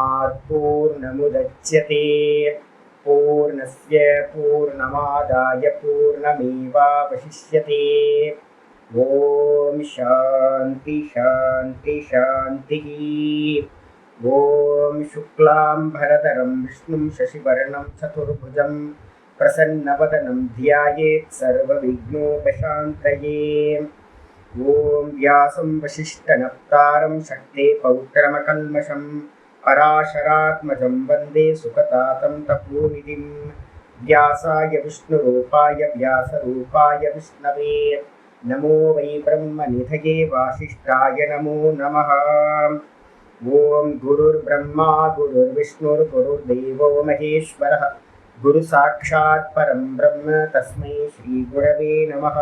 पूर्णात् पूर्णमुदच्यते पूर्णस्य पूर्णमादाय पूर्णमेवावशिष्यते। ओम शांति शांति शांति। ओम शुक्लांबरधरं विष्णुं शशिवर्णं चतुर्भुजं प्रसन्नवदनं ध्यायेत् सर्वविघ्नोपशान्तये। ओम व्यासं वसिष्ठनप्तारं शक्ते पौत्रमकल्मषं पराशरात्मजं वन्दे सुखतातं तपोनिधिं। व्यासाय विष्णुरूपाय व्यासरूपाय विष्णवे नमो वै ब्रह्मनिधये वासिष्ठाय नमो नमः। ओम गुरुर्ब्रह्मा गुरुर्विष्णुर्गुरुर्देवो महेश्वरः गुरुसाक्षात् परं ब्रह्म तस्मै श्रीगुरवे नमः।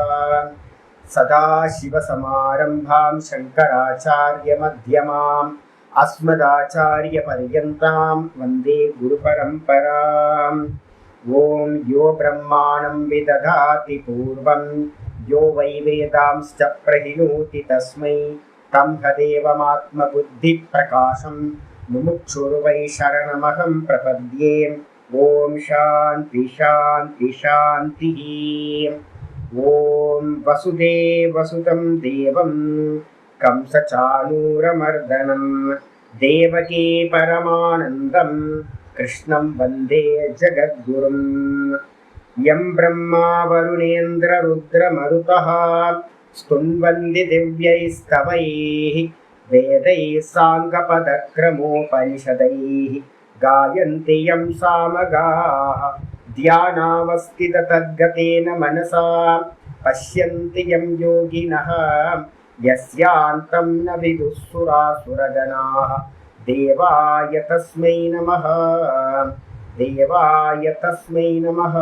सदाशिवसमारम्भां शङ्कराचार्यमध्यमाम् अस्मदाचार्यपर्यन्तां वन्दे गुरुपरम्पराम्। ओम यो ब्रह्माणं विदधाति पूर्वं यो वै वेदांश्च प्रहिणोति तस्मै तदेवमात्मबुद्धिप्रकाशं मुमुक्षुर्वै शरणमहं प्रपद्ये। ओम शांति शांति शांतिः। ओम वसुदेवसुतं देवं कंसचाणूरमर्दनं देवकी परमानन्दं कृष्णं वन्दे जगद्गुरुं। यं ब्रह्मा वरुणेन्द्ररुद्रमरुतः स्तुन्वन्ति दिव्यैस्तवैः वेदैः साङ्गपदक्रमोपनिषदैः गायन्ति यं सामगाः ध्यानावस्थिततद्गतेन मनसा पश्यन्ति यं योगिनः यस्यान्तं न विदुःसुरासुरगणाः। देवाय तस्मै नमः देवाय तस्मै नमः।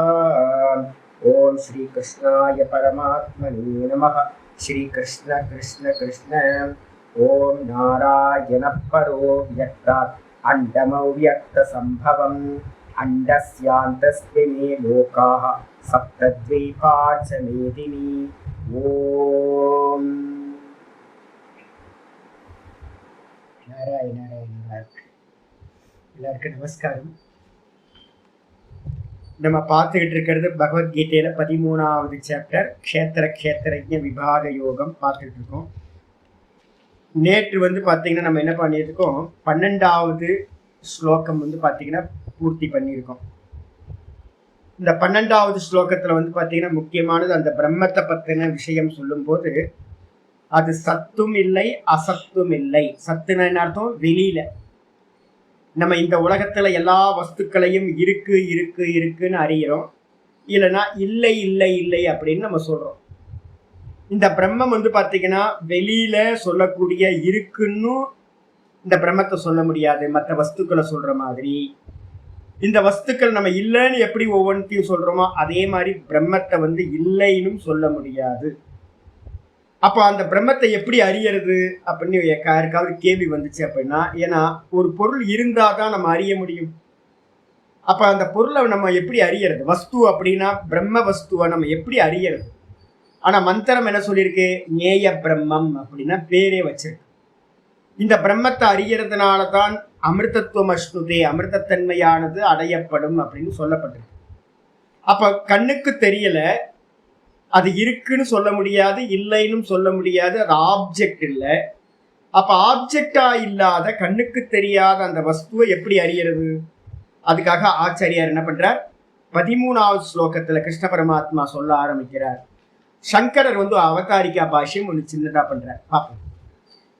ओम श्री कृष्णाय परमात्मने नमः। श्री कृष्ण कृष्ण कृष्ण। ओम नारायण परो व्यक्तात् अण्डमव्यक्तसम्भवम् अण्डस्यान्तस्मिन् लोकाः सप्तद्वीपा च मेदिनी। ओम नारायण नारायण। எல்லாருக்கும் நமஸ்காரம். நம்ம பார்த்துக்கிட்டு இருக்கிறது பகவத்கீதையில 13வது சாப்டர் க்ஷேத்திரஜ்ஞ விபாக யோகம் பார்த்துக்கிட்டு இருக்கோம். நேற்று பார்த்தீங்கன்னா நம்ம என்ன பண்ணியிருக்கோம், 12வது ஸ்லோகம் பார்த்தீங்கன்னா பூர்த்தி பண்ணியிருக்கோம். இந்த 12வது ஸ்லோகத்தில் பார்த்தீங்கன்னா முக்கியமானது அந்த பிரம்மத்தை பற்றின விஷயம் சொல்லும்போது அது சத்தும் இல்லை அசத்தும் இல்லை. சத்துன்னு அர்த்தம் வெளியில நம்ம இந்த உலகத்துல எல்லா வஸ்துக்களையும் இருக்கு இருக்கு இருக்குன்னு அறிகிறோம், இல்லைன்னா இல்லை இல்லை இல்லை அப்படின்னு நம்ம சொல்றோம். இந்த பிரம்மம் பார்த்தீங்கன்னா வெளியில சொல்லக்கூடிய இருக்குன்னு இந்த பிரம்மத்தை சொல்ல முடியாது. மற்ற வஸ்துக்களை சொல்ற மாதிரி இந்த வஸ்துக்கள் நம்ம இல்லைன்னு எப்படி ஒவ்வொன்றையும் சொல்றோமோ அதே மாதிரி பிரம்மத்தை இல்லைன்னு சொல்ல முடியாது. அப்போ அந்த பிரம்மத்தை எப்படி அறியறது அப்படின்னு யாருக்காவது கேள்வி வந்துச்சு அப்படின்னா, ஏன்னா ஒரு பொருள் இருந்தால் தான் நம்ம அறிய முடியும். அப்போ அந்த பொருளை நம்ம எப்படி அறியறது? வஸ்து அப்படின்னா பிரம்ம வஸ்துவை நம்ம எப்படி அறியறது? ஆனால் மந்திரம் என்ன சொல்லியிருக்கு, நேய பிரம்மம் அப்படின்னா பேரே வச்சிருக்கு. இந்த பிரம்மத்தை அறியறதுனால தான் அமிர்தத்துவம் அஷ்ணுதே அமிர்தத்தன்மையானது அடையப்படும் அப்படின்னு சொல்லப்பட்டிருக்கு. அப்போ கண்ணுக்கு தெரியல, அது இருக்குன்னு சொல்ல முடியாது, இல்லைன்னு சொல்ல முடியாது, அது ஆப்ஜெக்ட் இல்லை. அப்ப ஆப்ஜெக்டா இல்லாத கண்ணுக்கு தெரியாத அந்த வஸ்துவை எப்படி அறியறது? அதுக்காக ஆச்சாரியார் என்ன பண்றார், 13வது ஸ்லோகத்துல கிருஷ்ண பரமாத்மா சொல்ல ஆரம்பிக்கிறார். சங்கரர் அவதாரிக்கா பாஷ்யம் ஒன்று சின்னதா பண்றார், பாப்போம்.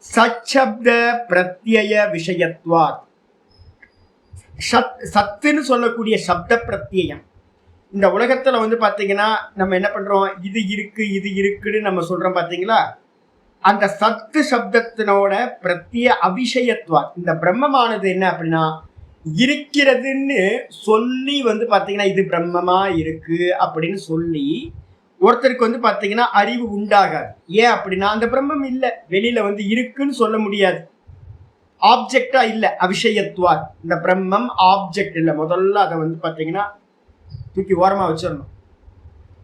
சச்சப்த பிரத்யய விஷயத்வாத். சத்துன்னு சொல்லக்கூடிய சப்த பிரத்யம். இந்த உலகத்துல பாத்தீங்கன்னா நம்ம என்ன பண்றோம், இது இருக்கு இது இருக்குன்னு நம்ம சொல்றோம் பாத்தீங்களா. அந்த சத்து சப்தத்தினோட பிரத்ய அபிஷயத்வா, இந்த பிரம்மமானது என்ன அப்படின்னா இருக்கிறதுன்னு சொல்லி பாத்தீங்கன்னா இது பிரம்மமா இருக்கு அப்படின்னு சொல்லி ஒருத்தருக்கு பாத்தீங்கன்னா அறிவு உண்டாகாது. ஏன் அப்படின்னா அந்த பிரம்மம் இல்லை, வெளியில இருக்குன்னு சொல்ல முடியாது, ஆப்ஜெக்டா இல்லை. அபிஷயத்வா, இந்த பிரம்மம் ஆப்ஜெக்ட் இல்லை. முதல்ல அதை பாத்தீங்கன்னா தூக்கி ஓரமா வச்சிடணும்.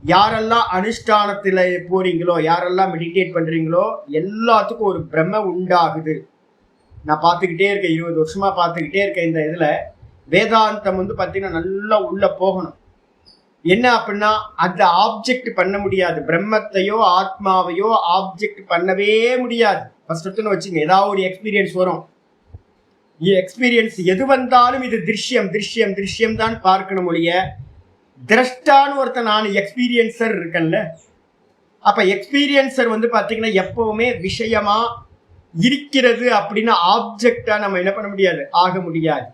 யாரெல்லாம் அனுஷ்டானத்துல போறீங்களோ, யாரெல்லாம் மெடிடேட் பண்றீங்களோ எல்லாத்துக்கும் ஒரு பிரம்ம உண்டாகுது. நான் பார்த்துக்கிட்டே இருக்கேன், 20 வருஷமா பார்த்துக்கிட்டே இருக்கேன். இந்த இதுல வேதாந்தம் வந்து பார்த்தீங்கன்னா நல்லா உள்ள போகணும். என்ன அப்படின்னா அந்த ஆப்ஜெக்ட் பண்ண முடியாது, பிரம்மத்தையோ ஆத்மாவையோ ஆப்ஜெக்ட் பண்ணவே முடியாது. ஃபர்ஸ்ட் எடுத்துன்னு வச்சுங்க, ஏதாவது ஒரு எக்ஸ்பீரியன்ஸ் வரும். எக்ஸ்பீரியன்ஸ் எது வந்தாலும் இது திருஷ்யம் திருஷ்யம் திருஷ்யம் தான் பார்க்கணும் ஒழிய, திரஷ்டான்னு ஒருத்தன் நான் எக்ஸ்பீரியன்சர் இருக்கேன்ல. அப்ப எக்ஸ்பீரியன்சர் வந்து பாத்தீங்கன்னா எப்பவுமே விஷயமா இருக்கிறது அப்படின்னு ஆப்ஜெக்டா நம்ம என்ன பண்ண முடியாது, ஆக முடியாது.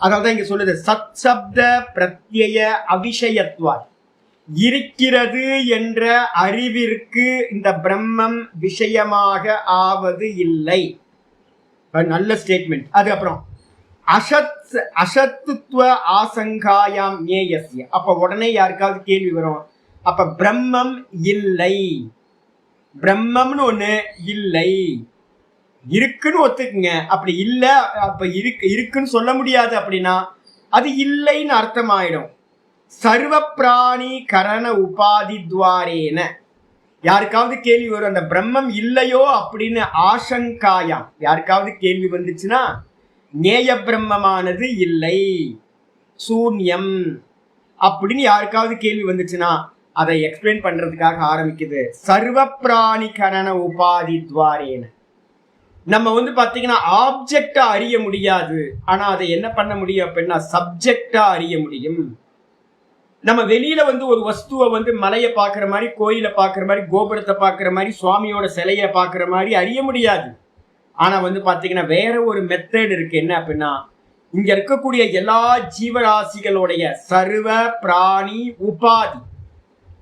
அதனால்தான் இங்க சொல்லுது சத் சப்த பிரத்யய அவிஷயத்வா, இருக்கிறது என்ற அறிவிற்கு இந்த பிரம்மம் விஷயமாக ஆவது இல்லை. நல்ல ஸ்டேட்மெண்ட். அதுக்கப்புறம் அசத்துவ ஆசங்காயாம் ஞேயஸ்ய. அப்ப உடனே யாருக்காவது கேள்வி வரும், அப்ப பிரம்மம் இல்லை, பிரம்மம்னு ஒண்ணு இல்லை, இருக்குன்னு ஒத்துக்குங்க. அப்படி இல்ல, அப்ப இருக்குன்னு சொல்ல முடியாது அப்படின்னா அது இல்லைன்னு அர்த்தம் ஆயிடும். சர்வ பிராணி கரண உபாதி துவாரேன. யாருக்காவது கேள்வி வரும், அந்த பிரம்மம் இல்லையோ அப்படின்னு ஆசங்காயாம் யாருக்காவது கேள்வி வந்துச்சுன்னா, நேய பிரம்மமானது இல்லை, சூன்யம் அப்படின்னு யாருக்காவது கேள்வி வந்துச்சுன்னா அதை எக்ஸ்பிளைன் பண்றதுக்காக ஆரம்பிக்குது சர்வ பிராணி கரண உபாதி துவாரேன. நம்ம வந்து பாத்தீங்கன்னா ஆப்ஜெக்டா அறிய முடியாது, ஆனா அதை என்ன பண்ண முடியும் அப்படின்னா சப்ஜெக்டா அறிய முடியும். நம்ம வெளியில வந்து ஒரு வஸ்துவை வந்து மலையை பார்க்குற மாதிரி, கோயிலை பார்க்குற மாதிரி, கோபுரத்தை பார்க்குற மாதிரி, சுவாமியோட சிலையை பார்க்குற மாதிரி அறிய முடியாது. ஆனா வந்து பாத்தீங்கன்னா வேற ஒரு மெத்தட் இருக்கு. என்ன அப்படின்னா, இங்க இருக்கக்கூடிய எல்லா ஜீவராசிகளுடைய சர்வ பிராணி உபாதி,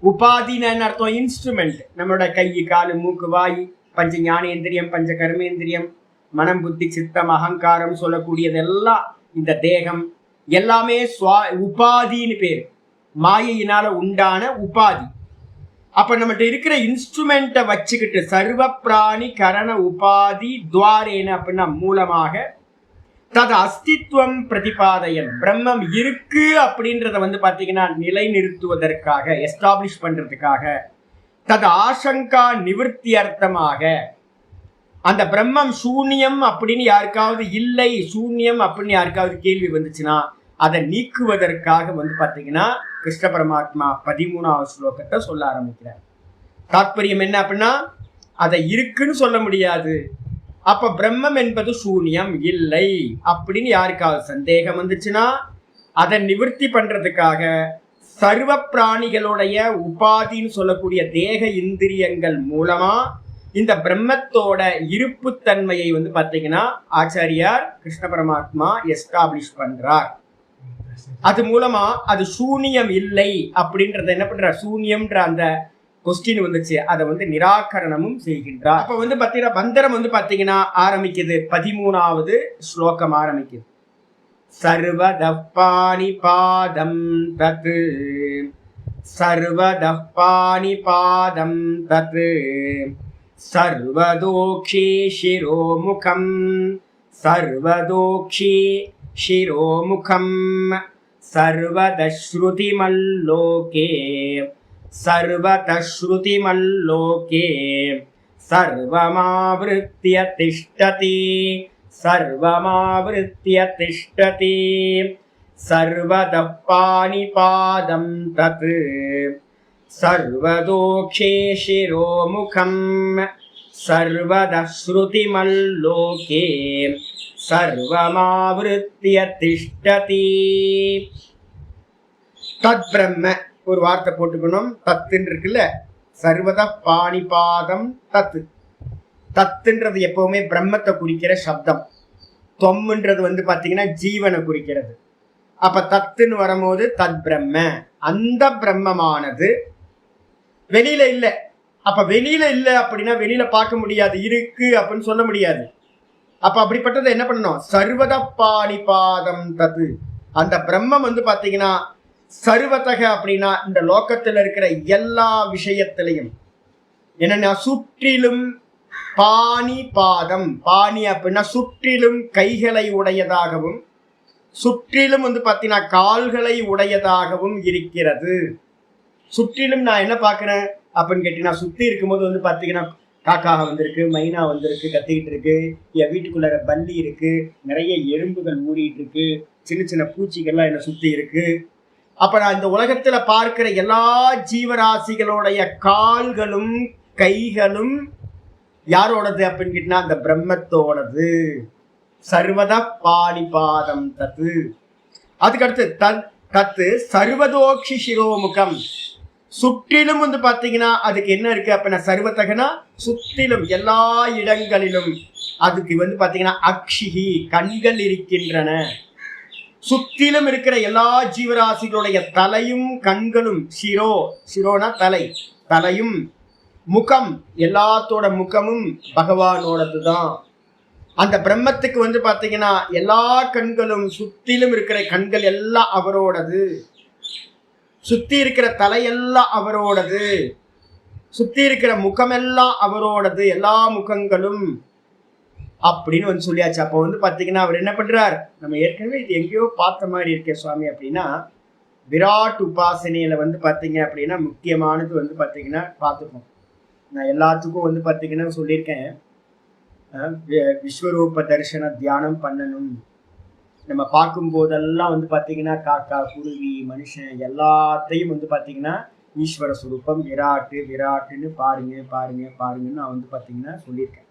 உபாதின்னு என்ன அர்த்தம், இன்ஸ்ட்ருமெண்ட். நம்மளோட கை காலு மூக்கு வாய் பஞ்ச ஞானேந்திரியம் பஞ்ச கர்மேந்திரியம் மனம் புத்தி சித்தம் அகங்காரம் சொல்லக்கூடியதெல்லாம் இந்த தேகம் எல்லாமே உபாதின்னு பேரு, மாயையினால உண்டான உபாதி. அப்ப நம்மகிட்ட இருக்கிற இன்ஸ்ட்ருமெண்ட்டை வச்சுக்கிட்டு சர்வ பிராணி கரண உபாதி துவாரேன அப்படின்னா மூலமாக தது அஸ்தித்வம் பிரதிபாதையன், பிரம்மம் இருக்கு அப்படின்றத வந்து பாத்தீங்கன்னா நிலைநிறுத்துவதற்காக, எஸ்டாப்ளிஷ் பண்றதுக்காக, தது ஆசங்கா நிவர்த்தி அர்த்தமாக, அந்த பிரம்மம் சூன்யம் அப்படின்னு யாருக்காவது இல்லை, சூன்யம் அப்படின்னு யாருக்காவது கேள்வி வந்துச்சுன்னா அதை நீக்குவதற்காக வந்து பாத்தீங்கன்னா கிருஷ்ண பரமாத்மா 13வது ஸ்லோகத்தை சொல்ல ஆரம்பிக்கிறார். தாத்பரியம் என்ன அப்படின்னா, அதை இருக்குன்னு சொல்ல முடியாது, அப்ப பிரம்மம் என்பது சூன்யம் இல்லை அப்படின்னு யாருக்காவது சந்தேகம் வந்துச்சுன்னா அதை நிவர்த்தி பண்றதுக்காக சர்வ பிராணிகளுடைய உபாதின்னு சொல்லக்கூடிய தேக இந்திரியங்கள் மூலமா இந்த பிரம்மத்தோட இருப்புத்தன்மையை வந்து பாத்தீங்கன்னா ஆச்சாரியார் கிருஷ்ண பரமாத்மா எஸ்டாப்ளிஷ் பண்றார். அது மூலமா அது சூன்யம் இல்லை அப்படின்றத என்ன பண்ற, சூன்யம்ன்ற அந்த கொஸ்டின் வந்துச்சு, அதை வந்து நிராகரணமும் செய்கின்றார். அப்ப வந்து பாத்தீங்கன்னா மந்திரம் வந்து பாத்தீங்கன்னா ஆரம்பிக்குது, 13வது ஸ்லோகம் ஆரம்பிக்குது. சர்வதः பாணிபாதம் தத், சர்வதः பாணிபாதம் தத், சர்வதோக்ஷே சிரோமுகம், சர்வதோக்ஷே சிரோமுகம், சர்வதஸ்ருதிமல்லோகே, சர்வதஸ்ருதிமல்லோகே, சர்வமாவ்ருத்ய திஷ்டதி, சர்வமாவ்ருத்ய திஷ்டதி, சர்வதः பாணிபாதம் தத், சர்வதோக்ஷே சிரோமுகம், சர்வதஸ்ருதிமல்லோகே, சர்வமாவ்ருத்ய திஷ்டதி. தத் பிரம்ம ஒரு வார்த்தை போட்டுக்கணும், தத்துன்னு இருக்குல்ல, சர்வத பாணிபாதம் தத்து. தத்துன்றது எப்பவுமே பிரம்மத்தை குறிக்கிற சப்தம், தொம்முன்றது வந்து பாத்தீங்கன்னா ஜீவனை குறிக்கிறது. அப்ப தத்துன்னு வரும்போது தத் பிரம்ம, அந்த பிரம்மமானது வெளியில இல்லை. அப்ப வெளியில இல்லை அப்படின்னா வெளியில பார்க்க முடியாது, இருக்கு அப்படின்னு சொல்ல முடியாது. அப்ப அப்படிப்பட்டதை என்ன பண்ணணும், சர்வத பாணிபாதம் தத்து. அந்த பிரம்மம் வந்து பாத்தீங்கன்னா சர்வதக அப்படின்னா இந்த லோகத்துல இருக்கிற எல்லா விஷயத்திலையும் என்னன்னா சுற்றிலும், பாணி பாதம், பாணி அப்படின்னா சுற்றிலும் கைகளை உடையதாகவும் சுற்றிலும் வந்து பாத்தீங்கன்னா கால்களை உடையதாகவும் இருக்கிறது. சுற்றிலும் நான் என்ன பாக்குறேன் அப்படின்னு கேட்டீங்கன்னா, சுத்தி இருக்கும்போது வந்து பாத்தீங்கன்னா காக்காக வந்திருக்கு, மைனா வந்திருக்கு, கத்திக்கிட்டு இருக்கு, என் வீட்டுக்குள்ளார பல்லி இருக்கு, நிறைய எறும்புகள் ஊறிட்டு இருக்கு, சின்ன சின்ன பூச்சிகள்லாம் என்னை சுத்தி இருக்கு. அப்ப நான் இந்த உலகத்துல பார்க்கிற எல்லா ஜீவராசிகளுடைய கால்களும் கைகளும் யாரோடது அப்படின்னு கேட்டா அந்த பிரம்மத்தோடது. சர்வத பாணிபாதம் தத்து. அதுக்கடுத்து தத்து சர்வதோக்ஷி சிரோமுகம். சுற்றிலும் வந்து பாத்தீங்கன்னா அதுக்கு என்ன இருக்கு அப்படின்னா சர்வத்தகனா சுற்றிலும் எல்லா இடங்களிலும் அதுக்கு வந்து பாத்தீங்கன்னா அக்ஷிகி கண்கள் இருக்கின்றன. சுற்றிலும் இருக்கிற எல்லா ஜீவராசிகளுடைய தலையும் கண்களும் சிரோனா தலையும் முகம் எல்லாத்தோட முகமும் பகவானோடதுதான். அந்த பிரம்மத்துக்கு வந்து பாத்தீங்கன்னா எல்லா கண்களும் சுத்திலும் இருக்கிற கண்கள் எல்லாம் அவரோடது, சுத்தி இருக்கிற தலையெல்லாம் அவரோடது, சுத்தி இருக்கிற முகமெல்லாம் அவரோடது, எல்லா முகங்களும் அப்படின்னு வந்து சொல்லியாச்சு. அப்போ வந்து பாத்தீங்கன்னா அவர் என்ன பண்றார், நம்ம ஏற்கனவே இது எங்கேயோ பார்த்த மாதிரி இருக்கே சுவாமி அப்படின்னா, விராட் உபாசனையில வந்து பாத்தீங்க அப்படின்னா முக்கியமானது வந்து பாத்தீங்கன்னா பார்த்துப்போம். நான் எல்லாத்துக்கும் வந்து பாத்தீங்கன்னா சொல்லியிருக்கேன், விஸ்வரூப தரிசன தியானம் பண்ணணும். நம்ம பார்க்கும் போதெல்லாம் வந்து பாத்தீங்கன்னா காக்கா, குருவி, மனுஷன் எல்லாத்தையும் வந்து பாத்தீங்கன்னா ஈஸ்வர சுரூபம் விராட்டுன்னு பாருங்கன்னு நான் வந்து பாத்தீங்கன்னா சொல்லியிருக்கேன்.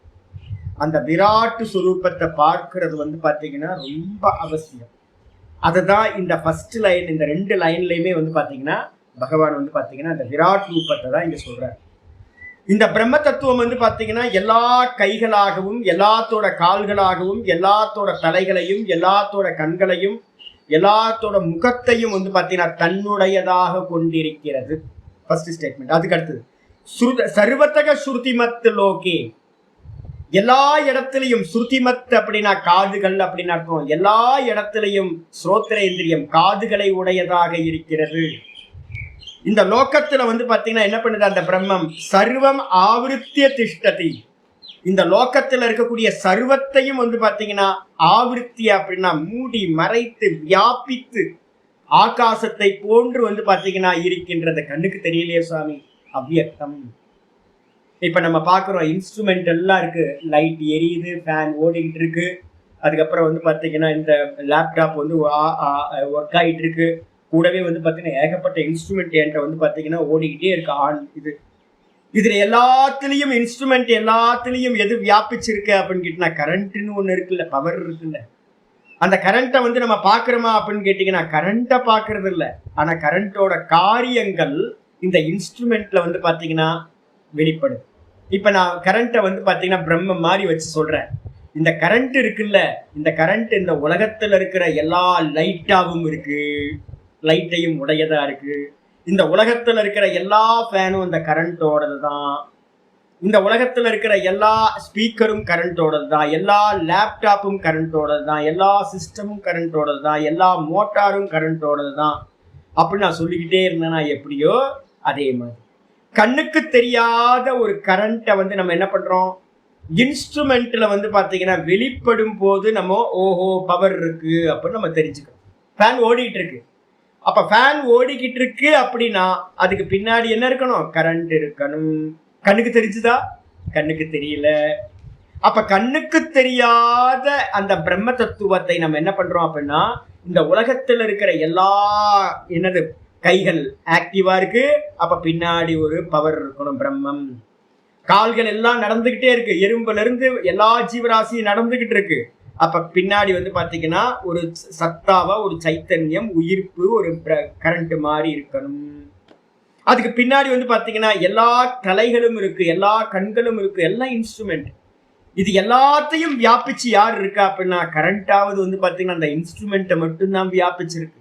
அந்த விராட்டு சுரூபத்தை பார்க்கறது வந்து பாத்தீங்கன்னா ரொம்ப அவசியம். அதுதான் இந்த ஃபர்ஸ்ட் லைன், இந்த 2 லைன்லயுமே வந்து பாத்தீங்கன்னா பகவான் வந்து பாத்தீங்கன்னா அந்த விராட் ரூபத்தை தான் இங்க சொல்றாரு. இந்த பிரம்ம தத்துவம் வந்து பாத்தீங்கன்னா எல்லா கைகளாகவும் எல்லாத்தோட கால்களாகவும் எல்லாத்தோட தலைகளையும் எல்லாத்தோட கண்களையும் எல்லாத்தோட முகத்தையும் வந்து பாத்தீங்கன்னா தன்னுடையதாக கொண்டிருக்கிறது. First statement. அதுக்கு அடுத்தது சர்வத்தக ஸ்ருதிமத் லோகே. எல்லா இடத்திலையும் ஸ்ருதிமத் அப்படின்னா காதுகள் அப்படின்னு அர்த்தம். எல்லா இடத்திலையும் ஸ்ரோத்ரேந்திரியம் காதுகளை உடையதாக இருக்கிறது. இந்த லோகத்துல வந்து பாத்தீங்கன்னா என்ன பண்ணுது அந்த பிரம்மம், சர்வம் ஆவருத்திய திஷ்டதி. இந்த லோகத்துல இருக்கக்கூடிய சர்வத்தையும் வந்து பாத்தீங்கன்னா ஆவருத்திய அப்படின்னா மூடி மறைத்து வியாபித்து ஆகாசத்தை போன்று வந்து பாத்தீங்கன்னா இருக்கின்றது. கண்ணுக்கு தெரியலையே சுவாமி, அவ்வியக்தம். இப்ப நம்ம பாக்குறோம் இன்ஸ்ட்ருமெண்ட் எல்லாம் இருக்கு, லைட் எரியுது, ஃபேன் ஓடிக்கிட்டு இருக்கு, அதுக்கப்புறம் வந்து பாத்தீங்கன்னா இந்த லேப்டாப் வந்து ஒர்க் ஆகிட்டு இருக்கு, கூடவே வந்து பாத்தீங்கன்னா ஏகப்பட்ட இன்ஸ்ட்ருமெண்ட் என்கிட்ட வந்து பாத்தீங்கன்னா ஓடிக்கிட்டே இருக்கு ஆன். இதுல எல்லாத்துலயும் இன்ஸ்ட்ருமெண்ட் எல்லாத்துலயும் எது வியாபிச்சிருக்கு அப்படின்னு கேட்டீங்கன்னா கரண்ட்னு ஒண்ணு இருக்குல்ல, பவர் இருக்குல்ல. அந்த கரண்ட்டை வந்து நம்ம பாக்குறோமா அப்படின்னு கேட்டீங்கன்னா கரண்ட்டை பாக்குறது இல்லை, ஆனா கரண்டோட காரியங்கள் இந்த இன்ஸ்ட்ருமெண்ட்ல வந்து பாத்தீங்கன்னா வெளிப்படுது. இப்ப நான் கரண்ட்டை வந்து பாத்தீங்கன்னா பிரம்ம மாதிரி வச்சு சொல்றேன். இந்த கரண்ட் இருக்குல்ல, இந்த கரண்ட் இந்த உலகத்துல இருக்கிற எல்லா லைட்டாவும் இருக்கு, லைட்டையும் உடையதா இருக்கு. இந்த உலகத்துல இருக்கிற எல்லா ஃபேனும் இந்த கரண்டோடது தான். இந்த உலகத்துல இருக்கிற எல்லா ஸ்பீக்கரும் கரண்டோடது தான், எல்லா லேப்டாப்பும் கரண்டோடது தான், எல்லா சிஸ்டமும் கரண்டோடது தான், எல்லா மோட்டாரும் கரண்டோடது தான் அப்படின்னு நான் சொல்லிக்கிட்டே இருந்தேன்னா எப்படியோ அதே மாதிரி கண்ணுக்கு தெரியாத ஒரு கரண்ட்டை வந்து நம்ம என்ன பண்றோம், இன்ஸ்ட்ருமெண்ட்ல வந்து பாத்தீங்கன்னா வெளிப்படும் போது நம்ம ஓஹோ பவர் இருக்கு அப்படின்னு நம்ம தெரிஞ்சுக்கிறோம். ஃபேன் ஓடிட்டு இருக்கு, அப்ப ஃபேன் ஓடிக்கிட்டு இருக்கு அப்படின்னா அதுக்கு பின்னாடி என்ன இருக்கணும், கரண்ட் இருக்கணும். கண்ணுக்கு தெரிஞ்சுதா, கண்ணுக்கு தெரியல. அப்ப கண்ணுக்கு தெரியாத அந்த பிரம்ம தத்துவத்தை நம்ம என்ன பண்றோம் அப்படின்னா இந்த உலகத்துல இருக்கிற எல்லா என்னது கைகள் ஆக்டிவா இருக்கு, அப்ப பின்னாடி ஒரு பவர் இருக்கணும் பிரம்மம். கால்கள் எல்லாம் நடந்துகிட்டே இருக்கு, எறும்புல இருந்து எல்லா ஜீவராசியும் நடந்துகிட்டு இருக்கு, அப்ப பின்னாடி வந்து பாத்தீங்கன்னா ஒரு சத்தாவா ஒரு சைத்தன்யம் உயிர்ப்பு ஒரு கரண்ட் மாதிரி இருக்கணும். அதுக்கு பின்னாடி வந்து பாத்தீங்கன்னா எல்லா தலைகளும் இருக்கு, எல்லா கண்களும் இருக்கு, எல்லா இன்ஸ்ட்ருமெண்ட். இது எல்லாத்தையும் வியாபிச்சு யார் இருக்கா அப்படின்னா கரண்டாவது வந்து பாத்தீங்கன்னா அந்த இன்ஸ்ட்ருமெண்ட்டை மட்டும்தான் வியாபிச்சிருக்கு.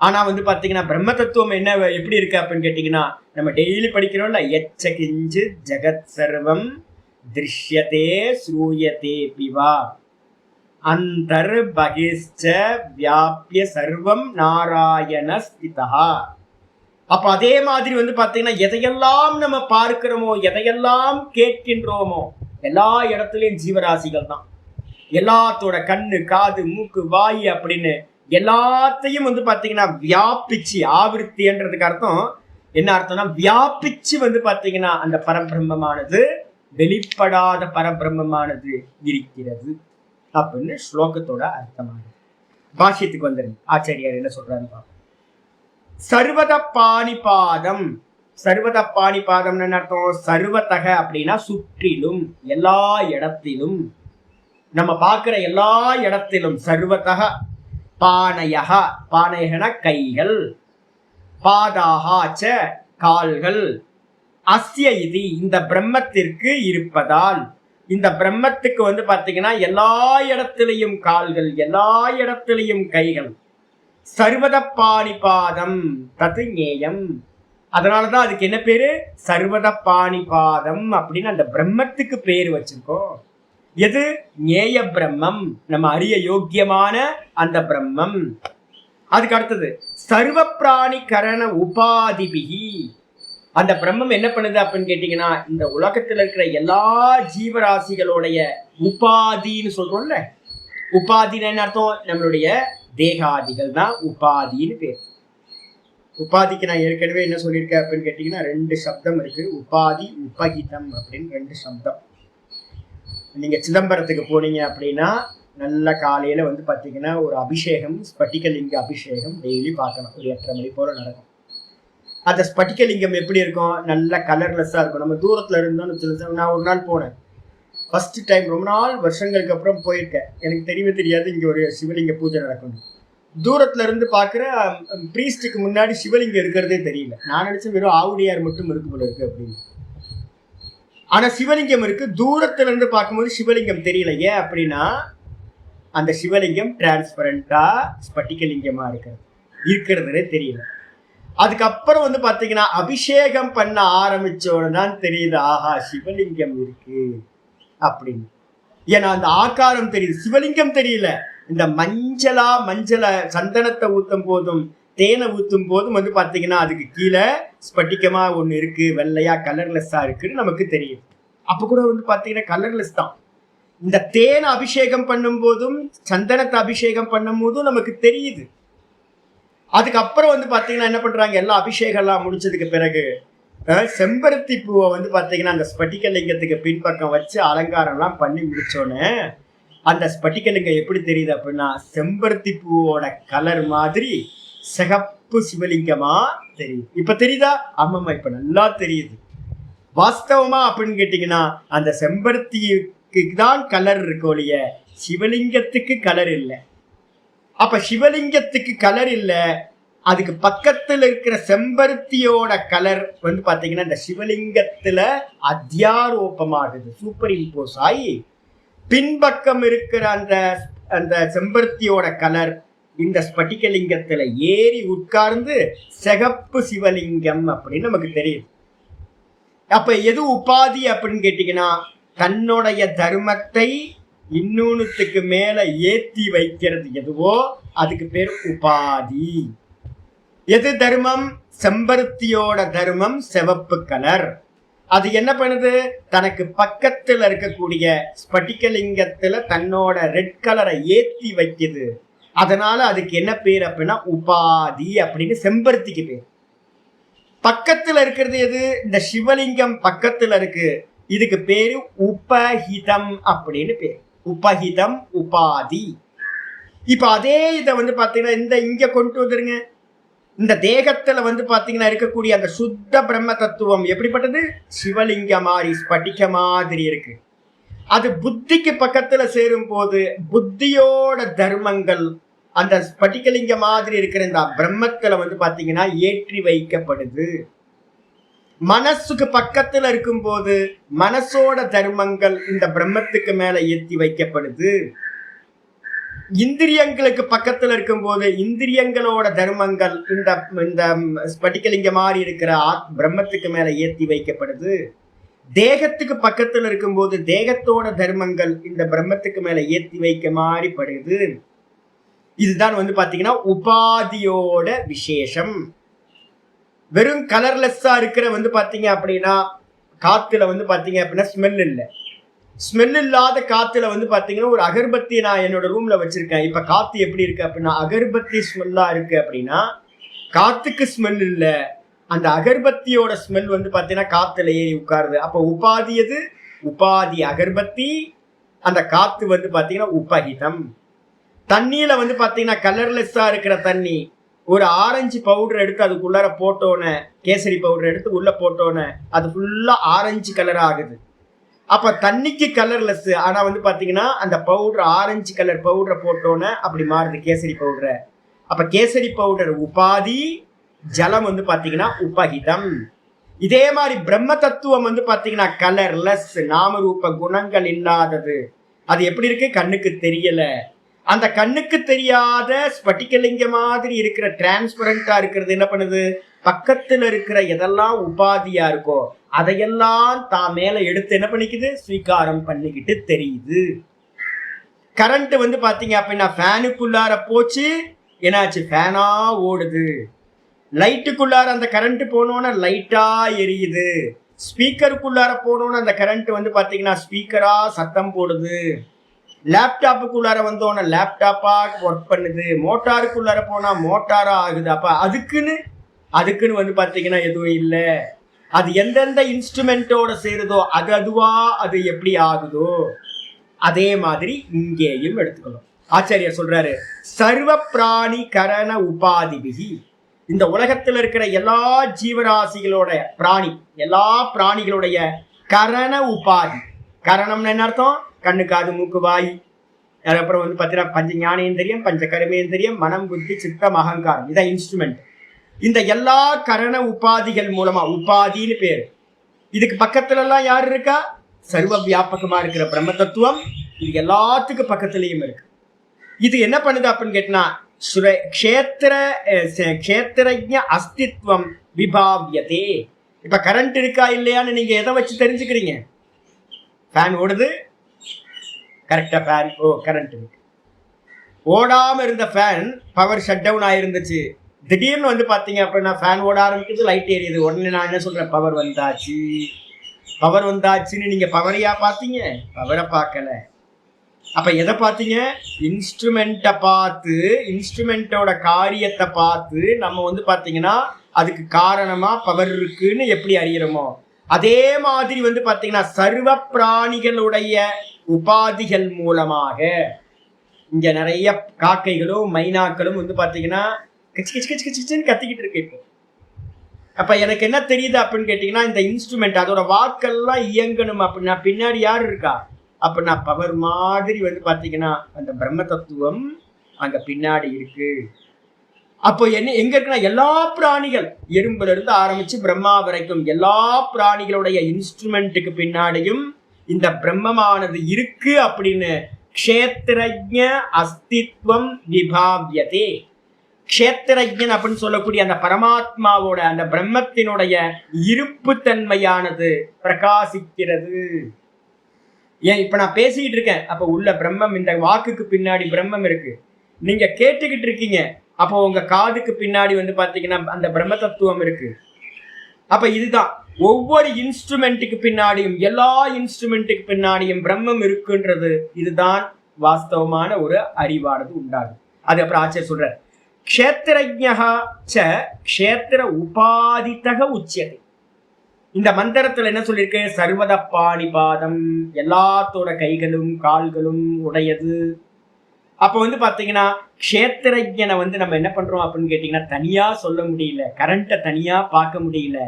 ஆனா வந்து பாத்தீங்கன்னா பிரம்ம தத்துவம் என்ன எப்படி இருக்கு அப்படின்னு கேட்டீங்கன்னா நம்ம டெய்லி படிக்கிறோம்ல, எச்ச கிஞ்சு ஜெகத் சர்வம் திருஷ்யதே ஸ்ரூயதே பிவா அந்தர் பகிஷ்ச வியாபிய சர்வம் நாராயண ஸ்திதா. அப்ப அதே மாதிரி வந்து பாத்தீங்கன்னா எதையெல்லாம் நம்ம பார்க்கிறோமோ எதையெல்லாம் கேட்கின்றோமோ எல்லா இடத்துலயும் ஜீவராசிகள் தான். எல்லாத்தோட கண்ணு காது மூக்கு வாய் அப்படின்னு எல்லாத்தையும் வந்து பாத்தீங்கன்னா வியாபிச்சு, ஆவிருத்தின்றதுக்கு அர்த்தம் என்ன அர்த்தம்னா வியாபிச்சு வந்து பாத்தீங்கன்னா அந்த பரபிரம்மமானது வெளிப்படாத பரபிரம்மமானது இருக்கிறது அப்படின்னு ஸ்லோகத்தோட அர்த்தமானது. பாஷ்யத்துக்கு வந்துருங்க. ஆச்சாரியார் என்ன சொல்றாரு? சர்வத பாணிபாதம். சர்வத பாணிபாதம்னு அர்த்தம், சர்வதக அப்படின்னா சுற்றிலும், எல்லா இடத்திலும், நம்ம பார்க்கிற எல்லா இடத்திலும். சர்வதக பானையக, பானையகன கைகள், பாதாகாச்ச கால்கள், அஸ்ய இது இந்த பிரம்மத்திற்கு இருப்பதால். இந்த பிரம்மத்துக்கு பாத்தீங்கன்னா எல்லா இடத்திலையும் கால்கள், எல்லா இடத்திலையும் கைகள். சர்வத பாணிபாதம் தது ஞேயம். அதனாலதான் அதுக்கு என்ன பேரு? சர்வத பாணிபாதம் அப்படின்னு அந்த பிரம்மத்துக்கு பேர் வச்சிருக்கோம். எது? ஞேய பிரம்மம், நம்ம அறிய யோக்கியமான அந்த பிரம்மம். அதுக்கு அடுத்தது சர்வ பிராணி கரண உபாதிபிகி. அந்த பிரம்மம் என்ன பண்ணுது அப்படின்னு கேட்டீங்கன்னா, இந்த உலகத்துல இருக்கிற எல்லா ஜீவராசிகளுடைய உபாதின்னு சொல்றோம்ல. உபாதின்னு என்ன அர்த்தம்? நம்மளுடைய தேகாதிகள் தான் உபாதின்னு பேர். உபாதிக்கு நான் ஏற்கனவே என்ன சொல்லியிருக்கேன் அப்படின்னு கேட்டீங்கன்னா, 2 சப்தம் இருக்கு. உபாதி, உபகிதம் அப்படின்னு 2 சப்தம். நீங்க சிதம்பரத்துக்கு போனீங்க அப்படின்னா நல்ல காலையில பாத்தீங்கன்னா ஒரு அபிஷேகம், ஸ்பட்டிகலிங்க அபிஷேகம் டெய்லி பார்க்கணும். ஒரு 8:30 மணி போல நடக்கும். அந்த ஸ்பட்டிகலிங்கம் எப்படி இருக்கும்? நல்ல கலர்லெஸ்ஸா இருக்கும். நம்ம தூரத்துல இருந்தோம்னு நான் ஒரு நாள் போனேன், ஃபர்ஸ்ட் டைம், ரொம்ப நாள் வருஷங்களுக்கு அப்புறம் போயிருக்கேன். எனக்கு தெரியவே தெரியாது இங்க ஒரு சிவலிங்க பூஜை நடக்கணும். தூரத்துல இருந்து பாக்குற பிரீஸ்டுக்கு முன்னாடி சிவலிங்கம் இருக்கிறதே தெரியல. நான் நினைச்சேன் வெறும் ஆவுடையார் மட்டும் இருக்கு போல இருக்கு அப்படின்னு. ஆனா சிவலிங்கம் இருக்கு. தூரத்துல இருந்து பார்க்கும்போது சிவலிங்கம் தெரியல. ஏன் அப்படின்னா அந்த சிவலிங்கம் டிரான்ஸ்பரண்டா ஸ்பட்டிகலிங்கமா இருக்கிறதுனே தெரியல. அதுக்கப்புறம் பாத்தீங்கன்னா அபிஷேகம் பண்ண ஆரம்பிச்சோன்னு தான் தெரியுது, ஆஹா சிவலிங்கம் இருக்கு அப்படின்னு. ஏன்னா அந்த ஆகாரம் தெரியுது, சிவலிங்கம் தெரியல. இந்த மஞ்சளை சந்தனத்தை ஊத்தும் போதும் தேனை ஊத்தும் போதும் பாத்தீங்கன்னா அதுக்கு கீழே ஸ்பட்டிகமா ஒண்ணு இருக்கு, வெள்ளையா கலர்லெஸ்ஸா இருக்குன்னு நமக்கு தெரியுது. அப்ப கூட பாத்தீங்கன்னா கலர்லெஸ் தான். இந்த தேனை அபிஷேகம் பண்ணும் போதும் சந்தனத்தை அபிஷேகம் பண்ணும் போதும் நமக்கு தெரியுது. அதுக்கப்புறம் பாத்தீங்கன்னா என்ன பண்றாங்க, எல்லா அபிஷேகம் எல்லாம் முடிச்சதுக்கு பிறகு செம்பருத்தி பூவை பாத்தீங்கன்னா அந்த ஸ்பட்டிகலிங்கத்துக்கு பின்பக்கம் வச்சு அலங்காரம் எல்லாம் பண்ணி முடிச்சோன்னு அந்த ஸ்பட்டிகலிங்கம் எப்படி தெரியுது அப்படின்னா செம்பருத்தி பூவோட கலர் மாதிரி சிகப்பு சிவலிங்கமா தெரியுது. இப்ப தெரியுதா? ஆமாமா, இப்ப நல்லா தெரியுது. வாஸ்தவமா அப்படின்னு கேட்டீங்கன்னா அந்த செம்பருத்திக்கு தான் கலர் இருக்கோ இல்லைய, சிவலிங்கத்துக்கு கலர் இல்லை. அப்ப சிவலிங்கத்துக்கு கலர் இல்லை, அதுக்கு பக்கத்துல இருக்கிற செம்பருத்தியோட கலர் பாத்தீங்கன்னா இந்த சிவலிங்கத்துல அத்தியாரோபமாகுது, சூப்பர் இம்போஸ் ஆகி பின்பக்கம் இருக்கிற அந்த செம்பருத்தியோட கலர் இந்த ஸ்பட்டிகலிங்கத்துல ஏறி உட்கார்ந்து சிகப்பு சிவலிங்கம் அப்படின்னு நமக்கு தெரியுது. அப்ப எது உபாதி அப்படின்னு கேட்டீங்கன்னா, தன்னுடைய தர்மத்தை இன்னொன்னுத்துக்கு மேல ஏத்தி வைக்கிறது எதுவோ அதுக்கு பேர் உபாதி. எது தர்மம்? செம்பருத்தியோட தர்மம் சிவப்பு கலர். அது என்ன பண்ணுது? தனக்கு பக்கத்துல இருக்கக்கூடிய ஸ்பட்டிகலிங்கத்துல தன்னோட ரெட் கலரை ஏத்தி வைக்குது. அதனால அதுக்கு என்ன பேர் அப்படின்னா உபாதி அப்படின்னு செம்பருத்திக்கு பேர். பக்கத்துல இருக்கிறது எது? இந்த சிவலிங்கம் பக்கத்துல இருக்கு, இதுக்கு பேரு உபஹிதம் அப்படின்னு பேர். உபஹிதம், உபாதி. இப்ப அதே இதை பாத்தீங்கன்னா இங்க கொண்டு வந்துருங்க. இந்த தேகத்துல பாத்தீங்கன்னா இருக்கக்கூடிய அந்த சுத்த பிரம்ம தத்துவம் எப்படிப்பட்டது? சிவலிங்க மாதிரி ஸ்பட்டிக மாதிரி இருக்கு. அது புத்திக்கு பக்கத்துல சேரும் போது புத்தியோட தர்மங்கள் அந்த ஸ்பட்டிகலிங்க மாதிரி இருக்கிற இந்த பிரம்மத்துல பாத்தீங்கன்னா ஏற்றி வைக்கப்படுது. மனசுக்கு பக்கத்துல இருக்கும் போது மனசோட தர்மங்கள் இந்த பிரம்மத்துக்கு மேல ஏற்றி வைக்கப்படுது. இந்திரியங்களுக்கு பக்கத்துல இருக்கும் போது இந்திரியங்களோட தர்மங்கள் இந்த ஸ்பட்டிகலிங்க மாதிரி இருக்கிற பிரம்மத்துக்கு மேல ஏற்றி வைக்கப்படுது. தேகத்துக்கு பக்கத்துல இருக்கும் போது தேகத்தோட தர்மங்கள் இந்த பிரம்மத்துக்கு மேல ஏற்றி வைக்க மாதிரி படுது. இதுதான் பாத்தீங்கன்னா உபாதியோட விசேஷம். வெறும் கலர்லெஸ்ஸா இருக்கிற பாத்தீங்க அப்படின்னா காத்துல பாத்தீங்க அப்படின்னா ஸ்மெல் இல்லை. ஸ்மெல் இல்லாத காத்துல பாத்தீங்கன்னா ஒரு அகர்பத்தி நான் என்னோட ரூம்ல வச்சிருக்கேன். இப்ப காத்து எப்படி இருக்கு அப்படின்னா அகர்பத்தி ஸ்மெல்லா இருக்கு அப்படின்னா காத்துக்கு ஸ்மெல் இல்லை, அந்த அகர்பத்தியோட ஸ்மெல் பாத்தீங்கன்னா காத்துல ஏறி உட்காருது. அப்ப உபாதி எது? உபாதி அகர்பத்தி, அந்த காத்து வந்து பாத்தீங்கன்னா உபஹிதம். தண்ணியில வந்து பாத்தீங்கன்னா கலர்லெஸ்ஸா இருக்கிற தண்ணி, ஒரு ஆரஞ்சு பவுடர் எடுத்து அதுக்குள்ளார போட்டோன்னே, கேசரி பவுடர் எடுத்து உள்ள போட்டோன்னே அது ஃபுல்லா ஆரஞ்சு கலர் ஆகுது. அப்ப தண்ணிக்கு கலர்லெஸ், ஆனா வந்து பாத்தீங்கன்னா அந்த பவுடர் ஆரஞ்சு கலர் பவுடரை போட்டோன்னே அப்படி மாறுது கேசரி பவுடரை. அப்ப கேசரி பவுடர் உபாதி, ஜலம் வந்து பாத்தீங்கன்னா உபஹிதம். இதே மாதிரி பிரம்ம தத்துவம் வந்து பாத்தீங்கன்னா கலர்லெஸ், நாம ரூப குணங்கள் இல்லாதது. அது எப்படி இருக்கு? கண்ணுக்கு தெரியல. அந்த கண்ணுக்கு தெரியாத ஸ்பட்டிகலிங்க மாதிரி இருக்கிற டிரான்ஸ்பரண்டா இருக்கிறது என்ன பண்ணுது? பக்கத்துல இருக்கிற எதெல்லாம் உபாதியா இருக்கோ அதையெல்லாம் தான் மேல எடுத்து என்ன பண்ணிக்குது? ஸ்வீகாரம் பண்ணிக்கிட்டு தெரியுது. கரண்ட் வந்து பாத்தீங்க அப்படின்னா ஃபேனுக்குள்ளார போச்சு, என்னாச்சு? ஃபேனா ஓடுது. லைட்டுக்குள்ளார அந்த கரண்ட் போனோன்னா லைட்டா எரியுது. ஸ்பீக்கருக்குள்ளார போனோன்னு அந்த கரண்ட் வந்து பாத்தீங்கன்னா ஸ்பீக்கரா சத்தம் போடுது. லேப்டாப்புக்குள்ளார வந்தோன்னா லேப்டாப்பா ஒர்க் பண்ணுது. மோட்டாருக்குள்ளார போனா மோட்டாரா ஆகுது. அப்ப அதுக்குன்னு வந்து பாத்தீங்கன்னா எதுவும் இல்லை. அது எந்தெந்த இன்ஸ்ட்ருமெண்டோட சேருதோ அது எப்படி ஆகுதோ அதே மாதிரி இங்கேயும் எடுத்துக்கணும். ஆச்சாரியர் சொல்றாரு, சர்வ பிராணி கரண உபாதிபிகி. இந்த உலகத்தில் இருக்கிற எல்லா ஜீவராசிகளோட எல்லா பிராணிகளுடைய கரண உபாதி. கரணம்னு என்ன அர்த்தம்? கண்ணு, காது, மூக்கு, வாய். அதுக்கப்புறம் வந்து பார்த்தீங்கன்னா பஞ்ச ஞானேந்திரியம், பஞ்ச கர்மேந்திரியம், மனம், புத்தி, சித்தம், அகங்காரம். இதான் இன்ஸ்ட்ருமெண்ட். இந்த எல்லா கரண உபாதிகள் மூலமா, உபாதின்னு பேரு. இதுக்கு பக்கத்துல எல்லாம் யாரு இருக்கா? சர்வ வியாபகமா இருக்கிற பிரம்ம தத்துவம் இது எல்லாத்துக்கும் பக்கத்திலையும் இருக்கு. இது என்ன பண்ணுது அப்படின்னு கேட்டா, க்ஷேத்திரஜ்ஞ அஸ்தித்வம் விபாவ்யதே. இப்ப கரண்ட் இருக்கா இல்லையான்னு நீங்க எதை வச்சு தெரிஞ்சுக்கிறீங்க? ஃபேன் ஓடுது, கரெக்டா ஃபேன் கரண்ட் இருக்கு. ஓடாம இருந்த ஃபேன் பவர் ஷட் டவுன் ஆயிருந்துச்சு. திடீர்னு வந்து பாத்தீங்க அப்படின்னா ஃபேன் ஓட ஆரம்பிக்குது, லைட் எரியுது. உடனே நான் என்ன சொல்றேன்? பவர் வந்தாச்சுன்னு நீங்க பவரையா பாத்தீங்க? பவரை பார்க்கல. அப்ப எதை பார்த்தீங்க? இன்ஸ்ட்ருமெண்ட்டை பார்த்து, இன்ஸ்ட்ருமெண்டோட காரியத்தை பார்த்து நம்ம வந்து பாத்தீங்கன்னா அதுக்கு காரணமா பவர் இருக்குன்னு எப்படி அறியறோமோ அதே மாதிரி வந்து பாத்தீங்கன்னா சர்வ பிராணிகளுடைய உபாதிகள் மூலமாக இங்க நிறைய காக்கைகளும் மைனாக்களும் வந்து பாத்தீங்கன்னா கத்திக்கிட்டு இருக்கு. இப்போ அப்ப எனக்கு என்ன தெரியுது அப்படின்னு கேட்டீங்கன்னா, இந்த இன்ஸ்ட்ருமெண்ட் அதோட வாக்கெல்லாம் இயங்கணும் அப்படின்னா பின்னாடி யாரு இருக்கா? அப்படின்னா பவர் மாதிரி வந்து பாத்தீங்கன்னா அந்த பிரம்ம தத்துவம் அங்க பின்னாடி இருக்கு. அப்போ எங்க இருக்குன்னா எல்லா பிராணிகள், எறும்புல இருந்து ஆரம்பிச்சு பிரம்மா வரைக்கும் எல்லா பிராணிகளுடைய இன்ஸ்ட்ருமெண்ட்டுக்கு பின்னாடியும் இந்த பிரம்மமானது இருக்கு அப்படின்னு க்ஷேத்திரஜ்ஞ அஸ்தித்வம் விபாவ்யதே. க்ஷேத்திரஜ்ஞன் அப்படின்னு சொல்லக்கூடிய அந்த பரமாத்மாவோட, அந்த பிரம்மத்தினுடைய இருப்பு தன்மையானது பிரகாசிக்கிறது. ஏன் இப்ப நான் பேசிக்கிட்டு இருக்கேன், அப்ப உள்ள பிரம்மம், இந்த வாக்குக்கு பின்னாடி பிரம்மம் இருக்கு. நீங்க கேட்டுக்கிட்டு இருக்கீங்க, அப்போ உங்க காதுக்கு பின்னாடி வந்து பாத்தீங்கன்னா அந்த பிரம்ம தத்துவம் இருக்கு. அப்ப இதுதான் ஒவ்வொரு இன்ஸ்ட்ருமெண்ட்டுக்கு பின்னாடியும், எல்லா இன்ஸ்ட்ருமெண்ட்டுக்கு பின்னாடியும் பிரம்மம் இருக்குன்றது. இதுதான் வாஸ்தவமான ஒரு அறிவானது உண்டாகும். அது அப்புறம் ஆச்சரிய சொல்ற, க்ஷேத்திரஜ்ஞா ச க்ஷேத்திர உபாதிதக உச்சியதே. இந்த மந்திரத்துல என்ன சொல்லியிருக்கு? சர்வத பாணிபாதம், எல்லாத்தோட கைகளும் கால்களும் உடையது. அப்ப வந்து பாத்தீங்கன்னா க்ஷேத்திரஜ்ஞனை வந்து நம்ம என்ன பண்றோம் அப்படின்னு கேட்டீங்கன்னா தனியா சொல்ல முடியல, கரண்ட்டை தனியா பார்க்க முடியல.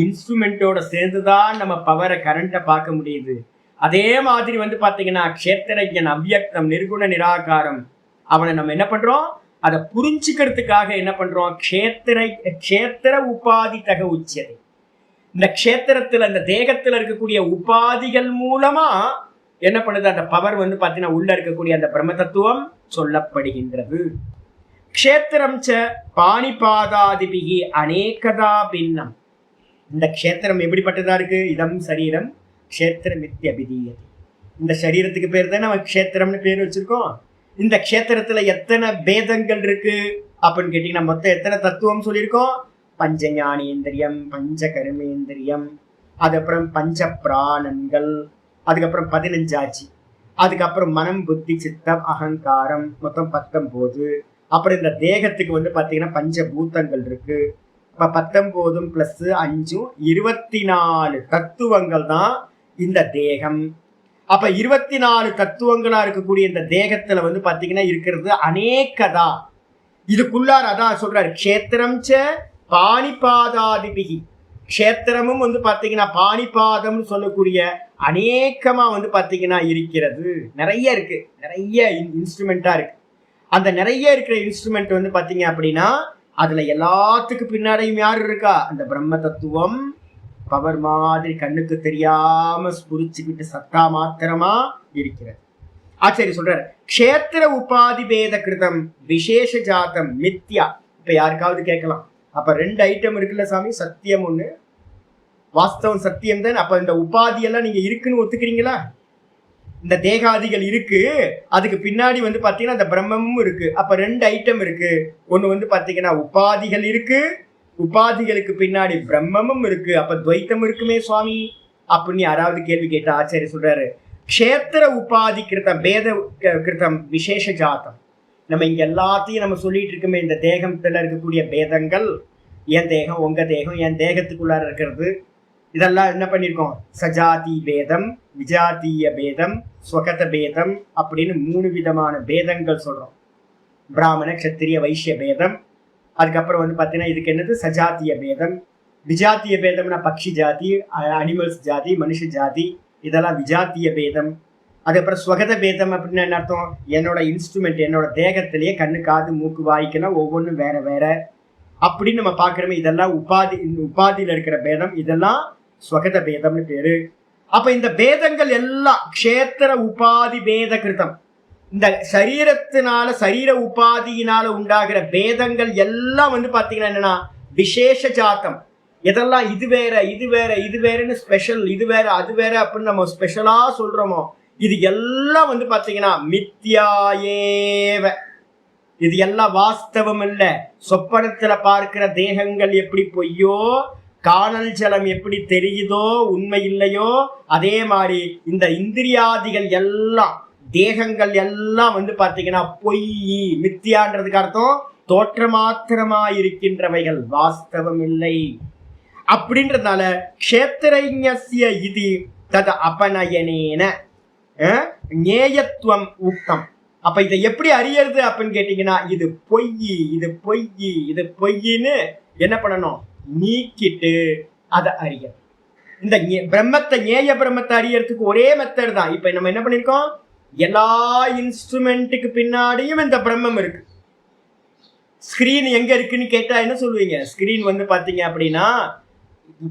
இன்ஸ்ட்ருமெண்டோட சேர்ந்துதான் நம்ம பவரை, கரண்ட்டை பார்க்க முடியுது. அதே மாதிரி வந்து பாத்தீங்கன்னா க்ஷேத்திரஜ்ஞன் அவ்யக்தம், நிர்குண நிராகாரம். அவனை நம்ம என்ன பண்றோம்? அதை புரிஞ்சுக்கிறதுக்காக என்ன பண்றோம்? க்ஷேத்திர உபாதி தக உச்சதை. இந்த க்ஷேத்திரத்துல, இந்த தேகத்துல இருக்கக்கூடிய உபாதிகள் மூலமா என்ன பண்ணுது? அந்த பவர் வந்து பாத்தீங்கன்னா உள்ள இருக்கக்கூடிய அந்த பிரம்ம தத்துவம் சொல்லப்படுகின்றது. க்ஷேத்திரம் ச பாணிபாதாதிபிகி அநேகதா பின்னம். இந்த க்ஷேத்திரம் எப்படிப்பட்டதா இருக்கு? இதம் சரீரம் க்ஷேத்திரமித்யபிதீயதே. இந்த சரீரத்துக்கு பேர் தான் நம்ம க்ஷேத்திரம்னு பேர் வச்சிருக்கோம். இந்த க்ஷேத்திரத்துல எத்தனை பேதங்கள் இருக்கு அப்படின்னு கேட்டீங்கன்னா மொத்தம் எத்தனை தத்துவம் சொல்லியிருக்கோம்? பஞ்ச ஞானேந்திரியம், பஞ்ச கர்மேந்திரியம், அதுக்கப்புறம் பஞ்ச பிராணன்கள், அதுக்கப்புறம் 15 ஆச்சு. அதுக்கப்புறம் மனம், புத்தி, சித்தம், அகங்காரம், மொத்தம் 19. அப்புறம் இந்த தேகத்துக்கு வந்து பாத்தீங்கன்னா பஞ்சபூதங்கள் இருக்கு. இப்ப 19 + 5 24 தத்துவங்கள் தான் இந்த தேகம். அப்ப 24 தத்துவங்களா இருக்கக்கூடிய இந்த தேகத்துல வந்து பாத்தீங்கன்னா இருக்கிறது அநேகதா. இதுக்குள்ளார அதான் சொல்றாரு, க்ஷேத்திரம் ச பாணிபாதாதிபிகி. க்ஷேத்திரமும் வந்து பாத்தீங்கன்னா பாணிபாதம் சொல்லக்கூடிய அநேகமா வந்து பாத்தீங்கன்னா இருக்கிறது. நிறைய இருக்கு, நிறைய இன்ஸ்ட்ருமெண்டா இருக்கு. அந்த நிறைய இருக்கிற இன்ஸ்ட்ருமெண்ட் வந்து பாத்தீங்க அப்படின்னா அதுல எல்லாத்துக்கு பின்னாடியும் யாரு இருக்கா? அந்த பிரம்ம தத்துவம் பவர் மாதிரி கண்ணுக்கு தெரியாம ஸ்புரிச்சுக்கிட்டு சத்தா மாத்திரமா இருக்கிறது. ஆச்சரிய சொல்றாரு, க்ஷேத்திர உபாதி பேத கிருதம் விசேஷ ஜாத்தம் மித்யா. இப்ப யாருக்காவது கேட்கலாம், அப்ப 2 ஐட்டம் இருக்குல்ல சாமி, சத்தியம் ஒண்ணு, வாஸ்தவம் சத்தியம் தான். அப்ப இந்த உபாதி எல்லாம் நீங்க இருக்குன்னு ஒத்துக்கிறீங்களா? இந்த தேகாதிகள் இருக்கு, அதுக்கு பின்னாடி வந்து பாத்தீங்கன்னா அந்த பிரம்மமும் இருக்கு. அப்ப 2 ஐட்டம் இருக்கு. ஒண்ணு வந்து பாத்தீங்கன்னா உபாதிகள் இருக்கு, உபாதிகளுக்கு பின்னாடி பிரம்மமும் இருக்கு. அப்ப துவைத்தம் இருக்குமே சுவாமி அப்படின்னு யாராவது கேள்வி கேட்ட ஆச்சாரிய சொல்றாரு, க்ஷேத்திர உபாதி கிருத்தம் பேத கிருத்தம் விசேஷ ஜாத்தம். நம்ம இங்க எல்லாத்தையும் நம்ம சொல்லிட்டு இருக்கோமே, இந்த தேகத்துல இருக்கக்கூடிய பேதங்கள், என் தேகம் உங்க தேகம் என் தேகத்துக்குள்ளார இருக்கிறது, இதெல்லாம் என்ன பண்ணியிருக்கோம்? சஜாதி பேதம், விஜாத்திய பேதம், ஸ்வகத பேதம் அப்படின்னு 3 விதமான பேதங்கள் சொல்றோம். பிராமண க்ஷத்திரிய வைசிய பேதம். அதுக்கப்புறம் வந்து பார்த்தீங்கன்னா இதுக்கு என்னது? சஜாத்திய பேதம். விஜாத்திய பேதம்னா பக்ஷி ஜாதி, அனிமல்ஸ் ஜாதி, மனுஷ ஜாதி, இதெல்லாம் விஜாத்திய பேதம். அதுக்கப்புறம் ஸ்வகத பேதம் அப்படின்னு என்ன அர்த்தம்? என்னோட இன்ஸ்ட்ருமெண்ட், என்னோட தேகத்திலேயே கண்ணு காது மூக்கு வாய்க்கெல்லாம் ஒவ்வொன்றும் வேற வேற அப்படின்னு நம்ம பார்க்குறோமே, இதெல்லாம் உபாதியில் இருக்கிற பேதம், இதெல்லாம் ஸ்வகத பேதம்னு பேரு. அப்ப இந்த பேதங்கள் எல்லாம் க்ஷேத்திர உபாதி பேத கிருத்தம். இந்த சரீரத்தினால சரீர உபாதியினால உண்டாகிற பேதங்கள் எல்லாம் வந்து பாத்தீங்கன்னா என்னன்னா விசேஷ ஜாத்தம். எதெல்லாம் இது வேற இது வேற இது வேறன்னு ஸ்பெஷல், இது வேற அது வேற அப்படின்னு நம்ம ஸ்பெஷலா சொல்றோமோ, இது எல்லாம் வந்து பாத்தீங்கன்னா மித்யாயேவ. இது எல்லாம் வாஸ்தவம் இல்ல. சொப்பனத்துல பார்க்கிற தேகங்கள் எப்படி பொய்யோ, காணல் ஜலம் எப்படி தெரியுதோ உண்மை இல்லையோ, அதே மாதிரி இந்த இந்திரியாதிகள் எல்லாம் தேகங்கள் எல்லாம் வந்து பாத்தீங்கன்னா பொய், மித்தியான்றதுக்கு அர்த்தம் தோற்ற மாத்திரமா இருக்கின்றவைகள், வாஸ்தவம் இல்லை. அப்படின்றதுனால க்ஷேத்திரஜ்ஞஸ்ய இது தத அபநயனேன ஞேயத்துவம் உக்தம். அப்ப இதை எப்படி அறியறது அப்படின்னு கேட்டீங்கன்னா, இது பொய், இது பொய், இது பொய்ன்னு என்ன பண்ணணும்? நீக்கிட்டு அதை அறிய. இந்த பிரம்மத்தை, ஞேய பிரம்மத்தை அறியறதுக்கு ஒரே மெத்தட் தான். இப்ப நம்ம என்ன பண்ணிருக்கோம்? எல்லா இன்ஸ்ட்ருமெண்ட்டுக்கு பின்னாடியும் இந்த பிரம்மம் இருக்கு. ஸ்கிரீன் எங்க இருக்குன்னு கேட்டா என்ன சொல்லுவீங்க? ஸ்கிரீன் வந்து பாத்தீங்க அப்படின்னா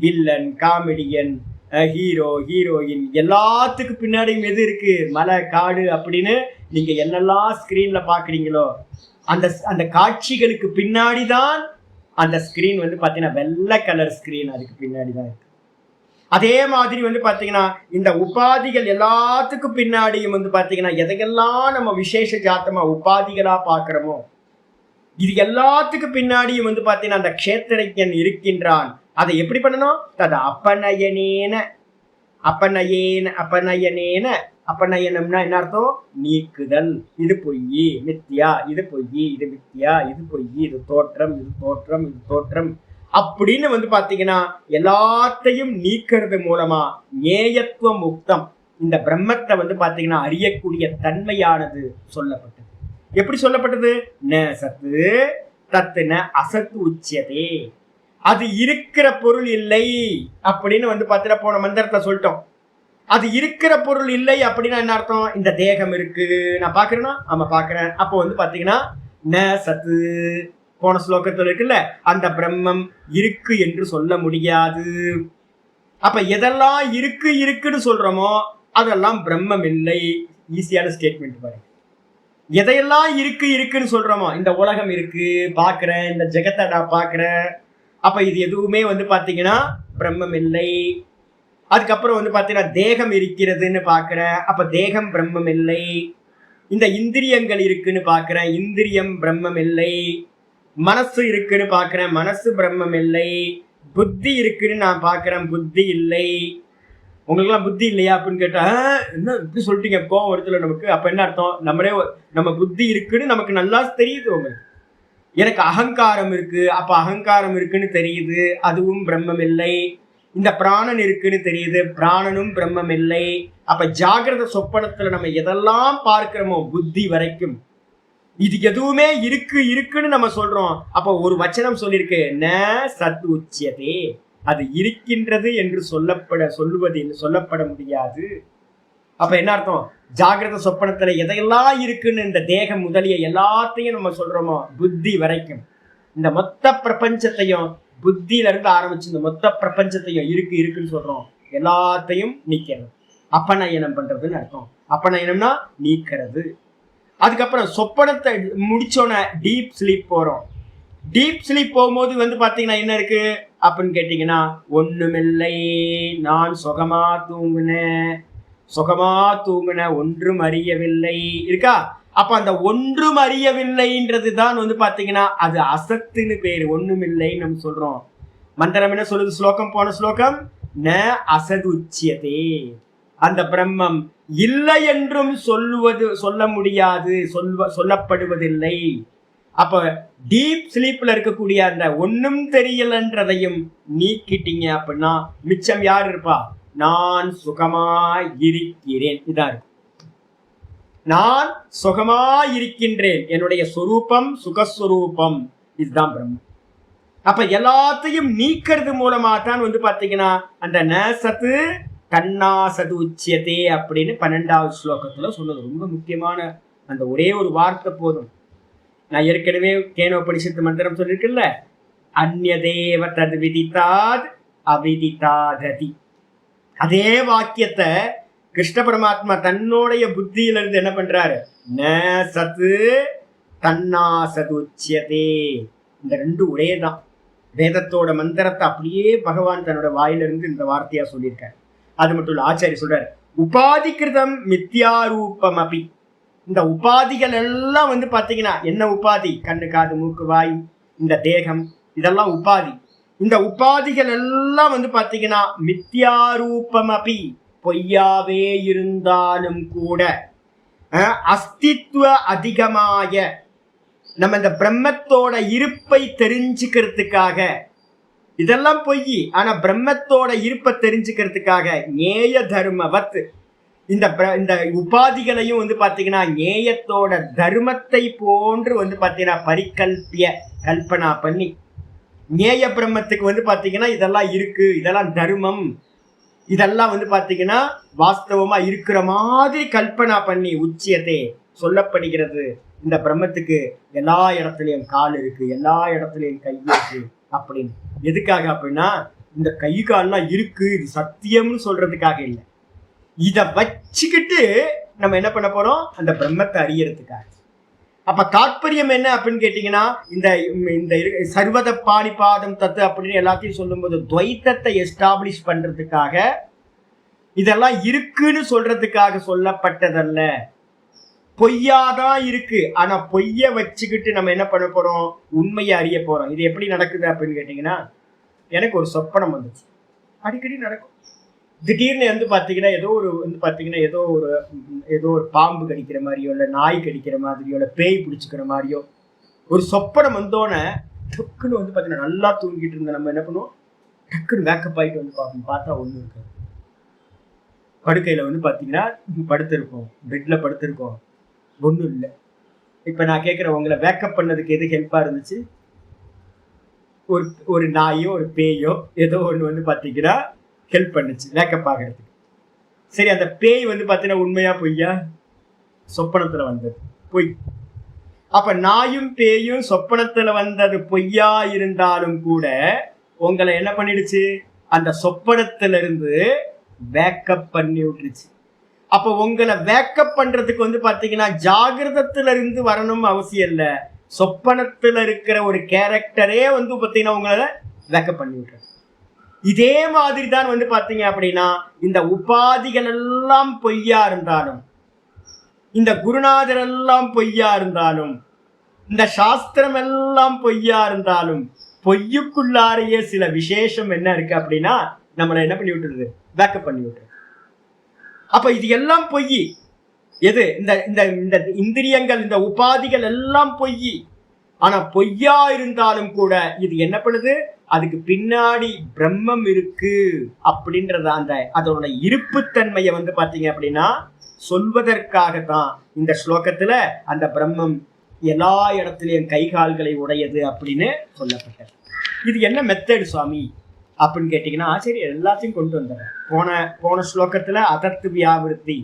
வில்லன், காமெடியன், ஹீரோ, ஹீரோயின் எல்லாத்துக்கு பின்னாடியும் எது இருக்கு? மலை, காடு அப்படின்னு நீங்க என்னெல்லாம் ஸ்கிரீன்ல பாக்குறீங்களோ அந்த அந்த காட்சிகளுக்கு பின்னாடிதான் அந்த ஸ்கிரீன் வந்து பாத்தீங்கன்னா வெள்ளை கலர் ஸ்கிரீன் அதுக்கு பின்னாடிதான் இருக்கு. அதே மாதிரி வந்து பாத்தீங்கன்னா இந்த உபாதிகள் எல்லாத்துக்கும் பின்னாடியும் வந்து பாத்தீங்கன்னா எதையெல்லாம் நம்ம விசேஷ ஜாத்தமா உபாதிகளா பாக்குறோமோ, இது எல்லாத்துக்கும் பின்னாடியும் வந்து பாத்தீங்கன்னா அந்த க்ஷேத்திரஜன் இருக்கின்றான். அதை எப்படி பண்ணணும்? தது அபநயனேன. அபநயேன அபநயனேன. அபநயனம்னா என்ன அர்த்தம்? நீக்குதல். இது பொய், மித்யா, இது பொய், இது மித்யா, இது பொய், இது தோற்றம், இது தோற்றம், இது தோற்றம் அப்படின்னு வந்து பாத்தீங்கன்னா எல்லாத்தையும் நீக்கிறது மூலமா ஞேயத்துவம் முக்தம், இந்த பிரம்மத்தை வந்து பாத்தீங்கன்னா அறியக்கூடிய தன்மையானது சொல்லப்பட்டது. எப்படி சொல்லப்பட்டது? ந சத்து தத்து ந அசத்து உச்சியதே. அது இருக்கிற பொருள் இல்லை அப்படின்னு வந்து பாத்தீங்கன்னா போன மந்திரத்தை சொல்லிட்டோம். அது இருக்கிற பொருள் இல்லை அப்படின்னா என்ன அர்த்தம்? இந்த தேகம் இருக்கு, நான் பாக்குறேன்னா ஆமா பாக்குறேன். அப்போ வந்து பாத்தீங்கன்னா ந சத்து, போன ஸ்லோகத்தில் இருக்குல்ல, அந்த பிரம்மம் இருக்கு என்று சொல்ல முடியாது. அப்ப எதெல்லாம் இருக்கு இருக்குன்னு சொல்றோமோ அதெல்லாம் பிரம்மம் இல்லை. ஈஸியான ஸ்டேட்மெண்ட் பாருங்க. எதையெல்லாம் இருக்கு இருக்குன்னு சொல்றோமோ, இந்த உலகம் இருக்கு பாக்குறேன், இந்த ஜெகத்தை நான் பாக்குறேன், அப்ப இது எதுவுமே வந்து பாத்தீங்கன்னா பிரம்மம் இல்லை. அதுக்கப்புறம் வந்து பாத்தீங்கன்னா தேகம் இருக்கிறதுன்னு பாக்குறேன், அப்ப தேகம் பிரம்மம் இல்லை. இந்த இந்திரியங்கள் இருக்குன்னு பாக்குறேன், இந்திரியம் பிரம்மம் இல்லை. மனசு இருக்குன்னு பாக்குறேன், மனசு பிரம்மம் இல்லை. புத்தி இருக்குன்னு நான் பாக்குறேன், புத்தி இல்லை. உங்களுக்குலாம் புத்தி இல்லையா அப்படின்னு கேட்டா, என்ன இப்படி சொல்லிட்டீங்க, கோவம் வருதுல நமக்கு. அப்ப என்ன அர்த்தம்? நம்ம புத்தி இருக்குன்னு நமக்கு நல்லா தெரியுது. உங்களுக்கு எனக்கு அகங்காரம் இருக்கு, அப்ப அகங்காரம் இருக்குன்னு தெரியுது, அதுவும் பிரம்மம் இல்லை. இந்த பிராணன் இருக்குன்னு தெரியுது, பிராணனும் பிரம்மம் இல்லை. அப்ப ஜாகிரத சொப்பனத்துல நம்ம எதெல்லாம் பார்க்கிறோமோ புத்தி வரைக்கும் இது எதுவுமே இருக்குன்னு நம்ம சொல்றோம். அப்ப ஒரு வச்சனம் சொல்லியிருக்கு, ந சத் உச்சியதே, அது இருக்கின்றது என்று சொல்லப்பட முடியாது. அப்ப என்ன அர்த்தம்? ஜாகிரத சொப்பனத்துல எதையெல்லாம் இருக்குன்னு இந்த தேகம் முதலிய எல்லாத்தையும் நம்ம சொல்றோமோ புத்தி வரைக்கும், இந்த மொத்த பிரபஞ்சத்தையும் புத்தியில இருந்து ஆரம்பிச்சு இந்த மொத்த பிரபஞ்சத்தையும் இருக்குன்னு சொல்றோம், எல்லாத்தையும் நீக்கிறது, அப்பநயனம் பண்றதுன்னு அர்த்தம். அப்பநயனம்னா நீக்கிறது. அதுக்கப்புறம் சொப்பனத்தை முடிச்சோன டீப் ஸ்லீப் போறோம். டீப் ஸ்லீப் போகும்போது பாத்தீங்கன்னா என்ன இருக்கு அப்படின்னு கேட்டீங்கன்னா, ஒண்ணுமில்லை, நான் சுகமா தூங்குன ஒன்றும் அறியவில்லை இருக்கா. அப்ப அந்த ஒன்றும் அறியவில்லைன்றதுதான் பாத்தீங்கன்னா அது அசத்துன்னு பேரு. ஒண்ணுமில்லைன்னு நம்ம சொல்றோம். மந்திரம் என்ன சொல்லுது? ஸ்லோகம் போன ஸ்லோகம், ந அசது உச்சியதே, அந்த பிரம்மம் இல்லை என்றும் சொல்ல முடியாது, சொல்லப்படுவதில்லை. அப்ப டீப் ஸ்லீப்ல இருக்கக்கூடிய அந்த ஒன்னும் தெரியலன்றதையும் நீக்கிட்டீங்க அப்படின்னா மிச்சம் யார் இருப்பா? நான் சுகமாயிருக்கிறேன். இதான் இருக்கு, நான் சுகமாயிருக்கின்றேன், என்னுடைய சொரூபம் சுகஸ்வரூபம், இதுதான் பிரம்மம். அப்ப எல்லாத்தையும் நீக்கிறது மூலமா தான் பாத்தீங்கன்னா அந்த நசத்து கண்ணாசது உச்சியதே அப்படின்னு 12வது ஸ்லோகத்துல சொன்னது. ரொம்ப முக்கியமான அந்த ஒரே ஒரு வார்த்தை போதும். நான் ஏற்கனவே கேனோபனிஷத்து மந்திரம் சொல்லியிருக்கேன்ல, அந்யதேவ தத் விதித்தாத் அவிதிதாததி. அதே வாக்கியத்தை கிருஷ்ண பரமாத்மா தன்னுடைய புத்தியில இருந்து என்ன பண்றாரு? ந சத்து தன்னாசது உச்சியதே. இந்த ரெண்டு ஒரே தான். வேதத்தோட மந்திரத்தை அப்படியே பகவான் தன்னோட வாயிலிருந்து இந்த வார்த்தையா சொல்லியிருக்காரு. அது மட்டும் இல்ல, ஆச்சாரிய சொல்றாரு, உபாதிகிருதம் மித்யாரூபம் அபி. இந்த உபாதிகள் எல்லாம் பாத்தீங்கன்னா என்ன உபாதி? கண்ணு, காது, மூக்கு, வாய், இந்த தேகம், இதெல்லாம் உபாதி. இந்த உபாதிகள் எல்லாம் பாத்தீங்கன்னா மித்யாரூபம் அபி, பொய்யாவே இருந்தாலும் கூட அஸ்தித்வ அதிகமாய நம்ம இந்த பிரம்மத்தோட இருப்பை தெரிஞ்சுக்கிறதுக்காக, இதெல்லாம் பொய், ஆனா பிரம்மத்தோட இருப்பை தெரிஞ்சுக்கிறதுக்காக நேய தர்மவத் இந்த உபாதிகளையும் பாத்தீங்கன்னா நேயத்தோட தர்மத்தை போன்று பாத்தீங்கன்னா பரிகல்பிய கல்பனா பண்ணி, நேய பிரம்மத்துக்கு பாத்தீங்கன்னா இதெல்லாம் இருக்கு, இதெல்லாம் தர்மம், இதெல்லாம் பாத்தீங்கன்னா வாஸ்தவமா இருக்கிற மாதிரி கல்பனா பண்ணி உச்சியத்தை சொல்லப்படுகிறது. இந்த பிரம்மத்துக்கு எல்லா இடத்துலயும் கால் இருக்கு, எல்லா இடத்துலயும் கை இருக்கு அப்படின்னு. எதுக்காக அப்படின்னா இந்த கை கால்லாம் இருக்கு, இது சத்தியம்னு சொல்றதுக்காக இல்லை. இத வச்சுக்கிட்டு நம்ம என்ன பண்ண போறோம்? அந்த பிரம்மத்தை அறியறதுக்காக. அப்ப தாற்பயம் என்ன அப்படின்னு கேட்டீங்கன்னா, இந்த சர்வத பாணிபாதம் தத்து அப்படின்னு எல்லாத்தையும் சொல்லும் போது துவைத்தத்தை எஸ்டாப்ளிஷ் பண்றதுக்காக, இதெல்லாம் இருக்குன்னு சொல்றதுக்காக சொல்லப்பட்டதல்ல. பொய்யாதான் இருக்கு, ஆனா பொய்ய வச்சுக்கிட்டு நம்ம என்ன பண்ண போறோம்? உண்மையை அறிய போறோம். இது எப்படி நடக்குது அப்படின்னு கேட்டீங்கன்னா, எனக்கு ஒரு சொப்பனம் வந்துச்சு, அடிக்கடி நடக்கும். திடீர்னு பாத்தீங்கன்னா ஏதோ ஒரு பாம்பு கடிக்கிற மாதிரியோ, இல்ல நாய் கடிக்கிற மாதிரியோ, இல்ல பேய் பிடிச்சிக்கிற மாதிரியோ ஒரு சொப்பனம் வந்தோன்னே டக்குன்னு பாத்தீங்கன்னா நல்லா தூங்கிட்டு இருந்த நம்ம என்ன பண்ணுவோம்? டக்குன்னு வேக்கப் ஆயிட்டு பார்ப்போம். பார்த்தா ஒண்ணு இருக்காது. படுக்கையில பாத்தீங்கன்னா படுத்திருக்கோம், பெட்ல படுத்திருக்கோம், ஒண்ணும் இல்லை. இப்ப நான் கேட்கிறேன், உங்களை வேக்கப் பண்ணதுக்கு எது ஹெல்ப்பா இருந்துச்சு? ஒரு நாயோ ஒரு பேயோ ஏதோ ஒண்ணு பாத்தீங்கன்னா ஹெல்ப் பண்ணுச்சு வேக்கப் ஆகிறதுக்கு. சரி, அந்த பேய் பாத்தீங்கன்னா உண்மையா பொய்யா? சொப்பனத்துல வந்தது பொய். அப்ப நாயும் பேயும் சொப்பனத்துல வந்தது பொய்யா இருந்தாலும் கூட உங்களை என்ன பண்ணிடுச்சு? அந்த சொப்பனத்துல இருந்து வேக்கப் பண்ணி விட்டுருச்சு. அப்ப உங்களை வேக்கப் பண்றதுக்கு பாத்தீங்கன்னா ஜாகிரதத்துல இருந்து வரணும் அவசியம் இல்ல, சொப்பனத்துல இருக்கிற ஒரு கேரக்டரே பாத்தீங்கன்னா உங்களை வேக்கப் பண்ணி விட்டுரு. இதே மாதிரி தான் பாத்தீங்க அப்படின்னா இந்த உபாதிகள் எல்லாம் பொய்யா இருந்தாலும், இந்த குருநாதர் எல்லாம் பொய்யா இருந்தாலும், இந்த சாஸ்திரம் எல்லாம் பொய்யா இருந்தாலும், பொய்யுக்குள்ளாரையே சில விசேஷம் என்ன இருக்கு அப்படின்னா நம்மளை என்ன பண்ணி விட்டுருது? பேக்கப் பண்ணி விட்டுருது. அப்ப இது எல்லாம் பொய். எது? இந்த இந்திரியங்கள், இந்த உபாதிகள் எல்லாம் பொய். ஆனா பொய்யா இருந்தாலும் கூட இது என்ன பண்ணுது? அதுக்கு பின்னாடி பிரம்மம் இருக்கு அப்படின்றத அதோட இருப்புத்தன்மையை வந்து பாத்தீங்க அப்படின்னா சொல்வதற்காகத்தான் இந்த ஸ்லோகத்துல அந்த பிரம்மம் எல்லா இடத்துலயும் கைகால்களை உடையது அப்படின்னு சொல்லப்பட்டது. இது என்ன மெத்தட் சுவாமி அப்படின்னு கேட்டீங்கன்னா, சரி எல்லாத்தையும் கொண்டு வந்துடுறேன். போன ஸ்லோகத்துல அதர்த்து வியாவிருத்தி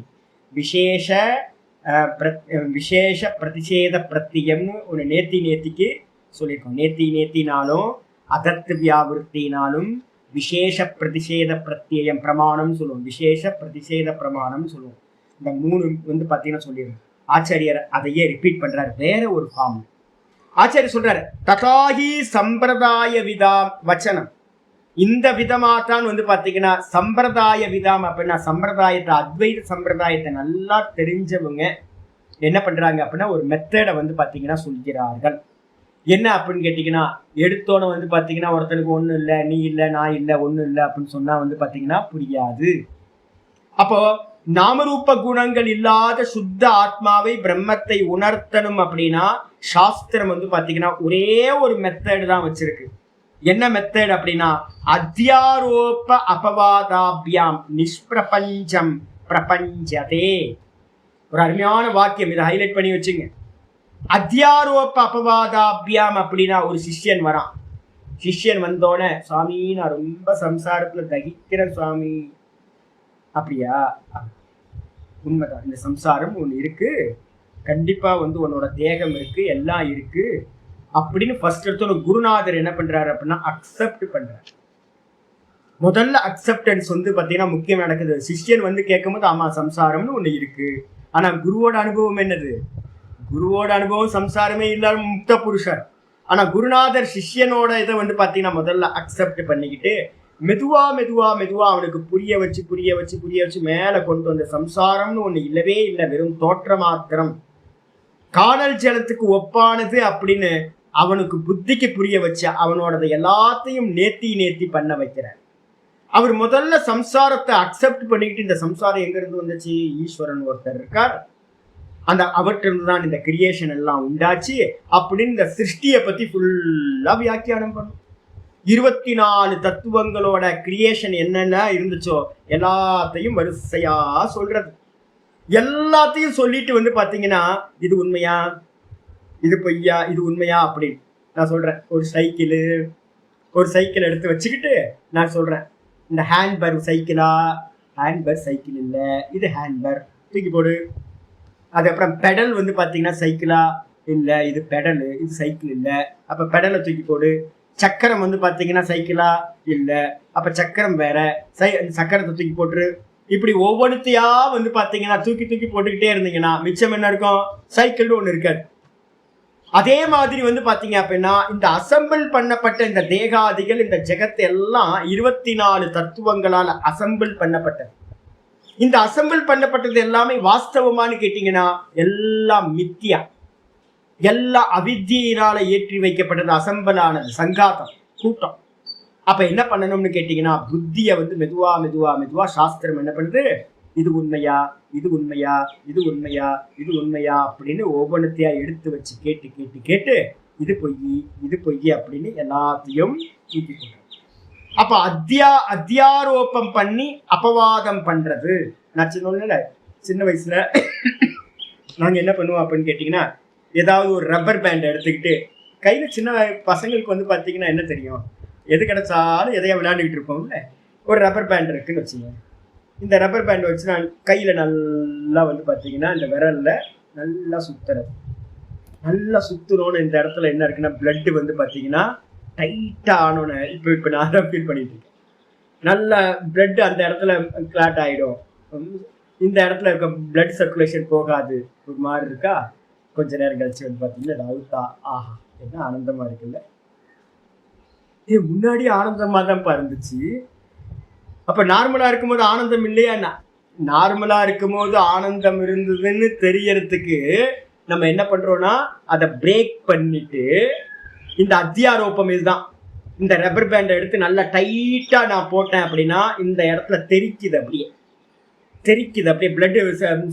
விசேஷ பிரதிஷேத பிரத்தியம்னு ஒரு நேத்திக்கு சொல்லியிருக்கோம். நேத்தினாலும் அதர்த்து வியாவிருத்தினாலும் விசேஷ பிரதிஷேத பிரத்தியம் பிரமாணம் சொல்லுவோம், விசேஷ பிரதிஷேத பிரமாணம் சொல்லுவோம். இந்த 3 வந்து பார்த்தீங்கன்னா சொல்லிடுறோம். ஆச்சாரியர் அதையே ரிப்பீட் பண்றாரு வேற ஒரு ஃபார்ம். ஆச்சாரியர் சொல்றாரு ததாகி சம்பிரதாய விதாம் வச்சனம். இந்த விதமா தான் வந்து பாத்தீங்கன்னா சம்பிரதாய விதாம் அப்படின்னா சம்பிரதாயத்தை அத்வைத சம்பிரதாயத்தை நல்லா தெரிஞ்சவங்க என்ன பண்றாங்க அப்படின்னா ஒரு மெத்தடை வந்து பாத்தீங்கன்னா சொல்கிறார்கள். என்ன அப்படின்னு கேட்டீங்கன்னா, எடுத்தோன்னு வந்து பாத்தீங்கன்னா ஒருத்தனுக்கு ஒன்றும் இல்லை, நீ இல்லை, நான் இல்லை, ஒன்றும் இல்லை அப்படின்னு சொன்னா வந்து பாத்தீங்கன்னா புரியாது. அப்போ நாமரூப குணங்கள் இல்லாத சுத்த ஆத்மாவை பிரம்மத்தை உணர்த்தணும் அப்படின்னா சாஸ்திரம் வந்து பாத்தீங்கன்னா ஒரே ஒரு மெத்தட் தான் வச்சிருக்கு. என்ன மெத்தட் அப்படின்னா அத்தியாரோப அபவாதாபியாம் நிஷ்பிரபஞ்சம் பிரபஞ்சதே. ஒரு அருமையான வாக்கியம், இதை ஹைலைட் பண்ணி வச்சுங்க. அத்தியாரோப அபவாதாபியாம் அப்படின்னா ஒரு சிஷ்யன் வரான். சிஷ்யன் வந்தோடனே, சுவாமி நான் ரொம்ப சம்சாரத்துல தகிக்கிறேன் சுவாமி. அப்படியா? உண்மைதான், இந்த சம்சாரம் ஒன்று இருக்கு, கண்டிப்பா வந்து உன்னோட தேகம் இருக்கு, எல்லாம் இருக்கு அப்படின்னு ஃபர்ஸ்ட் எடுத்தோட குருநாதர் என்ன பண்றாரு அப்படின்னா அக்செப்ட் பண்றாரு. முதல்ல அக்செப்டன்ஸ் வந்து பாத்தீங்கன்னா முக்கியம் நடக்குது. சிஷ்யன் வந்து கேட்கும் போது ஆமா சம்சாரம்னு ஒண்ணு இருக்கு, ஆனா குருவோட அனுபவம் என்னது? குருவோட அனுபவம் சம்சாரமே இல்லாத முக்த புருஷர். ஆனா குருநாதர் சிஷ்யனோட இதை வந்து பாத்தீங்கன்னா முதல்ல அக்செப்ட் பண்ணிக்கிட்டு மெதுவா அவனுக்கு புரிய வச்சு மேல கொண்டு வந்த சம்சாரம்னு ஒண்ணு இல்லவே இல்லை, வெறும் தோற்ற மாத்திரம், காணல் ஜலத்துக்கு ஒப்பானது அப்படின்னு அவனுக்கு புத்திக்கு புரிய வச்சு அவனோட எல்லாத்தையும் நேத்தி பண்ண வைக்கிறார். அவர் முதல்ல சம்சாரத்தை அக்செப்ட் பண்ணிக்கிட்டு, இந்த சம்சாரம் எங்க இருந்து வந்துச்சு? ஈஸ்வரன் ஒருத்தர் இருக்கார், அந்த அவற்றிலிருந்து தான் இந்த கிரியேஷன் எல்லாம் உண்டாச்சு அப்படின்னு இந்த சிருஷ்டியை பத்தி ஃபுல்லா வியாக்கியானம் பண்ணும். 24 தத்துவங்களோட கிரியேஷன் என்னென்ன இருந்துச்சோ எல்லாத்தையும் வரிசையா சொல்றது. எல்லாத்தையும் சொல்லிட்டு வந்து பாத்தீங்கன்னா இது உண்மையா, இது பொய்யா, இது உண்மையா அப்படின்னு நான் சொல்றேன். ஒரு சைக்கிள் எடுத்து வச்சுக்கிட்டு நான் சொல்றேன், இந்த ஹேண்ட்பர் சைக்கிளா? ஹேண்ட்பர் சைக்கிள் இல்லை, இது ஹேண்ட்பர், தூக்கி போடு. அதுக்கப்புறம் பெடல் வந்து பாத்தீங்கன்னா சைக்கிளா? இல்லை, இது பெடலு, இது சைக்கிள் இல்லை, அப்ப பெடலை தூக்கி போடு. சக்கரம் வந்து பாத்தீங்கன்னா சைக்கிளா? இல்லை, அப்ப சக்கரம் வேற, சக்கரத்தை தூக்கி போட்டுரு. இப்படி ஒவ்வொருத்தையா வந்து பாத்தீங்கன்னா தூக்கி போட்டுக்கிட்டே இருந்தீங்கன்னா மிச்சம் என்ன இருக்கும்? சைக்கிள்னு ஒண்ணு இருக்காது. அதே மாதிரி வந்து பாத்தீங்க அப்படின்னா இந்த அசம்பிள் பண்ணப்பட்ட இந்த தேகாதிகள், இந்த ஜெகத் எல்லாம் 24 தத்துவங்களால அசம்பிள் பண்ணப்பட்டது. இந்த அசம்பிள் பண்ணப்பட்டது எல்லாமே வாஸ்தவமானு கேட்டீங்கன்னா எல்லாம் மித்தியா, எல்லா அவித்தியினால ஏற்றி வைக்கப்பட்டது, அசம்பிள் ஆனது, சங்காத்தம், கூட்டம். அப்ப என்ன பண்ணணும்னு கேட்டீங்கன்னா புத்தியை வந்து மெதுவா சாஸ்திரம் என்ன பண்ணுது? இது உண்மையா, இது உண்மையா, இது உண்மையா, இது உண்மையா அப்படின்னு ஒவ்வொன்றத்தையா எடுத்து வச்சு கேட்டு இது பொய் அப்படின்னு எல்லாத்தையும் தூக்கி போடுறது. அப்ப அத்தியாரோபம் பண்ணி அபவாதம் பண்றது. நான் சின்ன வயசுல நாங்க என்ன பண்ணுவோம் அப்படின்னு கேட்டீங்கன்னா, ஏதாவது ஒரு ரப்பர் பேண்ட் எடுத்துக்கிட்டு கையில, சின்ன பசங்களுக்கு வந்து பாத்தீங்கன்னா என்ன தெரியும், எது கிடைச்சாலும் எதையா விளையாண்டுக்கிட்டு இருப்போம்ல. ஒரு ரப்பர் பேண்ட் இருக்குன்னு வச்சுங்க. இந்த ரப்பர் பேண்ட் வச்சு நான் கையில நல்லா வந்து பாத்தீங்கன்னா இந்த விரல்ல நல்லா சுத்துறோன்னு இந்த இடத்துல என்ன இருக்குன்னா பிளட் வந்து பாத்தீங்கன்னா டைட்டா ஆனோன்னு இப்ப நான் தான் ஃபீல் பண்ணிட்டு இருக்கேன். நல்ல பிளட் அந்த இடத்துல கிளாட் ஆயிடும். இந்த இடத்துல இருக்க பிளட் சர்க்குலேஷன் போகாது, ஒரு மாதிரி இருக்கா. கொஞ்ச நேரம் கழிச்சு வந்து பாத்தீங்கன்னா அவுத்தா, ஆஹா என்ன ஆனந்தமா இருக்குல்ல. முன்னாடி ஆனந்தமா தான் இருந்துச்சு. அப்ப நார்மலா இருக்கும்போது ஆனந்தம் இல்லையா? நார்மலா இருக்கும்போது ஆனந்தம் இருந்ததுன்னு தெரியறதுக்கு நம்ம என்ன பண்றோம்னா அதை பிரேக் பண்ணிட்டு இந்த அத்தியாரோபம் இதுதான். இந்த ரப்பர் பேண்டை எடுத்து நல்லா டைட்டா நான் போட்டேன் அப்படின்னா இந்த இடத்துல தெரிக்குது, அப்படியே பிளட்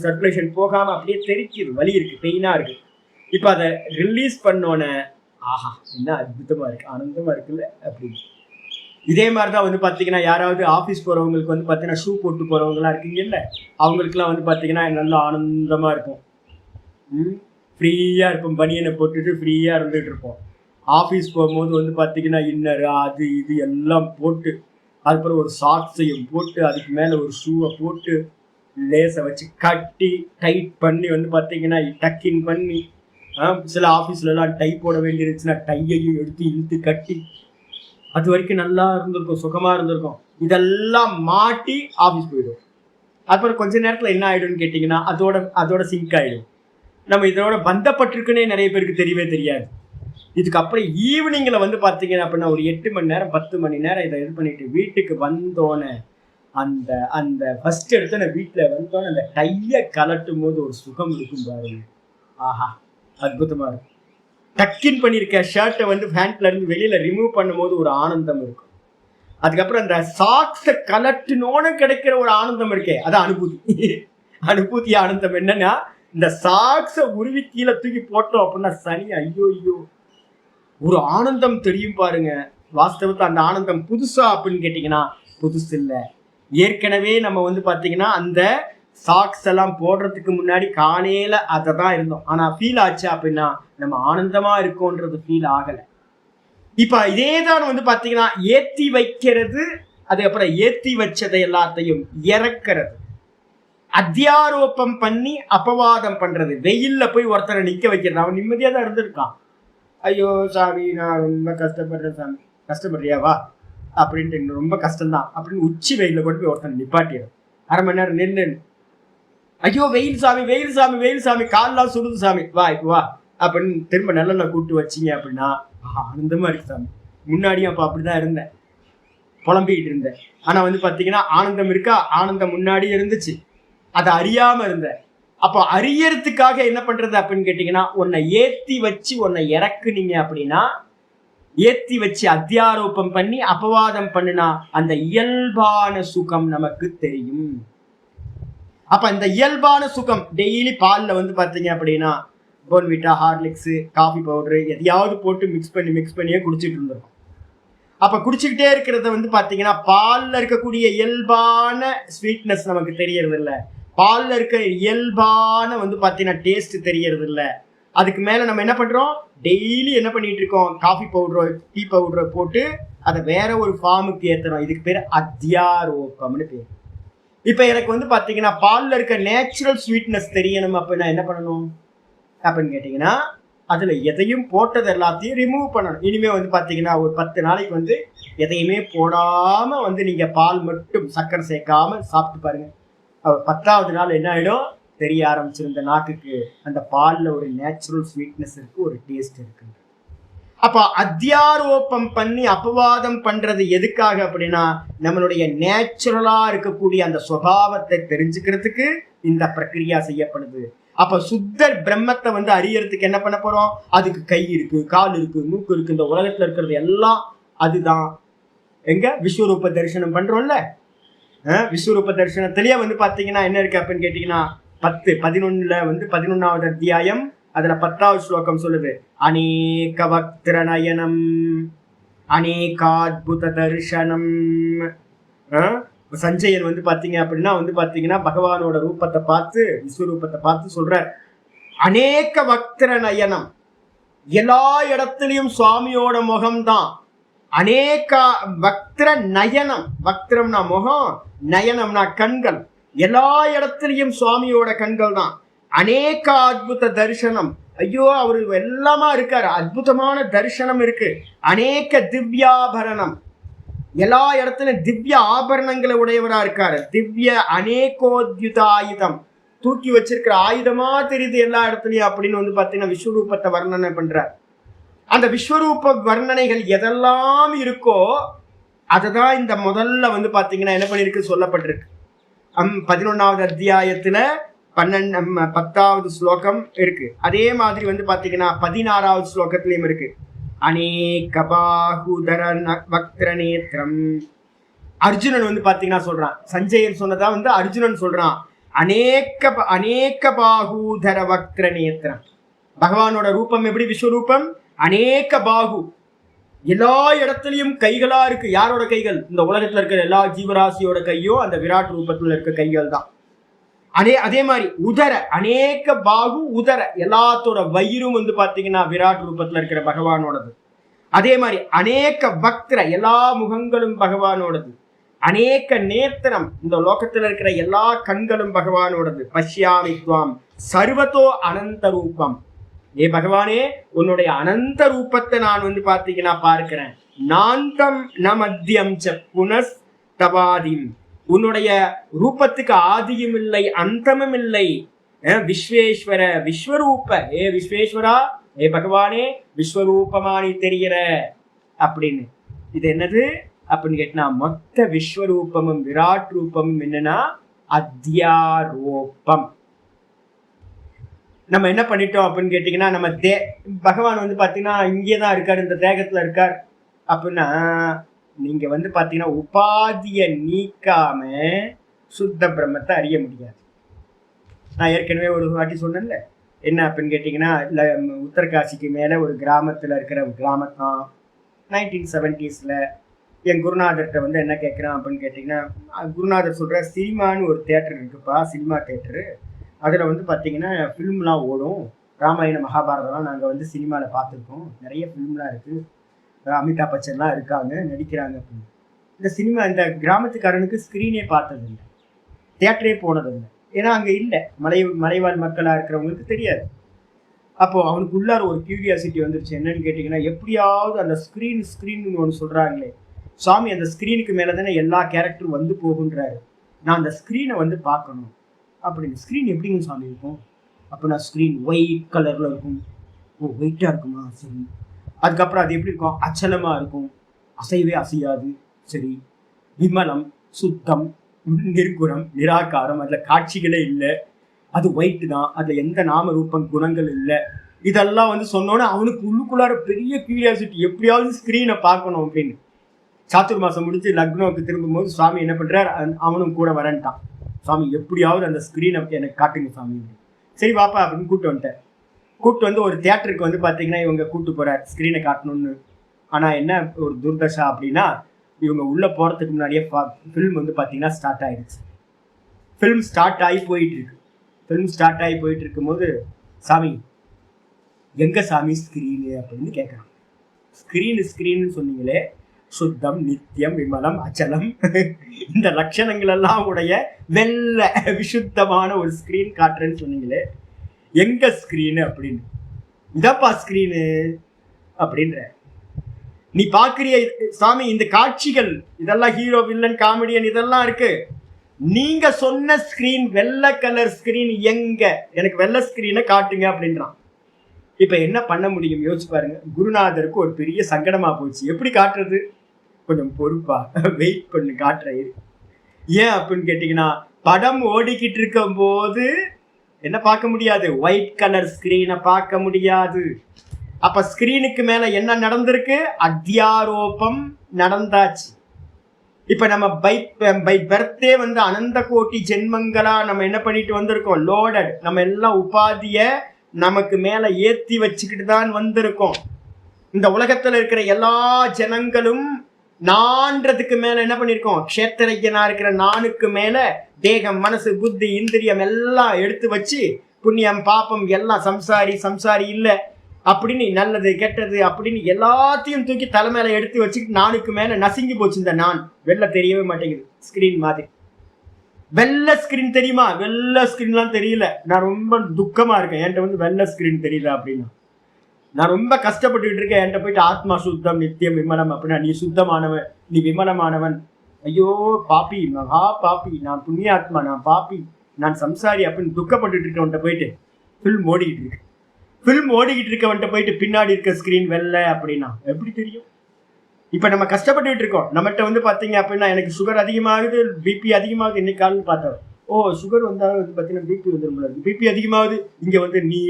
சர்க்குலேஷன் போகாம அப்படியே தெரிக்குது, வலி இருக்கு, பெயினா இருக்கு. இப்ப அதை ரிலீஸ் பண்ணோன்னே ஆஹா என்ன அற்புதமா இருக்கு, ஆனந்தமா இருக்குல்ல அப்படின்னு இதே மாதிரிதான் வந்து பாத்தீங்கன்னா யாராவது ஆபீஸ் போறவங்களுக்கு வந்து பாத்தீங்கன்னா ஷூ போட்டு போறவங்க இருக்கீங்கல்ல, அவங்களுக்குலாம் வந்து பாத்தீங்கன்னா நல்லா ஆனந்தமா இருக்கும். ஃப்ரீயா இருக்கும், பனியனை போட்டுட்டு ஃப்ரீயா இருந்துட்டு இருப்போம். ஆஃபீஸ் போகும்போது வந்து பார்த்தீங்கன்னா இன்னர் அது இது எல்லாம் போட்டு, அதுக்கப்புறம் ஒரு சாக்ஸையும் போட்டு, அதுக்கு மேலே ஒரு ஷூவை போட்டு, லேஸை வச்சு கட்டி டைட் பண்ணி வந்து பார்த்தீங்கன்னா டக்கின் பண்ணி, சில ஆஃபீஸ்லலாம் டை போட வேண்டியிருந்துச்சுன்னா டையையும் எடுத்து இழுத்து கட்டி, அது வரைக்கும் நல்லா இருந்திருக்கும், சுகமாக இருந்திருக்கும். இதெல்லாம் மாட்டி ஆஃபீஸ் போயிடும். அப்புறம் கொஞ்ச நேரத்தில் என்ன ஆகிடும்னு கேட்டிங்கன்னா அதோட சிங்க் ஆகிடும். நம்ம இதோட பந்தப்பட்டிருக்குன்னே நிறைய பேருக்கு தெரியவே தெரியாது. இதுக்கப்புறம் ஈவினிங்கில் வந்து பார்த்தீங்கன்னா அப்படின்னா ஒரு 8 மணி நேரம் 10 மணி நேரம் இதை இது பண்ணிட்டு வீட்டுக்கு வந்தோன்னே அந்த அந்த ஃபர்ஸ்ட் எடுத்தோன்னே வீட்டில் வந்தோன்னே அந்த டையை கலட்டும் போது ஒரு சுகம் இருக்கும் பாருங்க. ஆஹா, அற்புதமாக இருக்கும். டக்கின் பண்ணியிருக்க ஷர்ட்டை வந்து பேண்ட்ல இருந்து வெளியில் ரிமூவ் பண்ணும் போது ஒரு ஆனந்தம் இருக்கும். அதுக்கப்புறம் அந்த சாக்ஸை கலட்டினோன்னு கிடைக்கிற ஒரு ஆனந்தம் இருக்கே, அதான் அனுபூதி ஆனந்தம். என்னன்னா இந்த சாக்ஸை உருவி கீழே தூக்கி போட்டோம் அப்படின்னா சனி ஐயோ ஒரு ஆனந்தம் தெரியும் பாருங்க. வாஸ்தவத்தை அந்த ஆனந்தம் புதுசா அப்படின்னு கேட்டீங்கன்னா புதுசு இல்லை. ஏற்கனவே நம்ம வந்து பாத்தீங்கன்னா அந்த சாக்ஸ் எல்லாம் போடுறதுக்கு முன்னாடி காலையில அதை தான் இருந்தோம். ஆனா ஃபீல் ஆச்சு அப்படின்னா நம்ம ஆனந்தமா இருக்கோன்றது ஃபீல் ஆகலை. இப்ப இதே தான் வந்து பாத்தீங்கன்னா ஏத்தி வைக்கிறது, அதுக்கப்புறம் ஏத்தி வச்சதை எல்லாத்தையும் இறக்கிறது, அத்தியாரோபம் பண்ணி அபவாதம் பண்றது. வெயில்ல போய் ஒருத்தரை நிக்க வைக்கிறது. அவன் நிம்மதியா தான் இருந்திருக்கான். ஐயோ சாமி நான் ரொம்ப கஷ்டப்படுறேன் சாமி. கஷ்டப்படுறியாவா அப்படின்ட்டு ரொம்ப கஷ்டம்தான் அப்படின்னு உச்சி வெயில கொண்டு போய் ஒருத்தனை நிப்பாட்டிடும். 1/2 மணி நேரம் நின்று, ஐயோ வெயில் சாமி வெயில் சாமி வெயில் சாமி கால்லாம் சுடுது சாமி வா இப்போ வா அப்படின்னு திரும்ப நல்ல கூப்பிட்டு வச்சிங்க அப்படின்னா ஆனந்தமா இருக்கு சாமி. முன்னாடியும் அப்போ அப்படிதான் இருந்தேன், புலம்பிக்கிட்டு இருந்தேன். ஆனா வந்து பாத்தீங்கன்னா ஆனந்தம் இருக்கா, ஆனந்தம் முன்னாடி இருந்துச்சு, அதை அறியாம இருந்தேன். அப்போ அறியறதுக்காக என்ன பண்றது அப்படின்னு கேட்டீங்கன்னா உன்னை ஏத்தி வச்சு உன்னை இறக்குனீங்க அப்படின்னா, ஏத்தி வச்சு அத்தியாரோபம் பண்ணி அபவாதம் பண்ணினா அந்த இயல்பான சுகம் நமக்கு தெரியும். அப்ப இந்த இயல்பான சுகம் டெய்லி பால்ல வந்து பாத்தீங்க அப்படின்னா போன்விட்டா, ஹார்லிக்ஸ், காஃபி பவுடரு எதையாவது போட்டு மிக்ஸ் பண்ணியே குடிச்சிட்டு இருந்திருக்கும். அப்ப குடிச்சுக்கிட்டே இருக்கிறத வந்து பாத்தீங்கன்னா பால்ல இருக்கக்கூடிய இயல்பான ஸ்வீட்னஸ் நமக்கு தெரியறது இல்லை. பால்ல இருக்க இயல்பான வந்து பாத்தீங்கன்னா டேஸ்ட் தெரியறது இல்லை. அதுக்கு மேல நம்ம என்ன பண்றோம், டெய்லி என்ன பண்ணிட்டு இருக்கோம், காஃபி பவுடரோ டீ பவுடரோ போட்டு அதை வேற ஒரு ஃபார்முக்கு ஏத்துறோம். இதுக்கு பேர் அத்தியாரோபம்னு பேர். இப்ப எனக்கு வந்து பாத்தீங்கன்னா பால்ல இருக்க நேச்சுரல் ஸ்வீட்னஸ் தெரியணும் அப்படின்னா என்ன பண்ணணும் அப்படின்னு கேட்டீங்கன்னா அதுல எதையும் போட்டது எல்லாத்தையும் ரிமூவ் பண்ணணும். இனிமே வந்து பாத்தீங்கன்னா ஒரு 10 நாளைக்கு வந்து எதையுமே போடாம வந்து நீங்க பால் மட்டும் சர்க்கரை சேர்க்காம சாப்பிட்டு பாருங்க. 10ஆவது நாள் என்ன ஆயிடும் தெரிய ஆரம்பிச்சிருந்த நாக்குக்கு அந்த பால்ல ஒரு நேச்சுரல் ஸ்வீட்னஸ் இருக்கு, ஒரு டேஸ்ட் இருக்கு. அப்ப அத்தியாரோபம் பண்ணி அபவாதம் பண்றது எதுக்காக அப்படின்னா நம்மளுடைய நேச்சுரலா இருக்கக்கூடிய அந்த சுபாவத்தை தெரிஞ்சுக்கிறதுக்கு இந்த பிரக்ரியா செய்யப்படுது. அப்ப சுத்த பிரம்மத்தை வந்து அறியறதுக்கு என்ன பண்ண போறோம், அதுக்கு கை இருக்கு, கால் இருக்கு, மூக்கு இருக்கு, இந்த உலகத்துல இருக்கிறது எல்லாம் அதுதான். எங்க விஸ்வரூப தரிசனம் பண்றோம்ல, விஸ்வரூப தரிசனத்திலேயே வந்து பாத்தீங்கன்னா என்ன இருக்கு அப்படின்னு கேட்டீங்கன்னா 10-11 வந்து 11வது அத்தியாயம் அதுல 10வது ஸ்லோகம் சொல்லுது, அநேக வக்ர நயனம் அநேகாத்புத தரிசனம். சஞ்சயன் வந்து பாத்தீங்க அப்படின்னா வந்து பாத்தீங்கன்னா பகவானோட ரூபத்தை பார்த்து விஸ்வரூபத்தை பார்த்து சொல்றார், அநேக வக்ர நயனம், எல்லா இடத்துலயும் சுவாமியோட முகம்தான். அநேக வக்ர நயனம், வக்ரம்னா முகம், நயனம்னா கண்கள், எல்லா இடத்துலயும் சுவாமியோட கண்கள் தான். அநேக அத்புத தரிசனம், ஐயோ அவரு எல்லாமா இருக்காரு, அற்புதமான தரிசனம் இருக்கு. அநேக திவ்யாபரணம், எல்லா இடத்துலயும் திவ்ய ஆபரணங்களை உடையவரா இருக்காரு. திவ்ய அநேகோத்யுத ஆயுதம், தூக்கி வச்சிருக்கிற ஆயுதமா தெரியுது எல்லா இடத்துலயும் அப்படின்னு வந்து பாத்தீங்கன்னா விஸ்வரூபத்தை வர்ணனை பண்றார். அந்த விஸ்வரூப வர்ணனைகள் எதெல்லாம் இருக்கோ அதுதான் இந்த முதல்ல வந்து பாத்தீங்கன்னா என்ன பண்ணிருக்கு சொல்லப்பட்டிருக்கு. 11வது அத்தியாயத்துல 10வது ஸ்லோகம் இருக்கு. அதே மாதிரி வந்து பாத்தீங்கன்னா 16வது ஸ்லோகத்திலயும் இருக்கு, அநேக பாகுதர வக்ர நேத்திரம். அர்ஜுனன் வந்து பாத்தீங்கன்னா சொல்றான், சஞ்சயன் சொன்னதா வந்து அர்ஜுனன் சொல்றான், அநேக பாகுதர வக்ர நேத்திரம். பகவானோட ரூபம் எப்படி, விஸ்வரூபம் அநேக பாகு, எல்லா இடத்துலயும் கைகளா இருக்கு. யாரோட கைகள்? இந்த உலகத்துல இருக்கிற எல்லா ஜீவராசியோட கையும் அந்த விராட் ரூபத்துல இருக்க கைகள் தான். அதே மாதிரி உதர, அநேக பாகு உதர, எல்லாத்தோட வயிறும் வந்து பாத்தீங்கன்னா விராட் ரூபத்துல இருக்கிற பகவானோடது. அதே மாதிரி அநேக பக்திர, எல்லா முகங்களும் பகவானோடது. அநேக நேத்திரம், இந்த லோகத்துல இருக்கிற எல்லா கண்களும் பகவானோடது. பஷ்யாமி துவாம் சர்வத்தோ அனந்த ரூபம். ஏ பகவானே, உன்னுடைய அனந்த ரூபத்தை நான் வந்து பாத்தீங்கன்னா பார்க்கிறேன். நாந்தம் ந மத்தியம் ச புனஸ் தபாதிம். உன்னுடைய ரூபத்துக்கு ஆதியும் இல்லை, அந்தமும் இல்லை. விஸ்வேஸ்வர விஸ்வரூப, ஏ விஸ்வேஸ்வரா, ஏ பகவானே, விஸ்வரூபமானி தெரியற அப்படின்னு. இது என்னது அப்படின்னு கேட்டா, மொத்த விஸ்வரூபமும் விராட் ரூபமும் என்னன்னா அத்தியாரோபம். நம்ம என்ன பண்ணிட்டோம் அப்படின்னு கேட்டீங்கன்னா, நம்ம பகவான் வந்து பாத்தீங்கன்னா இங்கேதான் இருக்காரு, இந்த தேகத்துல இருக்கார் அப்படின்னா, நீங்க வந்து பாத்தீங்கன்னா உபாதிய நீக்காம சுத்த பிரம்மத்தை அறிய முடியாது. நான் ஏற்கனவே ஒரு வாட்டி சொன்னேன்ல, என்ன அப்படின்னு கேட்டீங்கன்னா, உத்தரகாசிக்கு மேல ஒரு கிராமத்துல இருக்கிற கிராமத்தான் 1970s என் குருநாதர்கிட்ட வந்து என்ன கேட்குறான் அப்படின்னு கேட்டிங்கன்னா, குருநாதர் சொல்கிற சினிமான்னு ஒரு தேட்டர் இருக்குப்பா, சினிமா தேட்டரு. அதில் வந்து பார்த்தீங்கன்னா ஃபிலிம்லாம் ஓடும், ராமாயண மகாபாரதம்லாம் நாங்கள் வந்து சினிமாவில் பார்த்துருக்கோம், நிறைய ஃபிலிம்லாம் இருக்குது, அமிதாப் பச்சன்லாம் இருக்காங்க, நடிக்கிறாங்க அப்படின்னு. இந்த சினிமா, இந்த கிராமத்துக்காரனுக்கு ஸ்க்ரீனே பார்த்ததில்லை, தேட்டரே போனதில்லை. ஏன்னா அங்கே இல்லை, மலைவாழ் மக்களாக இருக்கிறவங்களுக்கு தெரியாது. அப்போது அவனுக்கு உள்ளார ஒரு கியூரியாசிட்டி வந்துருச்சு. என்னன்னு கேட்டிங்கன்னா, எப்படியாவது அந்த ஸ்க்ரீன் ஒன்று சொல்கிறாங்களே சுவாமி, அந்த ஸ்க்ரீனுக்கு மேலே தானே எல்லா கேரக்டரும் வந்து போகுன்றாரு, நான் அந்த ஸ்க்ரீனை வந்து பார்க்கணும் அப்படின்னு. ஸ்க்ரீன் எப்படிங்க சுவாமி இருக்கும்? அப்போ நான் ஸ்க்ரீன் ஒயிட் கலரில் இருக்கும். ஓ, ஒயிட்டாக இருக்குமா? சரி. அதுக்கப்புறம் அது எப்படி இருக்கும்? அச்சலமாக இருக்கும், அசைவே அசையாது. சரி. விமலம், சுத்தம், நிர்குணம், நிராகாரம், அதில் காட்சிகளே இல்லை, அது ஒயிட்டு தான், அதில் எந்த நாம ரூபம் குணங்கள் இல்லை. இதெல்லாம் வந்து சொன்னோன்னே அவனுக்கு உள்ளுக்குள்ளார பெரிய கியூரியாசிட்டி, எப்படியாவது ஸ்க்ரீனை பார்க்கணும் அப்படின்னு. சாத்துர் மாதம் முடிச்சு லக்னோவுக்கு திரும்பும்போது சுவாமி என்ன பண்ணுறார், அவனும் கூட வரன்ட்டான். சுவாமி எப்படியாவது அந்த ஸ்க்ரீனை எனக்கு காட்டுங்க சுவாமி. சரி வாப்பா அப்படின்னு கூப்பிட்டு வந்துட்டேன். கூப்பிட்டு வந்து ஒரு தியேட்டருக்கு வந்து பார்த்தீங்கன்னா இவங்க கூப்பிட்டு போகிறார் ஸ்க்ரீனை காட்டணும்னு. ஆனால் என்ன ஒரு துர்தஷா அப்படின்னா, இவங்க உள்ளே போகிறதுக்கு முன்னாடியே ஃபில்ம் வந்து பார்த்தீங்கன்னா ஸ்டார்ட் ஆகிடுச்சு. ஃபில்ம் ஸ்டார்ட் ஆகி போயிட்டு இருக்கும்போது, சாமி எங்கே சாமி ஸ்க்ரீனு அப்படின்னு கேட்குறான். ஸ்க்ரீனு சொன்னீங்களே, சுத்தம், நித்தியம், விமலம், அச்சலம், இந்த லட்சணங்கள் எல்லாம் உடைய வெள்ள விசுத்தமான ஒரு ஸ்க்ரீன் காட்டுறேன்னு சொன்னீங்களே, எங்க ஸ்க்ரீனு அப்படின்னு. இதப்பா ஸ்க்ரீனு அப்படின்ற. நீ பார்க்குறிய சாமி இந்த காட்சிகள், இதெல்லாம் ஹீரோ, வில்லன், காமெடியன் இதெல்லாம் இருக்கு. நீங்க சொன்ன ஸ்க்ரீன், வெள்ளை கலர் ஸ்க்ரீன் எங்க? எனக்கு வெள்ளை ஸ்க்ரீனை காட்டுங்க அப்படின்றான். இப்ப என்ன பண்ண முடியும் யோசிச்சு பாருங்க. குருநாதருக்கு ஒரு பெரிய சங்கடமா போச்சு. எப்படி காட்டுறது? கொஞ்சம் பொறுப்பா வெயிட் பண்ணு, காட்டுறேன். ஏன் அப்படின்னு கேட்டீங்கன்னா, படம் ஓடிக்கிட்டு இருக்கும் போது என்ன பார்க்க முடியாது? ஒயிட் கலர் ஸ்கிரீனை பார்க்க முடியாது. அப்ப ஸ்கிரீனுக்கு மேல என்ன நடந்திருக்கு? அத்தியாரோபம் நடந்தாச்சு. இப்ப நம்ம பை பர்த்டே வந்து அனந்த கோட்டி ஜென்மங்களா நம்ம என்ன பண்ணிட்டு வந்திருக்கோம்? லோடட். நம்ம எல்லாம் உபாதிய நமக்கு மேல ஏத்தி வச்சுக்கிட்டு தான் வந்திருக்கோம். இந்த உலகத்துல இருக்கிற எல்லா ஜனங்களும் நான்றதுக்கு மேல என்ன பண்ணிருக்கோம்? க்ஷேத்திரஜனா இருக்கிற நானுக்கு மேல தேகம், மனசு, புத்தி, இந்திரியம் எல்லாம் எடுத்து வச்சு புண்ணியம், பாப்பம் எல்லாம், சம்சாரி இல்ல அப்படின்னு, நல்லது கெட்டது அப்படின்னு எல்லாத்தையும் தூக்கி தலைமையில எடுத்து வச்சுக்கிட்டு நானுக்கு மேல நசுங்கி போச்சு. இந்த நான் வெள்ளை தெரியவே மாட்டேங்குது. ஸ்கிரீன் மாதிரி வெள்ளை ஸ்கிரீன் தெரியுமா? வெள்ளை ஸ்கிரீன்லாம் தெரியல. நான் ரொம்ப துக்கமா இருக்கேன், என்கிட்ட வந்து வெள்ளை ஸ்கிரீன் தெரியல அப்படின்னா. நான் ரொம்ப கஷ்டப்பட்டுக்கிட்டு இருக்கேன். என்கிட்ட போயிட்டு ஆத்மா சுத்தம், நித்தியம், விமலம் அப்படின்னா, நீ சுத்தமானவன், நீ விமலமானவன், ஐயோ பாப்பி, மகா பாப்பி, நான் புண்ணியாத்மா, நான் பாப்பி, நான் சம்சாரி அப்படின்னு துக்கப்பட்டு இருக்கவன்ட்ட போயிட்டு ஃபில்ம் ஓடிக்கிட்டு இருக்கவன்ட்ட போயிட்டு பின்னாடி இருக்க ஸ்கிரீன் வெள்ளை அப்படின்னா எப்படி தெரியும்? இப்ப நம்ம கஷ்டப்பட்டுக்கிட்டு இருக்கோம். நம்மகிட்ட வந்து பாத்தீங்க அப்படின்னா, எனக்கு சுகர் அதிகமாகுது, பிபி அதிகமாகுது. இன்னைக்கு காலையில் பார்த்தோம், ஓ சுகர் வந்தாலும் வந்து பார்த்தீங்கன்னா பிபி வந்துடும், பிபி அதிகமாகுது. இங்க வந்து நீ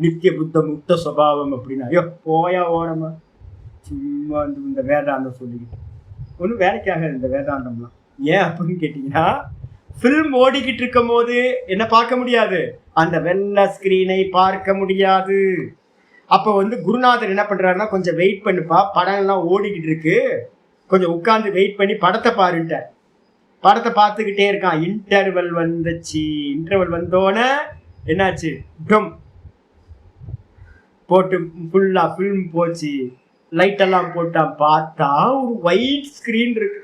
நித்திய புத்த முக்த சுபாவம் அப்படின்னா, ஐயோ போயா ஓரமா, சும்மா வந்து இந்த வேதாந்தம் சொல்லிக்கிட்டு ஒன்றும் வேலைக்காக இந்த வேதாந்தம்லாம். ஏன் அப்படின்னு கேட்டீங்கன்னா, ஃபில்ம் ஓடிக்கிட்டு இருக்கும் போது என்ன பார்க்க முடியாது? அந்த வெள்ளை ஸ்கிரீனை பார்க்க முடியாது. அப்போ வந்து குருநாதர் என்ன பண்றாருன்னா, கொஞ்சம் வெயிட் பண்ணுப்பா, படம் எல்லாம் ஓடிக்கிட்டு இருக்கு, கொஞ்சம் உட்கார்ந்து வெயிட் பண்ணி படத்தை பாருன்ட்டார். படத்தை பார்த்துக்கிட்டே இருக்கான். இன்டர்வல் வந்துச்சு. இன்டர்வல் வந்தோடனே என்னாச்சு, டம் போட்டு ஃபுல்லா ஃபில்ம் போச்சு, லைட் எல்லாம் போட்டான். பார்த்தா ஒரு ஒயிட் ஸ்கிரீன் இருக்கு.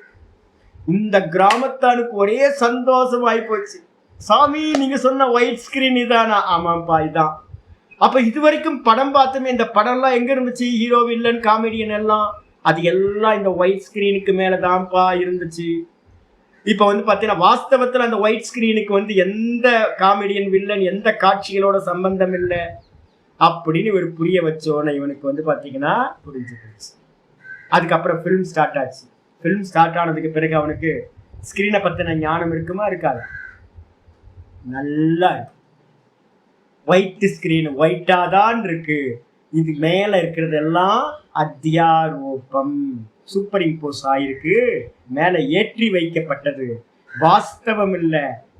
இந்த கிராமத்தானுக்கு ஒரே சந்தோஷம் ஆகி போச்சு. சாமி, நீங்க சொன்ன ஒயிட் ஸ்கிரீன் இதானா? ஆமாப்பா, இதான். அப்ப இது வரைக்கும் படம் பார்த்தோமே, இந்த படம்லாம் எங்க இருந்துச்சு? ஹீரோ, வில்லன், காமெடியன் எல்லாம், அது எல்லாம் இந்த ஒயிட் ஸ்கிரீனுக்கு மேலதான்ப்பா இருந்துச்சு. இப்ப வந்து பாத்தீங்கன்னா வாஸ்தவத்துல அந்த ஒயிட் ஸ்கிரீனுக்கு வந்து எந்த காமெடியன், வில்லன், எந்த காட்சிகளோட சம்பந்தம் இல்லை அப்படின்னு இவர் புரிய வச்சோன்னு இவனுக்கு வந்து பாத்தீங்கன்னா புரிஞ்சு போச்சு. அதுக்கப்புறம் ஃபிலிம் ஸ்டார்ட் ஆச்சு. ஃபிலிம் ஸ்டார்ட் ஆனதுக்கு பிறகு அவனுக்கு ஸ்கிரீனை பத்தின ஞானம் இருக்குமா இருக்காது? நல்லா இருக்கு. ஒயிட் ஸ்கிரீன் ஒயிட்டா தான் இருக்கு. இது மேல இருக்கிறது எல்லாம் அத்தியாரோபம், சூப்பர் இம்போஸ் ஆயிருக்கு, மேல ஏற்றி வைக்கப்பட்டது, வாஸ்தவம் இல்ல,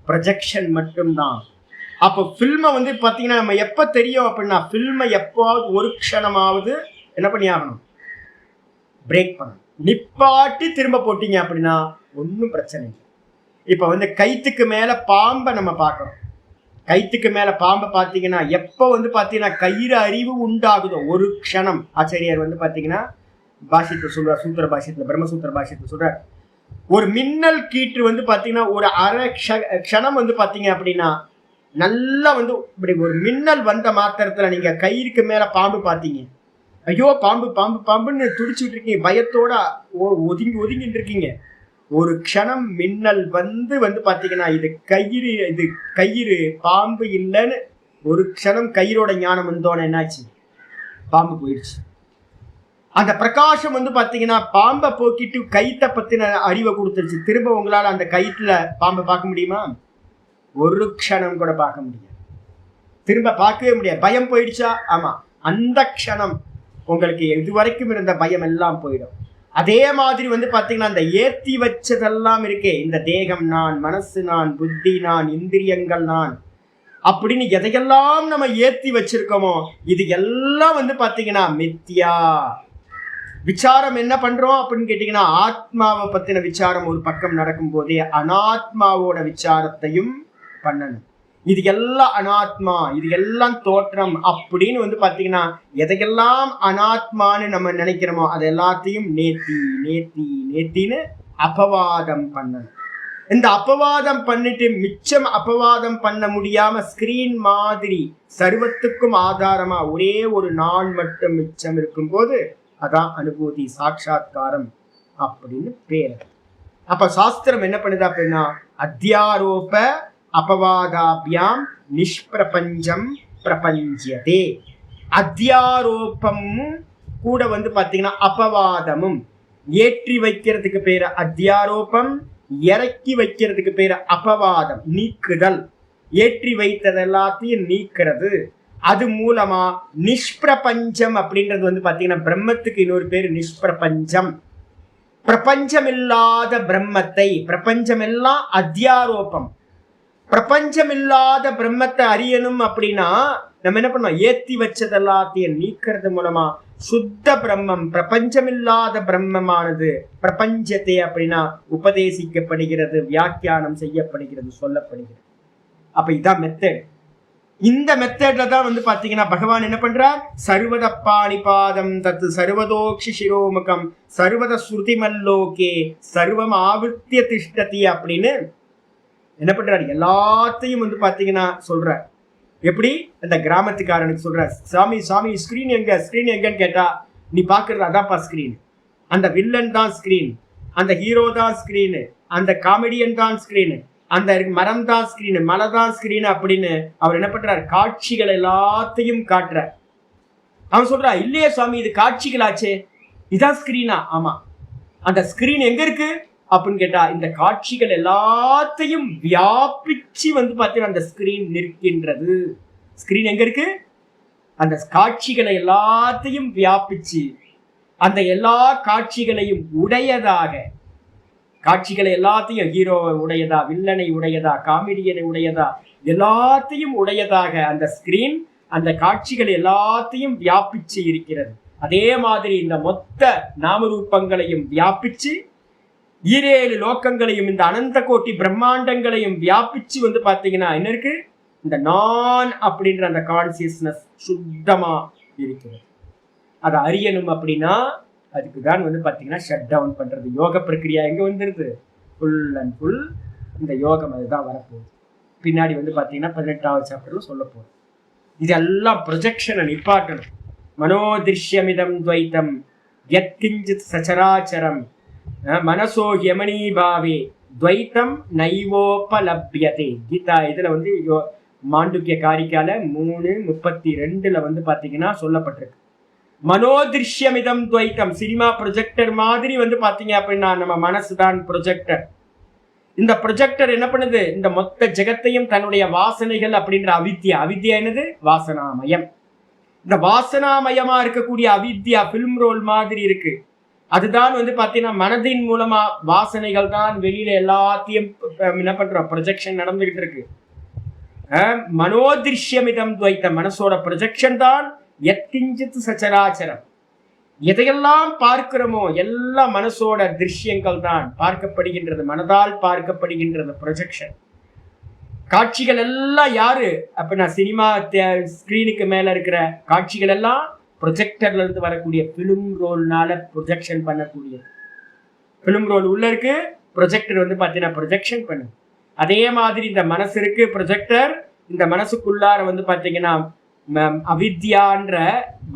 ப்ரொஜெக்ஷன் மட்டும்தான். அப்போ ஃபில்மை வந்து பாத்தீங்கன்னா நம்ம எப்ப தெரியும் அப்படின்னா, ஃபில்மை எப்போது ஒரு க்ஷணமாவது என்ன பண்ணி ஆகணும், பிரேக் பண்ணணும். நிப்பாட்டி திரும்ப போட்டீங்க அப்படின்னா ஒன்றும் பிரச்சனை இல்லை. இப்போ வந்து கைத்துக்கு மேல பாம்பை நம்ம பார்க்கறோம். கைத்துக்கு மேல பாம்பை பார்த்தீங்கன்னா எப்போ வந்து பார்த்தீங்கன்னா கயிறு அறிவு உண்டாகுதோ ஒரு க்ஷணம். ஆச்சாரியார் வந்து பார்த்தீங்கன்னா பாஷ்யத்தை சொல்றார், சூத்திர பாஷ்யத்தில், பிரம்மசூத்திர பாஷ்யத்தை சொல்றார். ஒரு மின்னல் கீற்று வந்து பார்த்தீங்கன்னா ஒரு அரை க்ஷணம் வந்து பார்த்தீங்க அப்படின்னா நல்லா வந்து இப்படி ஒரு மின்னல் வந்த மாத்திரத்துல நீங்க கயிறுக்கு மேல பாம்பு பார்த்தீங்க, ஐயோ பாம்பு பாம்பு பாம்புன்னு துடிச்சுட்டு இருக்கீங்க, பயத்தோட ஒதுங்கி ஒதுங்கிட்டு இருக்கீங்க. ஒரு க்ஷணம் மின்னல் வந்து பாத்தீங்கன்னா இது கயிறு பாம்பு இல்லைன்னு ஒரு க்ஷணம் கயிறோட ஞானம் வந்தோன்னு என்னாச்சு, பாம்பு போயிடுச்சு. அந்த பிரகாசம் வந்து பாத்தீங்கன்னா பாம்பை போக்கிட்டு கயித்தை பத்தின அறிவை கொடுத்துருச்சு. திரும்ப உங்களால அந்த கயிற்றுல பாம்பை பார்க்க முடியுமா? ஒரு க்ஷணம் கூட பார்க்க முடியாது, திரும்ப பார்க்கவே முடியாது. பயம் போயிடுச்சா? ஆமா, அந்த க்ஷணம் உங்களுக்கு இதுவரைக்கும் இருந்த பயம் எல்லாம் போயிடும். அதே மாதிரி வந்து பாத்தீங்கன்னா அந்த ஏத்தி வச்சதெல்லாம் இருக்கே, இந்த தேகம் நான், மனசு நான், புத்தி நான், இந்திரியங்கள் நான் அப்படின்னு எதையெல்லாம் நம்ம ஏத்தி வச்சிருக்கோமோ இது எல்லாம் வந்து பாத்தீங்கன்னா மித்யா. விசாரம் என்ன பண்றோம் அப்படின்னு கேட்டீங்கன்னா, ஆத்மாவை பத்தின விசாரம் ஒரு பக்கம் நடக்கும் போதே அனாத்மாவோட விசாரத்தையும் பண்ணணும். இது எல்லாம் அனாத்மா, இது எல்லாம் தோற்றம் அப்படின்னு வந்து பாத்தீங்கன்னா எதையெல்லாம் அனாத்மான்னு நம்ம நினைக்கிறோமோ அது எல்லாத்தையும் நேத்தி நேத்தி நேத்தின்னு அபவாதம் பண்ணணும். இந்த அபவாதம் பண்ணிட்டு மிச்சம் அபவாதம் பண்ண முடியாம ஸ்கிரீன் மாதிரி சர்வத்துக்கும் ஆதாரமா ஒரே ஒரு நான் மட்டும் மிச்சம் இருக்கும் போது அதான் அனுபூதி, சாட்சாத்காரம் அப்படின்னு பேர். அப்ப சாஸ்திரம் என்ன பண்ணுது அப்படின்னா, அத்தியாரோப அபவாதாபியாம் நிஷ்பிரபஞ்சம் பிரபஞ்சதே. அத்தியாரோபம் கூட வந்து பாத்தீங்கன்னா அபவாதமும். ஏற்றி வைக்கிறதுக்கு பேரு அத்தியாரோபம், இறக்கி வைக்கிறதுக்கு பேரு அபவாதம், நீக்குதல். ஏற்றி வைத்தது எல்லாத்தையும் நீக்கிறது. அது மூலமா நிஷ்பிரபஞ்சம் அப்படின்றது வந்து பாத்தீங்கன்னா பிரம்மத்துக்கு இன்னொரு பேரு நிஷ்பிரபஞ்சம். பிரபஞ்சம் இல்லாத பிரம்மத்தை, பிரபஞ்சம் எல்லாம் அத்தியாரோபம். பிரபஞ்சம் இல்லாத பிரம்மத்தை அறியணும் அப்படின்னா நம்ம என்ன பண்ணோம், ஏத்தி வச்சது எல்லாத்தையும் நீக்கிறது மூலமா சுத்த பிரம்மம், பிரபஞ்சம் இல்லாத பிரம்மமானது பிரபஞ்சத்தை அப்படின்னா உபதேசிக்கப்படுகிறது, வியாக்கியானம் செய்யப்படுகிறது, சொல்லப்படுகிறது. அப்ப இதான் மெத்தட். இந்த மெத்தட்ல தான் வந்து பாத்தீங்கன்னா பகவான் என்ன பண்றார், சர்வத பாணிபாதம் தத்து சர்வதோக்ஷி சிரோமுகம் சர்வத ஸ்ருதிமல்லோகே சர்வம் ஆவிர்த்திய திஷ்டதி அப்படின்னு என்ன பண்றாரு, எல்லாத்தையும் வந்து பாத்தீங்கன்னா சொல்றார். எப்படி அந்த கிராமத்துக்காரனுக்கு சொல்ற, சாமி சாமி ஸ்கிரீன் எங்க, ஸ்கிரீன் எங்கன்னு கேட்டா நீ பாக்குறது அதான்ப்பா ஸ்கிரீன், அந்த வில்லன் தான் ஸ்கிரீன், அந்த ஹீரோ தான் ஸ்கிரீனு, அந்த காமெடியன் தான் ஸ்கிரீனு, அந்த மரம் தான் ஸ்கிரீனு, மலை தான் ஸ்கிரீனு அப்படின்னு அவர் என்ன பண்றாரு, காட்சிகள் எல்லாத்தையும் காட்டுற. அவன் சொல்றா, இல்லையே சுவாமி இது காட்சிகளாச்சே, இதான் ஸ்கிரீனா? ஆமா. அந்த ஸ்கிரீன் எங்க இருக்கு அப்படின்னு கேட்டா இந்த காட்சிகள் எல்லாத்தையும் வியாபிச்சு வந்து பார்த்தீங்கன்னா அந்த ஸ்கிரீன் நிற்கின்றது. ஸ்கிரீன் எங்க இருக்கு, அந்த காட்சிகளை எல்லாத்தையும் வியாபிச்சு அந்த எல்லா காட்சிகளையும் உடையதாக, காட்சிகளை எல்லாத்தையும் ஹீரோவை உடையதா, வில்லனை உடையதா, காமெடியனை உடையதா, எல்லாத்தையும் உடையதாக அந்த ஸ்கிரீன் அந்த காட்சிகள் எல்லாத்தையும் வியாபிச்சு இருக்கிறது. அதே மாதிரி இந்த மொத்த நாமரூபங்களையும் வியாபிச்சு 7 லோக்கங்களையும் இந்த அனந்த கோட்டி பிரம்மாண்டங்களையும் வியாபிச்சு வந்து பாத்தீங்கன்னா என்ன இருக்கு, இந்த நான் அப்படின்ற அந்த கான்சியஸ்னஸ் சுத்தமா இருக்கிறது. அதை அறியணும் அப்படின்னா அதுக்கு தான் வந்து பாத்தீங்கன்னா ஷட் டவுன் பண்றது. யோக பிரக்கிரியா எங்க வந்துருது, ஃபுல் அண்ட் ஃபுல் இந்த யோகம் அதுதான் வரப்போகுது. பின்னாடி வந்து பாத்தீங்கன்னா 18வது சாப்டர்ல சொல்ல போகுது. இதெல்லாம் ப்ரொஜெக்ஷனை நிப்பாட்டணும். மனோதிருஷ்யமிதம் துவைத்தம் யத்கிஞ்சித் சச்சராச்சரம் மனசோ யமனீபாவே துவைத்தம் நைவோபலப்யதே. கீதா இதுல வந்து மாண்டூக்கிய காரிக்கால 3:32 வந்து பாத்தீங்கன்னா சொல்லப்பட்டிருக்கு. மனோதிருஷ்யமிதம் துவைத்தம், சினிமா ப்ரொஜெக்டர் மாதிரி வந்து பாத்தீங்க அப்படின்னா நம்ம மனசுதான் ப்ரொஜெக்டர். இந்த ப்ரொஜெக்டர் என்ன பண்ணுது, இந்த மொத்த ஜெகத்தையும் தன்னுடைய வாசனைகள் அப்படின்ற அவித்யா, அவித்யா என்னது, வாசனாமயம். இந்த வாசனாமயமா இருக்கக்கூடிய அவித்யா பிலிம் ரோல் மாதிரி இருக்கு. அதுதான் வந்து பாத்தீங்கன்னா மனதின் மூலமா வாசனைகள் தான் வெளியில எல்லாத்தையும் என்ன பண்றோம், ப்ரொஜெக்ஷன் நடந்துகிட்டு இருக்கு. மனோதிருஷ்யமிதம் துவைத்தம், மனசோட ப்ரொஜெக்ஷன் தான் யத்கிஞ்சித் சச்சராச்சரம். எதையெல்லாம் பார்க்கிறோமோ எல்லா மனசோட திருஷ்யங்கள் தான் பார்க்கப்படுகின்றது, மனதால் பார்க்கப்படுகின்றது ப்ரொஜெக்ஷன். காட்சிகள் எல்லாம் யாரு அப்படின்னா சினிமா ஸ்கிரீனுக்கு மேல இருக்கிற காட்சிகள் எல்லாம் ப்ரொஜெக்டர்ல இருந்து வரக்கூடிய பிலிம் ரோல்னால ப்ரொஜெக்ஷன் பண்ணக்கூடியது. பிலிம் ரோல் உள்ள இருக்கு, ப்ரொஜெக்டர் வந்து பாத்தீங்கன்னா ப்ரொஜெக்ஷன் பண்ணு. அதே மாதிரி இந்த மனசு இருக்கு, ப்ரொஜெக்டர். இந்த மனசுக்குள்ளார வந்து பாத்தீங்கன்னா அவித்யான்ற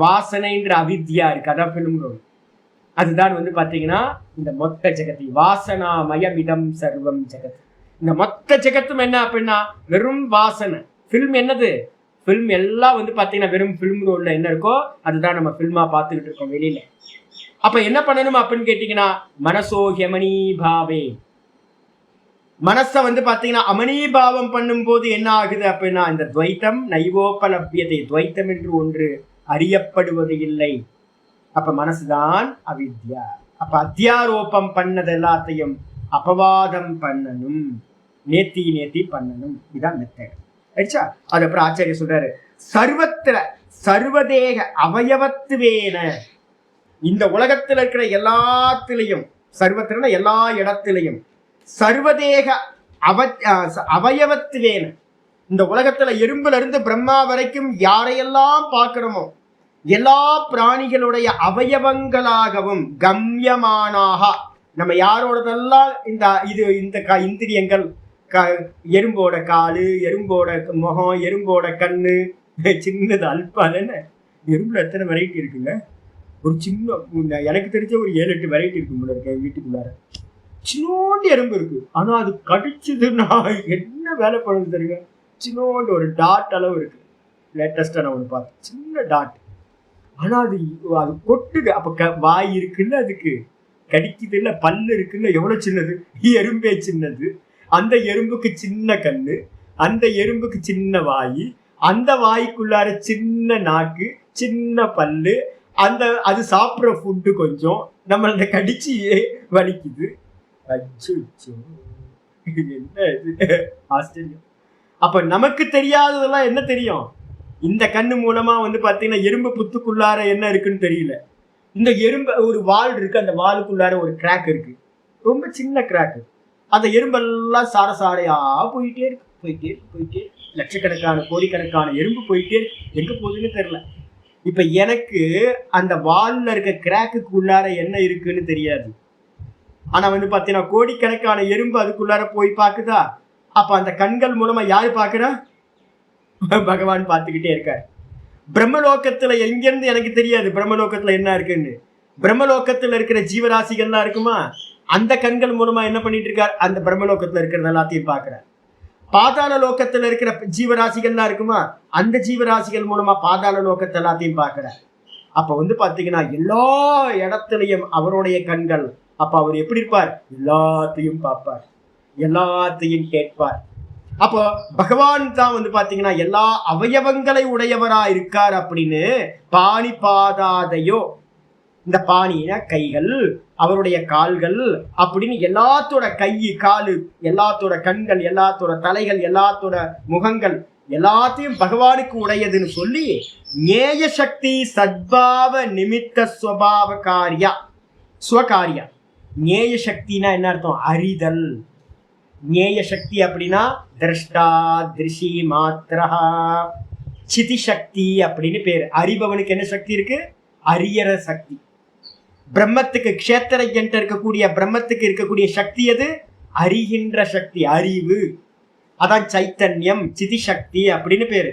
வாசனைன்ற அவித்யா இருக்கு, அதான் பிலிம் ரோல். அதுதான் வந்து பாத்தீங்கன்னா இந்த மொத்த ஜெகத்தி வாசனாமயமிதம் சர்வம் ஜெகத். இந்த மொத்த ஜெகத்தும் என்ன அப்படின்னா வெறும் வாசனை. பிலிம் என்னது, பிலிம் எல்லாம் வந்து பாத்தீங்கன்னா வெறும் பிலிம் ரோல்ல என்ன இருக்கோ அதுதான் நம்ம பிலிமா பார்த்துக்கிட்டு இருக்கோம் வெளியில. அப்ப என்ன பண்ணணும் அப்படின்னு கேட்டீங்கன்னா மனசோ ஹெமனி பாவே, மனசை வந்து பாத்தீங்கன்னா அமனீபாவம் பண்ணும் போது என்ன ஆகுது அப்படின்னா இந்த துவைத்தம் நைவோபலப்யதை, துவைத்தம் என்று ஒன்று அறியப்படுவது இல்லை. அப்ப மனசுதான் அவித்யா. அப்ப அத்தியாரோபம் பண்ணது எல்லாத்தையும் அபவாதம் பண்ணணும், நேத்தி பண்ணணும். இதான் மெத்தட். ஆயிடுச்சா? அது அப்புறம் ஆச்சாரிய சொல்றாரு சர்வத்திர சர்வதேக அவயவத்துவேன, இந்த உலகத்துல இருக்கிற எல்லாத்திலையும், சர்வத்திரன எல்லா இடத்திலையும், சர்வதேக அவயவத்துவேன, இந்த உலகத்துல எறும்புல இருந்து பிரம்மா வரைக்கும் யாரையெல்லாம் பார்க்கிறோமோ எல்லா பிராணிகளுடைய அவயவங்களாகவும் கம்யமானாக, நம்ம யாரோடதெல்லாம் இந்த இந்திரியங்கள், எறும்போட காலு, எறும்போட முகம், எறும்போட கண்ணு, சின்னது அல்பாதானே. எறும்புல எத்தனை வெரைட்டி இருக்குங்க, ஒரு சின்ன எனக்கு தெரிஞ்ச ஒரு 7-8 வெரைட்டி இருக்கு இருக்க வீட்டுக்குள்ளார. சின்னோண்டு எறும்பு இருக்கு, ஆனா அது கடிச்சதுன்னா என்ன வேலை பண்ணுது தெரியுங்க, சின்னோண்டு ஒரு டாட் அளவு இருக்கு. லேட்டஸ்டா நான் ஒன்று பார்த்தேன், சின்ன டாட். ஆனா அது கொட்டுது. அப்ப வாய் இருக்குல்ல, அதுக்கு கடிக்குது இல்ல, பல்லு இருக்குல்ல, எவ்வளவு சின்னது, எறும்பே சின்னது. அந்த எறும்புக்கு சின்ன கண்ணு, அந்த எறும்புக்கு சின்ன வாய், அந்த வாய்க்குள்ளார சின்ன நாக்கு, சின்ன பல்லு, அது சாப்பிட்ற ஃபுட்டு கொஞ்சம் நம்மள கடிச்சு வலிக்குது. அச்சோ என்ன இது ஆஸ்திரேலியா. அப்ப நமக்கு தெரியாததெல்லாம் என்ன தெரியும், இந்த கண்ணு மூலமா வந்து பாத்தீங்கன்னா எறும்பு புத்துக்குள்ளார என்ன இருக்குன்னு தெரியல. இந்த எறும்பு ஒரு வால் இருக்கு, அந்த வாலுக்குள்ளார ஒரு கிராக் இருக்கு, ரொம்ப சின்ன கிராக். அந்த எறும்பெல்லாம் சாரையா போயிட்டே இருக்கு. லட்சக்கணக்கான கோடிக்கணக்கான எறும்பு போயிட்டே இருக்கு, எங்க போகுதுன்னு தெரியல. இப்ப எனக்கு அந்த வால்ல இருக்க கிராக்குக்கு உள்ளார என்ன இருக்குன்னு தெரியாது. ஆனா வந்து பாத்தீங்கன்னா கோடிக்கணக்கான எறும்பு அதுக்குள்ளார போய் பாக்குதா. அப்ப அந்த கண்கள் மூலமா யாரு பாக்குறா, பகவான் பார்த்துக்கிட்டே இருக்காரு. பிரம்மலோகத்துல எங்கிருந்து எனக்கு தெரியாது பிரம்மலோகத்துல என்ன இருக்குன்னு. பிரம்மலோகத்துல இருக்கிற ஜீவராசிகள்லாம் இருக்குமா, அந்த கண்கள் மூலமா என்ன பண்ணிட்டு இருக்காரு, அந்த பிரம்மலோகத்துல இருக்கிறது எல்லாத்தையும் பாக்குறார். பாதாள லோகத்துல இருக்கிற ஜீவராசிகள்லாம் இருக்குமா, அந்த ஜீவராசிகள் மூலமா பாதாள லோகத்தை எல்லாத்தையும் பாக்குறார். அப்ப வந்து பாத்தீங்கன்னா எல்லா இடத்துலயும் அவருடைய கண்கள். அப்ப அவர் எப்படி இருப்பார், எல்லாத்தையும் பார்ப்பார், எல்லாத்தையும் கேட்பார். அப்போ பகவான் தான் வந்து பாத்தீங்கன்னா எல்லா அவயவங்களை உடையவரா இருக்கார் அப்படின்னு. பாணி பாதாதையோ, இந்த பாணினா கைகள், அவருடைய கால்கள் அப்படின்னு எல்லாத்தோட கை காலு, எல்லாத்தோட கண்கள், எல்லாத்தோட தலைகள், எல்லாத்தோட முகங்கள் எல்லாத்தையும் பகவானுக்கு உடையதுன்னு சொல்லி ஞேய சக்தி சத்பாவ நிமித்த ஸ்வபாவ காரியா ஸ்வகாரியா. ஞேய சக்தினா என்ன அர்த்தம்? அறிதல். ஞேய சக்தி அப்படின்னா திரஷ்டா திருஷி மாத்திரா. சிதி சக்தி அப்படின்னு பேரு. அறிபவனுக்கு என்ன சக்தி இருக்கு? அறியற சக்தி. பிரம்மத்துக்கு க்ஷேத்திரஜன்ட்ட இருக்கக்கூடிய பிரம்மத்துக்கு இருக்கக்கூடிய சக்தி எது? அறிகின்ற சக்தி, அறிவு. அதான் சைத்தன்யம், சிதி சக்தி அப்படின்னு பேரு.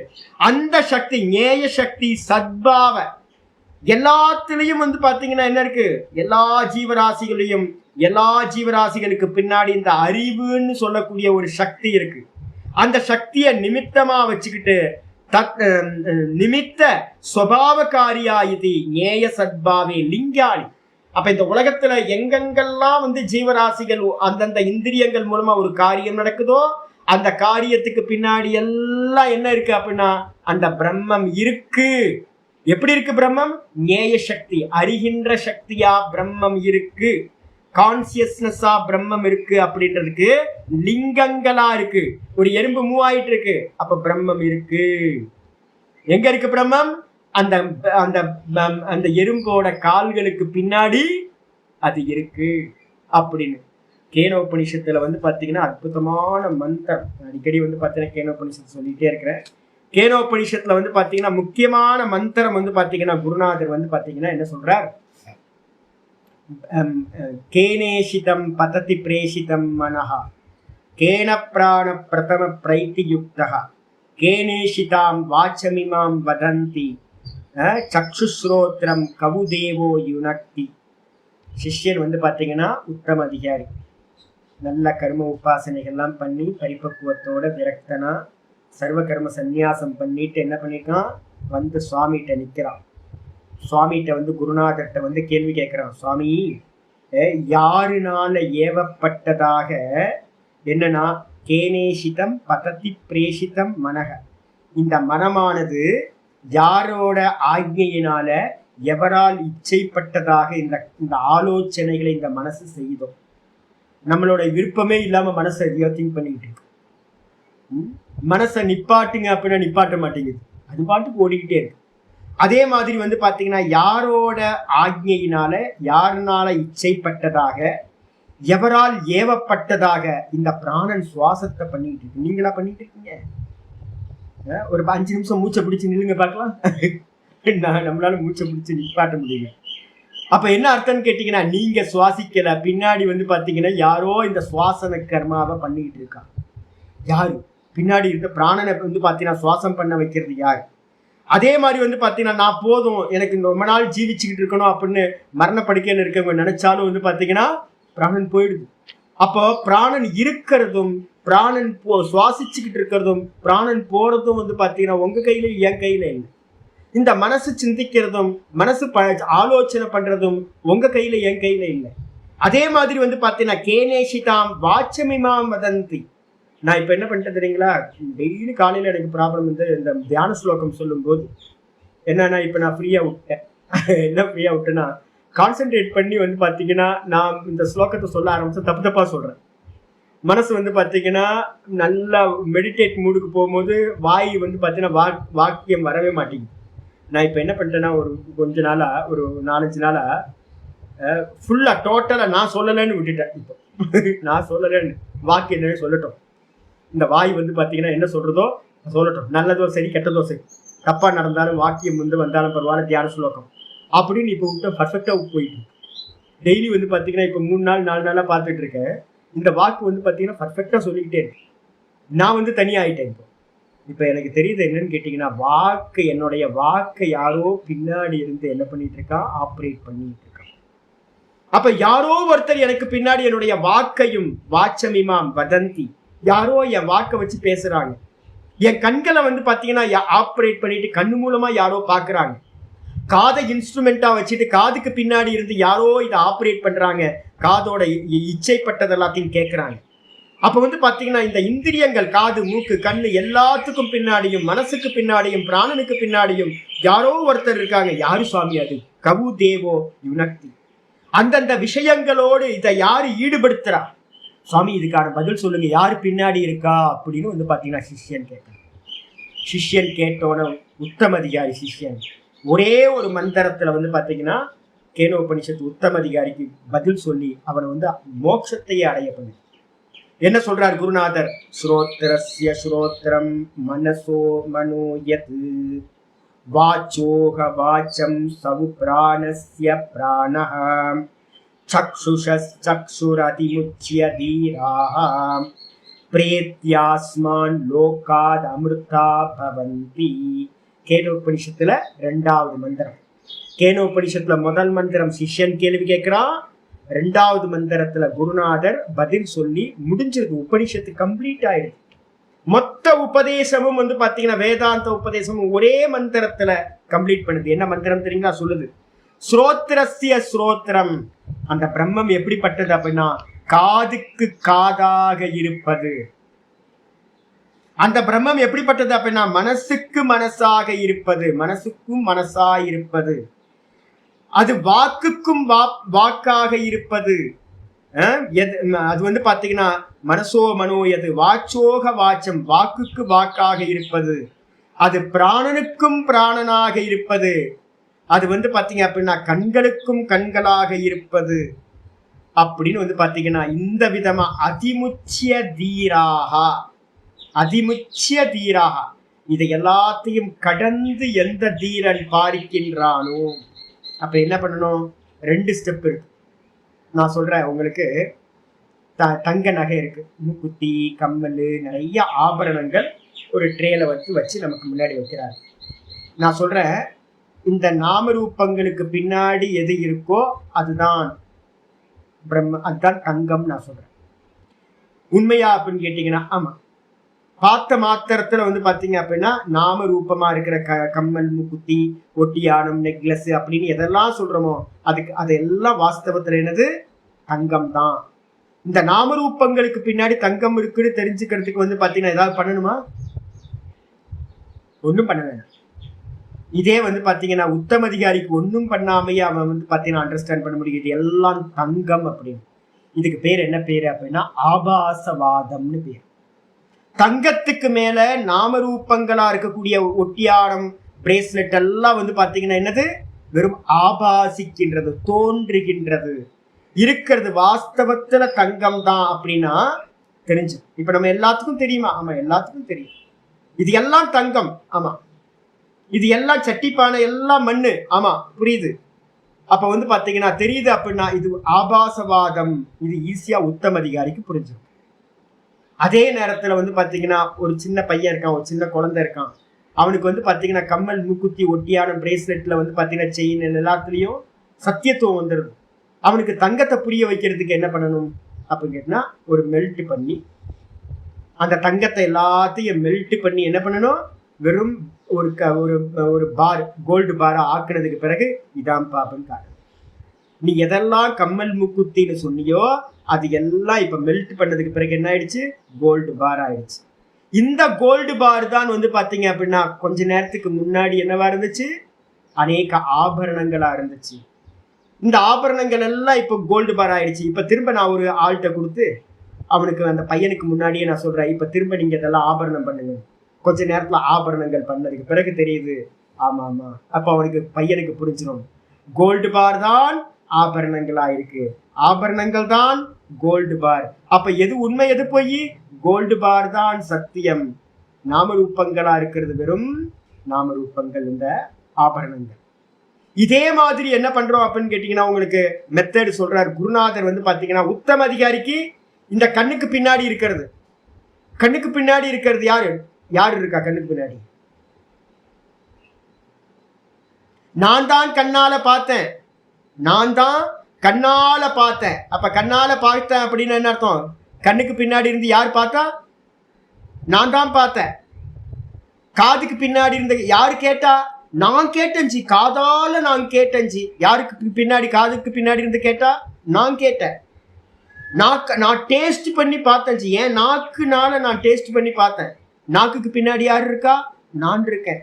அந்த சக்தி ஞேய சக்தி சத்பாவ எல்லாத்திலையும் பாத்தீங்கன்னா என்ன இருக்கு? எல்லா ஜீவராசிகளையும், எல்லா ஜீவராசிகளுக்கு பின்னாடி இந்த அறிவுன்னு சொல்லக்கூடிய ஒரு சக்தி இருக்கு. அந்த சக்தியை நிமித்தமா வச்சுக்கிட்டு நிமித்த ஸ்வபாவகாரியா இது ஞேய சத்பாவே லிங்காணி. அப்ப இந்த உலகத்துல எங்கெங்கெல்லாம் ஜீவராசிகள் அந்தந்த இந்திரியங்கள் மூலமா ஒரு காரியம் நடக்குதோ அந்த காரியத்துக்கு பின்னாடி எல்லாம் என்ன இருக்கு அப்படின்னா அந்த பிரம்மம் இருக்கு. எப்படி இருக்கு பிரம்மம்? ஞேய சக்தி, அறிகின்ற சக்தியா பிரம்மம் இருக்கு. கான்சியஸ்னஸா பிரம்மம் இருக்கு அப்படின்றதுக்கு லிங்கங்களா இருக்கு. ஒரு எறும்பு மூவ் ஆயிட்டு இருக்கு, அப்ப பிரம்மம் இருக்கு. எங்க இருக்கு பிரம்மம்? அந்த அந்த அந்த எறும்போட கால்களுக்கு பின்னாடி அது இருக்கு அப்படின்னு. கேனோபனிஷத்துல பாத்தீங்கன்னா அற்புதமான மந்திரம். அடிக்கடி பாத்தீங்கன்னா கேனோபனிஷத்து சொல்லிட்டே இருக்கிறேன். கேனோபனிஷத்துல பாத்தீங்கன்னா முக்கியமான மந்திரம் பாத்தீங்கன்னா குருநாதர் பாத்தீங்கன்னா என்ன சொல்றார்? கேனேஷிதம் பததி பிரேஷிதம் மனஹா கேன பிராண பிரதம பிரைத்தி யுக்தஹ கேனேஷிதாம் வாச்சமிமாம் வதந்தி சக்ஷுஸ்ரோத்ரம் கவுதேவோ யுனக்தி. சிஷ்யர் பாத்தீங்கன்னா உத்தம அதிகாரி, நல்ல கர்ம உபாசனைகள்லாம் பண்ணி பரிபக்குவத்தோட விரக்தனா சர்வ கர்ம சந்நியாசம் பண்ணிட்டு என்ன பண்ணிருக்கான்? சுவாமிகிட்ட நிக்கிறான். சுவாமிகிட்ட குருநாதர்கிட்ட கேள்வி கேட்கிறான். சுவாமி, யாருனால ஏவப்பட்டதாக என்னன்னா கேனேஷிதம் பததி பிரேஷிதம் மனக, இந்த மனமானது யாரோட ஆக்ஞையினால எவரால் இச்சைப்பட்டதாக இந்த ஆலோசனைகளை இந்த மனசு செய்தோம். நம்மளோட விருப்பமே இல்லாம மனசை திங்க் பண்ணிக்கிட்டு இருக்கு. மனசை நிப்பாட்டுங்க அப்படின்னா நிப்பாட்ட மாட்டேங்குது, அது பாட்டுக்கு ஓடிக்கிட்டே இருக்கு. அதே மாதிரி பாத்தீங்கன்னா யாரோட ஆக்ஞையினால யாருனால இச்சைப்பட்டதாக எவரால் ஏவப்பட்டதாக இந்த பிராணன் சுவாசத்தை பண்ணிட்டு இருக்கு. நீங்களா பண்ணிட்டு இருக்கீங்க? ஒரு 5 நிமிஷம் மூச்சை பிடிச்சு நில்லுங்க பார்க்கலாம். நம்மளால மூச்சை பிடிச்சு நிப்பாட்ட முடியுங்க. அப்ப என்ன அர்த்தம்னு கேட்டீங்கன்னா, நீங்க சுவாசிக்கல, பின்னாடி பாத்தீங்கன்னா யாரோ இந்த சுவாசன கர்மாவை பண்ணிட்டு இருக்காங்க. யாரு? பின்னாடி இருக்க பிராணனை பாத்தீங்கன்னா சுவாசம் பண்ண வைக்கிறது யாரு? அதே மாதிரி பாத்தீங்கன்னா நான் போதும், எனக்கு ரொம்ப நாள் ஜீவிச்சுக்கிட்டு இருக்கணும் அப்படின்னு மரணப்படுக்கைன்னு இருக்கவங்க நினைச்சாலும் பாத்தீங்கன்னா பிராணன் போயிடுது. அப்போ பிராணன் இருக்கிறதும் பிராணன் சுவாசிச்சுக்கிட்டு இருக்கிறதும் பிராணன் போறதும் பாத்தீங்கன்னா உங்க கையில என் கையில இல்லை. இந்த மனசு சிந்திக்கிறதும் மனசு ஆலோசனை பண்றதும் உங்க கையில என் கையில இல்லை. அதே மாதிரி பாத்தீங்கன்னா கேனேஷிதாம் வாச்சமிமாம் வதந்தி. நான் இப்ப என்ன பண்ணிட்டேன் தெரியுங்களா? டெய்லி காலையில எனக்கு ப்ராப்ளம் இந்த தியான ஸ்லோகம் சொல்லும் போது என்னன்னா, இப்ப நான் ஃப்ரீயா விட்டேன். என்ன ஃப்ரீயா விட்டேன்னா, கான்சென்ட்ரேட் பண்ணி பாத்தீங்கன்னா நான் இந்த ஸ்லோகத்தை சொல்ல ஆரம்பிச்சு தப்பா சொல்றேன். மனசு பாத்தீங்கன்னா நல்லா மெடிடேட் மூடுக்கு போகும்போது வாய் பாத்தீங்கன்னா வாக்கியம் வரவே மாட்டேங்குது. நான் இப்ப என்ன பண்ணிட்டேன்னா, ஒரு கொஞ்ச நாளா ஒரு 4-5 நாளா ஃபுல்லா டோட்டலா நான் சொல்லலன்னு விட்டுட்டேன். இப்போ நான் சொல்லலன்னு வாக்கியம் என்னன்னு சொல்லட்டும். இந்த வாய் பாத்தீங்கன்னா என்ன சொல்றதோ சொல்லட்டும். நல்லதோ சரி, கெட்டதோ சரி, தப்பா நடந்தாலும் வாக்கியம் வந்தாலும் பரவாயில்ல, தியான ஸ்லோகம் அப்படின்னு இப்போ விட்டு பர்ஃபெக்டா போயிட்டு டெய்லி பாத்தீங்கன்னா இப்போ 3 நாள் 4 நாளா பார்த்துட்டு இருக்கேன். இந்த வாக்கு பாத்தீங்கன்னா பர்ஃபெக்டா சொல்லிக்கிட்டே இருக்கு. நான் தனியா ஆயிட்டேன். இப்போ எனக்கு தெரியுது என்னன்னு கேட்டீங்கன்னா, என்னுடைய வாக்கை யாரோ பின்னாடி இருந்து என்ன பண்ணிட்டு இருக்கா? ஆப்ரேட் பண்ணிட்டு இருக்கா. அப்ப யாரோ ஒருத்தர் எனக்கு பின்னாடி என்னுடைய வாக்கையும் வாச்சமிமாம் வதந்தி, யாரோ என் வாக்கை வச்சு பேசுறாங்க. என் கண்களை பாத்தீங்கன்னா ஆப்ரேட் பண்ணிட்டு கண்ணு மூலமா யாரோ பாக்குறாங்க. காதை இன்ஸ்ட்ருமெண்டா வச்சுட்டு காதுக்கு பின்னாடி இருந்து யாரோ இதை ஆப்ரேட் பண்றாங்க. காதோட இச்சைப்பட்டது எல்லாத்தையும் கேட்கறாங்க. அப்ப பாத்தீங்கன்னா இந்த இந்திரியங்கள் காது மூக்கு கண்ணு எல்லாத்துக்கும் பின்னாடியும் மனசுக்கு பின்னாடியும் பிராணனுக்கு பின்னாடியும் யாரோ ஒருத்தர் இருக்காங்க. யாரு சுவாமி? அது கவு தேவோ யுனக்தி. அந்தந்த விஷயங்களோடு இதை யாரு ஈடுபடுத்துறா? சுவாமி இதுக்கான பதில் சொல்லுங்க, யாரு பின்னாடி இருக்கா அப்படின்னு பாத்தீங்கன்னா சிஷ்யன் கேட்கறான். சிஷ்யன் கேட்டோன உத்தமதிகாரி சிஷ்யன் ஒரே ஒரு மந்திரத்துல வந்து பாத்தீங்கன்னா கேனோபனிஷத்து உத்தமதிகாரிக்கு பதில் சொல்லி அவனை வந்து மோட்சத்தையே அடைய பண்ணு. என்ன சொல்றார் குருநாதர்? ஸ்ரோத்ரஸ்ய ஸ்ரோத்ரம் மனசோ மனோயத் வாச்சோக வாச்சம் சவு பிராணஸ்ய பிராணஹ சக்ஷுஷக்ஷுரதிமுச்ய தீராஹ பிரேத்யாஸ்மான் லோகாத் அமிர்தா பவந்தி. கேனோபனிஷத்துல 2வது மந்திரம். கேனோபனிஷத்துல முதல் மந்திரம் சிஷ்யன் கேள்வி கேட்கிறான், 2வது மந்திரத்துல குருநாதர் பதில் சொல்லி முடிஞ்சிருக்கு. உபனிஷத்து கம்ப்ளீட் ஆயிடுது. மொத்த உபதேசமும் வந்து பாத்தீங்கன்னா வேதாந்த உபதேசமும் ஒரே மந்திரத்துல கம்ப்ளீட் பண்ணுது. என்ன மந்திரம் தெரியுங்களா? சொல்லுது ஸ்ரோத்ரஸ்ய ஸ்ரோத்ரம். அந்த பிரம்மம் எப்படிப்பட்டது அப்படின்னா காதுக்கு காதாக இருப்பது. அந்த பிரம்மம் எப்படிப்பட்டது அப்படின்னா மனசுக்கு மனசாக இருப்பது, மனசுக்கும் மனசா இருப்பது. அது வாக்குக்கும் வாக்காக இருப்பது. அது வந்து பாத்தீங்கன்னா மனசோ மனோயது வாச்சோக வாச்சம், வாக்குக்கு வாக்காக இருப்பது. அது பிராணனுக்கும் பிராணனாக இருப்பது. அது வந்து பாத்தீங்க அப்படின்னா கண்களுக்கும் கண்களாக இருப்பது. அப்படின்னு வந்து பாத்தீங்கன்னா இந்த விதமா அதிமுச்சிய தீராகா, அதிமுச்சிய தீராகா, இதை எல்லாத்தையும் கடந்து எந்த தீரன் பாரிக்கின்றானோ. அப்ப என்ன பண்ணணும்? 2 ஸ்டெப் இருக்கு. நான் சொல்றேன் உங்களுக்கு. தங்க நகை இருக்கு, மூக்குத்தி, கம்மல், நிறைய ஆபரணங்கள் ஒரு ட்ரேல வச்சு நமக்கு முன்னாடி வைக்கிறாரு. நான் சொல்றேன் இந்த நாமரூபங்களுக்கு பின்னாடி எது இருக்கோ அதுதான் பிரம்ம, அதுதான் தங்கம். நான் சொல்றேன் உண்மையா அப்படின்னு கேட்டீங்கன்னா ஆமா. பார்த்த மாத்திரத்துல வந்து பாத்தீங்க அப்படின்னா நாம ரூபமா இருக்கிற கம்மல், மூக்குத்தி, ஒட்டியானம், நெக்லஸ் அப்படின்னு எதெல்லாம் சொல்றோமோ அதெல்லாம் வாஸ்தவத்துல என்னது? தங்கம் தான். இந்த நாமரூபங்களுக்கு பின்னாடி தங்கம் இருக்குன்னு தெரிஞ்சுக்கிறதுக்கு வந்து பாத்தீங்கன்னா ஏதாவது பண்ணணுமா? ஒன்றும் பண்ண வேண்டாம். இதே வந்து பாத்தீங்கன்னா உத்தமதிகாரிக்கு ஒன்றும் பண்ணாமையே அவன் வந்து பாத்தீங்கன்னா அண்டர்ஸ்டாண்ட் பண்ண முடியுது எல்லாம் தங்கம் அப்படின்னு. இதுக்கு பேர் என்ன பேரு அப்படின்னா ஆபாசவாதம்னு பேர். தங்கத்துக்கு மேல நாமரூபங்களா இருக்கக்கூடிய ஒட்டியானம், பிரேஸ்லெட் எல்லாம் வந்து பாத்தீங்கன்னா என்னது? வெறும் ஆபாசிக்கின்றது, தோன்றுகின்றது. இருக்கிறது வாஸ்தவத்துல தங்கம் தான் அப்படின்னா தெரிஞ்சு. இப்ப நம்ம எல்லாத்துக்கும் தெரியுமா? ஆமா, எல்லாத்துக்கும் தெரியும். இது எல்லாம் தங்கம். ஆமா. இது எல்லாம் சட்டிப்பானை, எல்லாம் மண்ணு. ஆமா, புரியுது. அப்ப வந்து பாத்தீங்கன்னா தெரியுது அப்படின்னா இது ஆபாசவாதம். இது ஈஸியா உத்தமதிகாரிக்கு புரிஞ்சிடும். அதே நேரத்துல வந்து பாத்தீங்கன்னா ஒரு சின்ன பையன் இருக்கான், ஒரு சின்ன குழந்தை இருக்கான். அவனுக்கு வந்து பாத்தீங்கன்னா கம்மல், மூக்குத்தி, ஒட்டியானம், பிரேஸ்லெட்ல வந்து பாத்தீங்கன்னா செயின் எல்லாத்துலயும் சத்தியத்துவம் வந்துடுது. அவனுக்கு தங்கத்தை புரிய வைக்கிறதுக்கு என்ன பண்ணணும் அப்படின்னு கேட்டா ஒரு மெல்ட் பண்ணி அந்த தங்கத்தை எல்லாத்தையும் மெல்ட் பண்ணி என்ன பண்ணணும்? வெறும் ஒரு பார், கோல்டு பாரா ஆக்குனதுக்கு பிறகு இதான் பாப்பன்னு காட்டு. நீ எதெல்லாம் கம்மல், மூக்குத்தின்னு சொன்னியோ அது எல்லாம் இப்ப மெல்ட் பண்ணதுக்கு பிறகு என்ன ஆயிடுச்சு? கோல்டு பார் ஆயிடுச்சு. இந்த கோல்டு பார் தான் வந்து பாத்தீங்க அப்படின்னா கொஞ்ச நேரத்துக்கு முன்னாடி என்னவா இருந்துச்சு? அநேக ஆபரணங்களா இருந்துச்சு. இந்த ஆபரணங்கள் எல்லாம் இப்ப கோல்டு பார் ஆயிடுச்சு. இப்ப திரும்ப நான் ஒரு ஆள்கிட்ட கொடுத்து அவனுக்கு, அந்த பையனுக்கு முன்னாடியே நான் சொல்றேன், இப்ப திரும்ப நீங்க இதெல்லாம் ஆபரணம் பண்ணுங்க. கொஞ்ச நேரத்துல ஆபரணங்கள் பண்ணதுக்கு பிறகு தெரியுது, ஆமா ஆமா. அப்ப அவனுக்கு, பையனுக்கு புரிஞ்சிடும், கோல்டு பார் தான் ஆபரணங்களா இருக்கு, ஆபரணங்கள் தான் கோல்டு பார். அப்ப எது உண்மை எது பொய்? கோல்டு பார் தான் சத்தியம். நாமரூபங்களா இருக்கிறது வெறும் நாமரூபங்கள், இந்த ஆபரணங்கள். இதே மாதிரி என்ன பண்றோம் அப்படின்னு கேட்டீங்கன்னா உங்களுக்கு மெத்தட் சொல்றாரு குருநாதர். வந்து பாத்தீங்கன்னா உத்தம அதிகாரிக்கு இந்த கண்ணுக்கு பின்னாடி இருக்கிறது, கண்ணுக்கு பின்னாடி இருக்கிறது யாரு? யாரு இருக்கா கண்ணுக்கு பின்னாடி? நான் தான் கண்ணால பார்த்தேன், நான் தான் கண்ணால பார்த்தேன். அப்ப கண்ணால பார்த்தேன் அப்படின்னு என்ன அர்த்தம்? கண்ணுக்கு பின்னாடி இருந்து யார் பார்த்தா? நான் தான் பார்த்தேன். காதுக்கு பின்னாடி இருந்த யாரு கேட்டா? நான் கேட்டேன்ஜி, காதால நான் கேட்டேன்ஜி. யாருக்கு பின்னாடி? காதுக்கு பின்னாடி இருந்து கேட்டா நான் கேட்டேன். நான் டேஸ்ட் பண்ணி பார்த்தேன்ஜி, ஏன் நாக்குனால நான் டேஸ்ட் பண்ணி பார்த்தேன். நாக்குக்கு பின்னாடி யார் இருக்கா? நான் இருக்கேன்.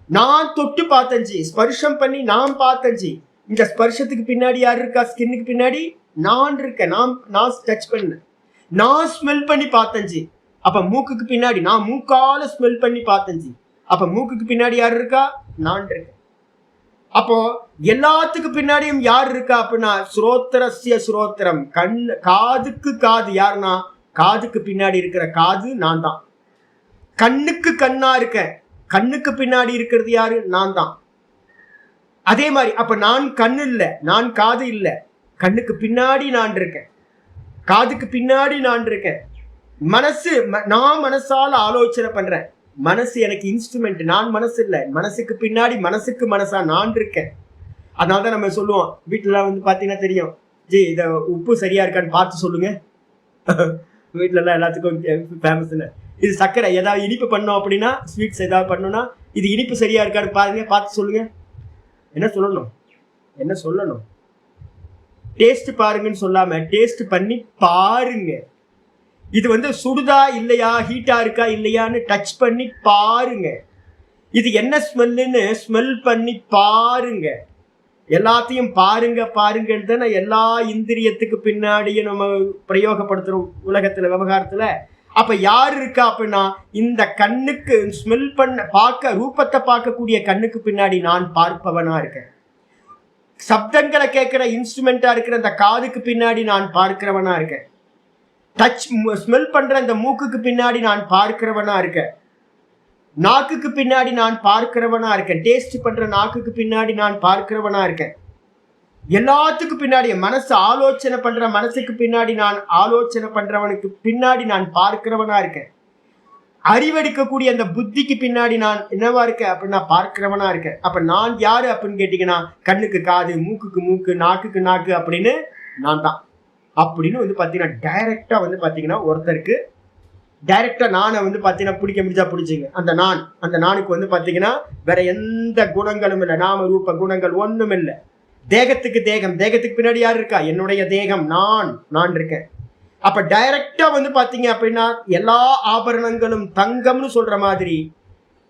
நான் தொட்டு பார்த்தேன்ஜி, ஸ்பர்ஷம் பண்ணி நான் பார்த்தேன்ஜி. இந்த ஸ்பர்ஷத்துக்கு பின்னாடி யார் இருக்கா? ஸ்கின்னுக்கு பின்னாடி நான் இருக்கேன். நான் டச் பண்ணேன். நான் ஸ்மெல் பண்ணி பார்த்தேன்ஜி. அப்ப மூக்குக்கு பின்னாடி நான் மூக்கால ஸ்மெல் பண்ணி பார்த்தேன். அப்ப மூக்குக்கு பின்னாடி யார் இருக்கா? நான் இருக்கேன். அப்போ எல்லாத்துக்கு பின்னாடியும் யார் இருக்கா அப்படின்னா ஸ்ரோத்திரஸ்ய ஸ்ரோத்திரம், காதுக்கு காது யாருன்னா காதுக்கு பின்னாடி இருக்கிற காது நான் தான். கண்ணுக்கு கண்ணா இருக்க, கண்ணுக்கு பின்னாடி இருக்கிறது யாரு? நான் தான். அதே மாதிரி அப்ப நான் கண்ணு இல்ல, நான் காது இல்ல, கண்ணுக்கு பின்னாடி நான் இருக்கேன், காதுக்கு பின்னாடி நான் இருக்கேன். மனசு, நான் மனசால ஆலோசனை பண்றேன். மனசு எனக்கு இன்ஸ்ட்ருமெண்ட், நான் மனசு இல்ல. மனசுக்கு பின்னாடி மனசுக்கு மனசா நான் இருக்கேன். அதனாலதான் நம்ம சொல்லுவோம், வீட்டுல வந்து பாத்தீங்கன்னா தெரியும், ஜி இத உப்பு சரியா இருக்கான்னு பார்த்து சொல்லுங்க. வீட்டுல எல்லாம் எல்லாத்துக்கும் ஃபேமஸ். இது சர்க்கரை ஏதாவது இனிப்பு பண்ணோம் அப்படின்னா, ஸ்வீட்ஸ் ஏதாவது பண்ணோம்னா இது இனிப்பு சரியா இருக்கான்னு பாருங்க, பார்த்து சொல்லுங்க. என்ன சொல்லணும்? என்ன சொல்லணும்? டேஸ்ட் பாருங்கன்னு சொல்லாம டேஸ்ட் பண்ணி பாருங்க. இது வந்து சுடுதா இல்லையா, ஹீட்டா இருக்கா இல்லையான்னு டச் பண்ணி பாருங்க. இது என்ன ஸ்மெல்லுன்னு ஸ்மெல் பண்ணி பாருங்க. எல்லாத்தையும் பாருங்க பாருங்கன்னு எல்லா இந்திரியத்துக்கு பின்னாடியும் நம்ம பிரயோகப்படுத்துறோம் உலகத்துல, விவகாரத்துல. அப்ப யாரு இருக்கா அப்படின்னா இந்த கண்ணுக்கு ஸ்மெல் பண்ண பார்க்க, ரூபத்தை பார்க்கக்கூடிய கண்ணுக்கு பின்னாடி நான் பார்ப்பவனா இருக்கேன். சப்தங்களை கேட்கிற இன்ஸ்ட்ருமெண்டா இருக்கிற அந்த காதுக்கு பின்னாடி நான் பார்க்கிறவனா இருக்கேன். டச் ஸ்மெல் பண்ற அந்த மூக்குக்கு பின்னாடி நான் பார்க்கிறவனா இருக்கேன். நாக்குக்கு பின்னாடி நான் பார்க்கிறவனா இருக்கேன். டேஸ்ட் பண்ற நாக்குக்கு பின்னாடி நான் பார்க்கிறவனா இருக்கேன். எல்லாத்துக்கும் பின்னாடி மனசு ஆலோசனை பண்ற மனசுக்கு பின்னாடி நான் ஆலோசனை பண்றவனுக்கு பின்னாடி நான் பார்க்கிறவனா இருக்கேன். அறிவெடுக்கக்கூடிய அந்த புத்திக்கு பின்னாடி நான் என்னவா இருக்கேன் அப்படின்னா பார்க்கிறவனா இருக்கேன். அப்ப நான் யாரு அப்படின்னு கேட்டீங்கன்னா கண்ணுக்கு காது, மூக்குக்கு மூக்கு, நாக்குக்கு நாக்கு அப்படின்னு நான் தான். அப்படின்னு வந்து பாத்தீங்கன்னா டைரக்டா வந்து பாத்தீங்கன்னா ஒருத்தருக்கு டைரக்டா நானை வந்து பாத்தீங்கன்னா பிடிக்க முடிஞ்சா பிடிச்சிங்க. அந்த நானுக்கு வந்து பாத்தீங்கன்னா வேற எந்த குணங்களும் இல்லை, நாம ரூப குணங்கள் ஒண்ணும் இல்லை. தேகத்துக்கு தேகம், தேகத்துக்கு பின்னாடி யார் இருக்கா? என்னுடைய தேகம், நான் இருக்கேன். அப்ப டைரக்டா வந்து பாத்தீங்க அப்படின்னா எல்லா ஆபரணங்களும் தங்கம்னு சொல்ற மாதிரி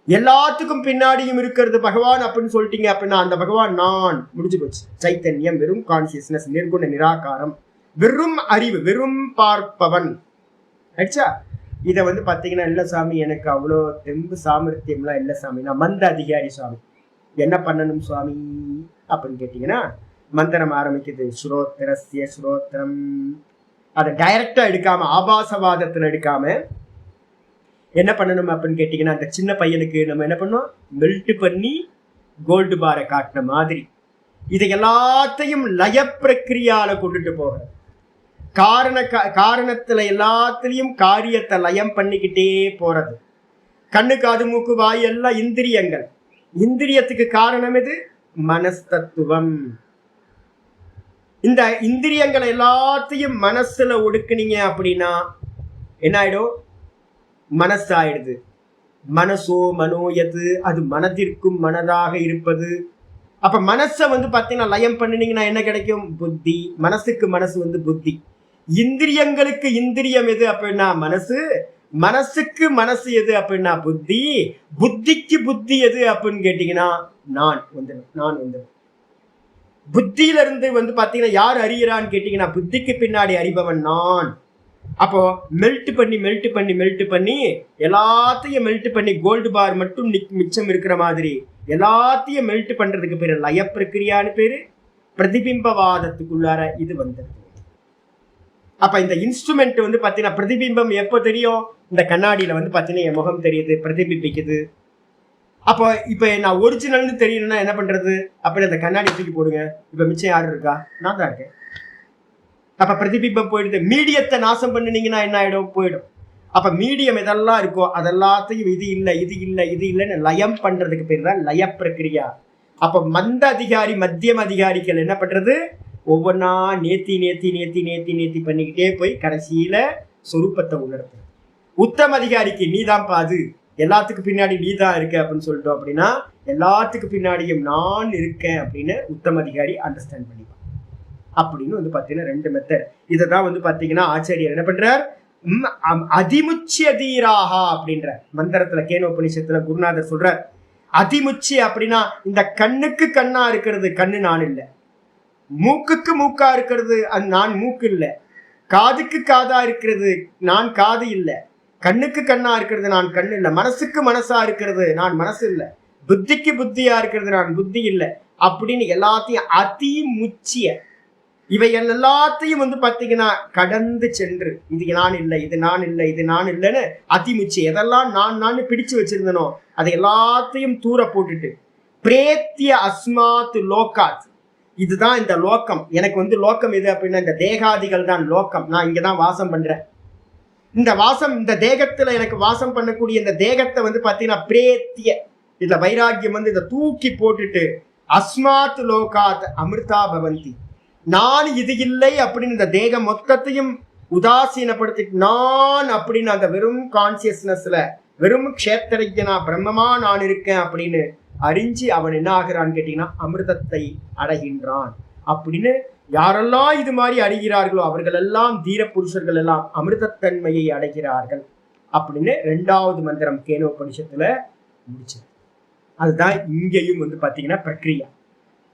எல்லாத்துக்கும் பின்னாடியும் இருக்கிறது பகவான் அப்படின்னு சொல்லிட்டீங்க அப்படின்னா அந்த பகவான் நான் முடிஞ்சு போச்சு. சைத்தன்யம், வெறும் கான்சியஸ்னஸ், நிர்குண நிராகாரம், வெறும் அறிவு, வெறும் பார்ப்பவன். ஆயிடுச்சா? இதை வந்து பாத்தீங்கன்னா இல்ல சாமி எனக்கு அவ்வளோ தெம்பு சாமர்த்தியம்லாம் இல்லை சாமி, நான் மந்த அதிகாரி சுவாமி, என்ன பண்ணணும் சுவாமி அப்படின்னு கேட்டீங்கன்னா மந்திரம் ஆரம்பிக்குது. ஸ்ரோத்திரஸ்ய ஸ்ரோத்திரம். அதை டைரக்டா எடுக்காம, ஆபாசவாதத்துல எடுக்காம என்ன பண்ணணும் அப்படின்னு கேட்டீங்கன்னா அந்த சின்ன பையனுக்கு நம்ம என்ன பண்ணோம், மெல்ட் பண்ணி கோல்டு பாரை காட்டின மாதிரி இதை எல்லாத்தையும் லய பிரக்கிரியால கொண்டுட்டு போக, காரணத்துல எல்லாத்திலையும் காரியத்தை லயம் பண்ணிக்கிட்டே போறது. கண்ணு, காது, மூக்கு, வாய் எல்லாம் இந்திரியங்கள். இந்திரியத்துக்கு காரணம் எது? மனஸ்தத்துவம். இந்த இந்திரியங்களை எல்லாத்தையும் மனசுல ஒடுக்குனீங்க அப்படின்னா என்ன ஆயிடும்? மனசாயிடுது. மனசோ மனோயது, அது மனதிற்கும் மனதாக இருப்பது. அப்ப மனசை வந்து பாத்தீங்கன்னா லயம் பண்ணினீங்கன்னா என்ன கிடைக்கும்? புத்தி. மனசுக்கு மனசு வந்து புத்தி. இந்திரியங்களுக்கு இந்திரியம் எது அப்படின்னா மனசு. மனசுக்கு மனசு எது அப்படின்னா புத்தி. புத்திக்கு புத்தி எது அப்படின்னு கேட்டீங்கன்னா நான் வந்துடும். புத்தியில இருந்து வந்து பாத்தீங்கன்னா யார் அறிகிறான்னு கேட்டீங்கன்னா புத்திக்கு பின்னாடி அறிபவன் நான். அப்போ மெல்ட் பண்ணி எல்லாத்தையும் மெல்ட் பண்ணி கோல்டு பார் மட்டும் மிச்சம் இருக்கிற மாதிரி எல்லாத்தையும் மெல்ட் பண்றதுக்கு பேரு லய பிரக்கிரியான்னு பேரு. பிரதிபிம்பவாதத்துக்குள்ளார இது வந்தது. அப்ப இந்த இன்ஸ்ட்ருமெண்ட் வந்து பாத்தீங்கன்னா பிரதிபிம்பம் எப்போ தெரியும்? இந்த கண்ணாடியில வந்து பாத்தீங்கன்னா என் முகம் தெரியுது, பிரதிபிம்பிக்குது. அப்போ இப்ப நான் ஒரிஜினல்னு தெரியணும்னா என்ன பண்றது? அப்படி அந்த கண்ணாடி தூக்கி போடுங்க. இப்ப மிச்சம் யாரு இருக்கா? நான் தான் இருக்கேன். அப்ப பிரதிபிம்பம் போயிடுது. மீடியத்தை நாசம் பண்ணினீங்கன்னா என்ன ஆயிடும்? போயிடும். அப்ப மீடியம் எதெல்லாம் இருக்கோ அதெல்லாத்தையும் இது இல்லைன்னு லயம் பண்றதுக்கு பேர் தான் லய பிரக்கிரியா. அப்ப மந்த அதிகாரி, மத்தியம் அதிகாரிகள் என்ன பண்றது? ஒவ்வொன்னா நேத்தி பண்ணிக்கிட்டே போய் கடைசியில சொரூபத்தை உணர்த்து. உத்தம அதிகாரிக்கு நீதான் பாது, எல்லாத்துக்கு பின்னாடி நீதான் இருக்க அப்படின்னு சொல்லிட்டோம் அப்படின்னா எல்லாத்துக்கு பின்னாடியும் நான் இருக்கேன் அப்படின்னு உத்தம அதிகாரி அண்டர்ஸ்டாண்ட் பண்ணிப்பான். அப்படின்னு வந்து பாத்தீங்கன்னா ரெண்டு மெத்தட். இதைதான் வந்து பாத்தீங்கன்னா ஆச்சாரியர் என்ன பண்றார்? அதிமுச்சிய தீராகா அப்படின்ற மந்திரத்துல கேனோபனிஷத்துல குருநாதர் சொல்றார். அதிமுச்சி அப்படின்னா இந்த கண்ணுக்கு கண்ணா இருக்கிறது கண்ணு நான் இல்லை, மூக்குக்கு மூக்கா இருக்கிறது அது நான் மூக்கு இல்லை, காதுக்கு காதா இருக்கிறது நான் காது இல்லை, கண்ணுக்கு கண்ணா இருக்கிறது நான் கண்ணு இல்லை, மனசுக்கு மனசா இருக்கிறது நான் மனசு இல்லை, புத்திக்கு புத்தியா இருக்கிறது நான் புத்தி இல்லை அப்படின்னு எல்லாத்தையும் அதி முச்சிய இவை எல்லாத்தையும் வந்து பார்த்தீங்கன்னா கடந்து சென்று இது நான் இல்லை, இது நான் இல்லை, இது நான் இல்லைன்னு அதிமுச்சி எதெல்லாம் நான் பிடிச்சு வச்சிருந்தனோ அதை எல்லாத்தையும் தூர போட்டுட்டு பிரேத்திய அஸ்மாத் லோகாத், இதுதான் இந்த லோக்கம். எனக்கு வந்து லோக்கம் எது அப்படின்னா இந்த தேகாதிகள் தான் லோக்கம். நான் இங்கதான் வாசம் பண்றேன். இந்த வாசம், இந்த தேகத்துல எனக்கு வாசம் பண்ணக்கூடிய இந்த தேகத்தை வந்து பார்த்தீங்கன்னா பிரேத்திய, இதுல வைராக்கியம் வந்து இதை தூக்கி போட்டுட்டு அஸ்மாத் லோகாத் அமிர்தா பவந்தி, நான் இது இல்லை அப்படின்னு இந்த தேகம் மொத்தத்தையும் உதாசீனப்படுத்திட்டு நான் அப்படின்னு அந்த வெறும் கான்சியஸ்னஸ்ல வெறும் க்ஷேத்திரஜனா பிரம்மமா நான் இருக்கேன் அப்படின்னு அறிஞ்சு அவன் என்ன ஆகிறான்னு கேட்டீங்கன்னா அமிர்தத்தை அடைகின்றான். அப்படின்னு யாரெல்லாம் இது மாதிரி அறிகிறார்களோ அவர்கள் எல்லாம் தீர புருஷர்கள் எல்லாம் அமிர்தத்தன்மையை அடைகிறார்கள் அப்படின்னு 2வது மந்திரம் கேனோபனிஷத்துல முடிச்சது. அதுதான் இங்கேயும் வந்து பாத்தீங்கன்னா பிரக்ரியா.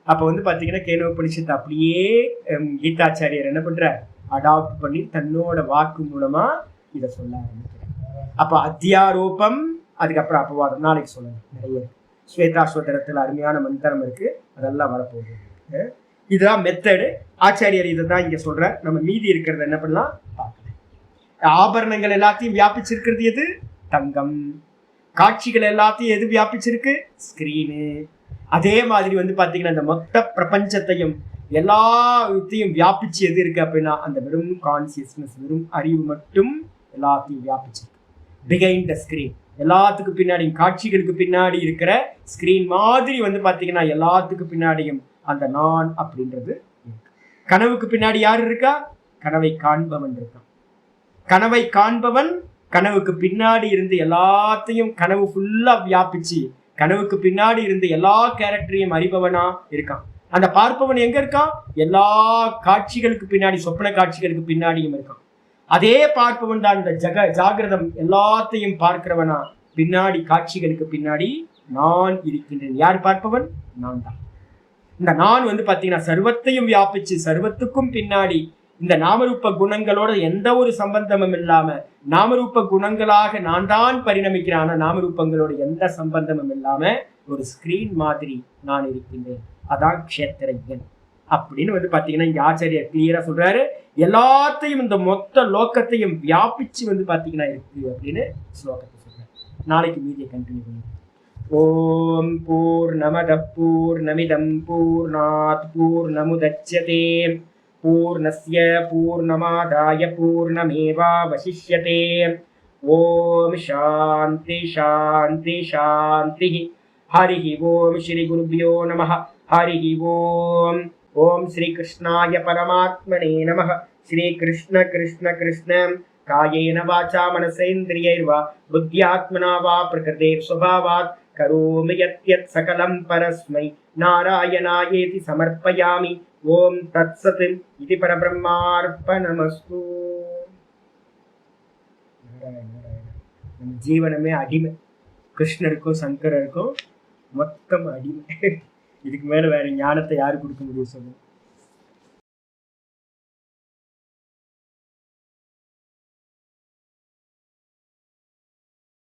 அப்ப வந்து பாத்தீங்கன்னா கேனோபனிஷத்தை அப்படியே கீதாச்சாரியர் என்ன பண்றார், அடாப்ட் பண்ணி தன்னோட வாக்கு மூலமா இதை சொல்ல ஆரம்பிக்கிறார். அப்ப அத்தியாரோபம், அதுக்கப்புறம் அபவாதம் நாளைக்கு சொல்லணும். நிறைய ஸ்வேதாஸ்வதரத்துல அருமையான மந்திரம் இருக்கு, அதெல்லாம் வரப்போகுது. இதுதான் மெத்தடு. ஆச்சாரியர் இதை தான் இங்க சொல்ற. நம்ம மீதி இருக்கிறத என்ன பண்ணலாம் பார்க்கலாம். ஆபரணங்கள் எல்லாத்தையும் வியாபிச்சிருக்கிறது எது, தங்கம். காட்சிகள் எல்லாத்தையும் எது வியாபிச்சிருக்கு, ஸ்கிரீனு. அதே மாதிரி வந்து பாத்தீங்கன்னா இந்த மொத்த பிரபஞ்சத்தையும் எல்லாத்தையும் வியாபிச்சு எது இருக்கு அப்படின்னா அந்த வெறும் கான்சியஸ்னஸ், வெறும் அறிவு மட்டும் எல்லாத்தையும் வியாபிச்சிருக்கு. பிஹைண்ட் த ஸ்கிரீன், எல்லாத்துக்கு பின்னாடியும் காட்சிகளுக்கு பின்னாடி இருக்கிற ஸ்கிரீன் மாதிரி வந்து பாத்தீங்கன்னா எல்லாத்துக்கு பின்னாடியும் அந்த நான் அப்படின்றது இருக்கு. கனவுக்கு பின்னாடி யார் இருக்கா, கனவை காண்பவன் இருக்கான். கனவை காண்பவன் கனவுக்கு பின்னாடி இருந்து எல்லாத்தையும் கனவு ஃபுல்லா வியாபிச்சு கனவுக்கு பின்னாடி இருந்து எல்லா கேரக்டரையும் அறிபவனா இருக்கான். அந்த பார்ப்பவன் எங்க இருக்கான், எல்லா காட்சிகளுக்கு பின்னாடி, சொப்பன காட்சிகளுக்கு பின்னாடியும் இருக்கான். அதே பார்ப்பவன் தான் இந்த ஜாகிரதம் எல்லாத்தையும் பார்க்கிறவனா, பின்னாடி காட்சிகளுக்கு பின்னாடி நான் இருக்கின்றேன். யார் பார்ப்பவன், நான் தான். இந்த நான் வந்து பாத்தீங்கன்னா சர்வத்தையும் வியாபிச்சு சர்வத்துக்கும் பின்னாடி இந்த நாமரூப குணங்களோட எந்த ஒரு சம்பந்தமும் இல்லாம நாமரூப குணங்களாக நான் தான் பரிணமிக்கிறேன். ஆனா நாமரூபங்களோட எந்த சம்பந்தமும் இல்லாம ஒரு ஸ்கிரீன் மாதிரி நான் இருக்கின்றேன். அதான் க்ஷேத்திரஜன் அப்படின்னு வந்து பாத்தீங்கன்னா இங்க ஆச்சாரியர் கிளியரா சொல்றாரு. எல்லாத்தையும் இந்த மொத்த லோக்கத்தையும் வியாபிச்சு வந்து பாத்தீங்கன்னா இருக்கு அப்படின்னு ஸ்லோகத்தை சொல்றாரு. நாளைக்கு மீதியை கண்டினியூ பண்ணுவோம். ஓம் பூர்ணமத பூர்ணமிதம் பூர்ணாத் பூர்ணமுதச்யதே பூர்ணஸ்ய பூர்ணமாதாய பூர்ணமேவாவசிஷ்யதே. ஓம் சாந்தி சாந்தி சாந்தி. ஹரி ஓம் ஸ்ரீ குருப்யோ நமः. ஹரி ஓம். ஓம் ஸ்ரீ கிருஷ்ணாய பரமாத்மனே நமः. ஸ்ரீ கிருஷ்ண கிருஷ்ண கிருஷ்ண காயேன வாசா மனசேந்திரியைர்வா புத்யாத்மனா வா பிரகிருதேர் ஸ்வபாவாத் கரோமி யத்யத் சகலம் பரஸ்மை நாராயணாயேதி சமர்ப்பயாமி. ஓம் தத்சத் இது பரபிரம்மார்ப்பணமஸ்து. நம்ம ஜீவனமே அடிமை, கிருஷ்ணருக்கும் சங்கரருக்கும் மொத்தம் அடிமை. இதுக்கு மேல வேற ஞானத்தை யாரு கொடுக்க முடியும் சொல்லுங்க.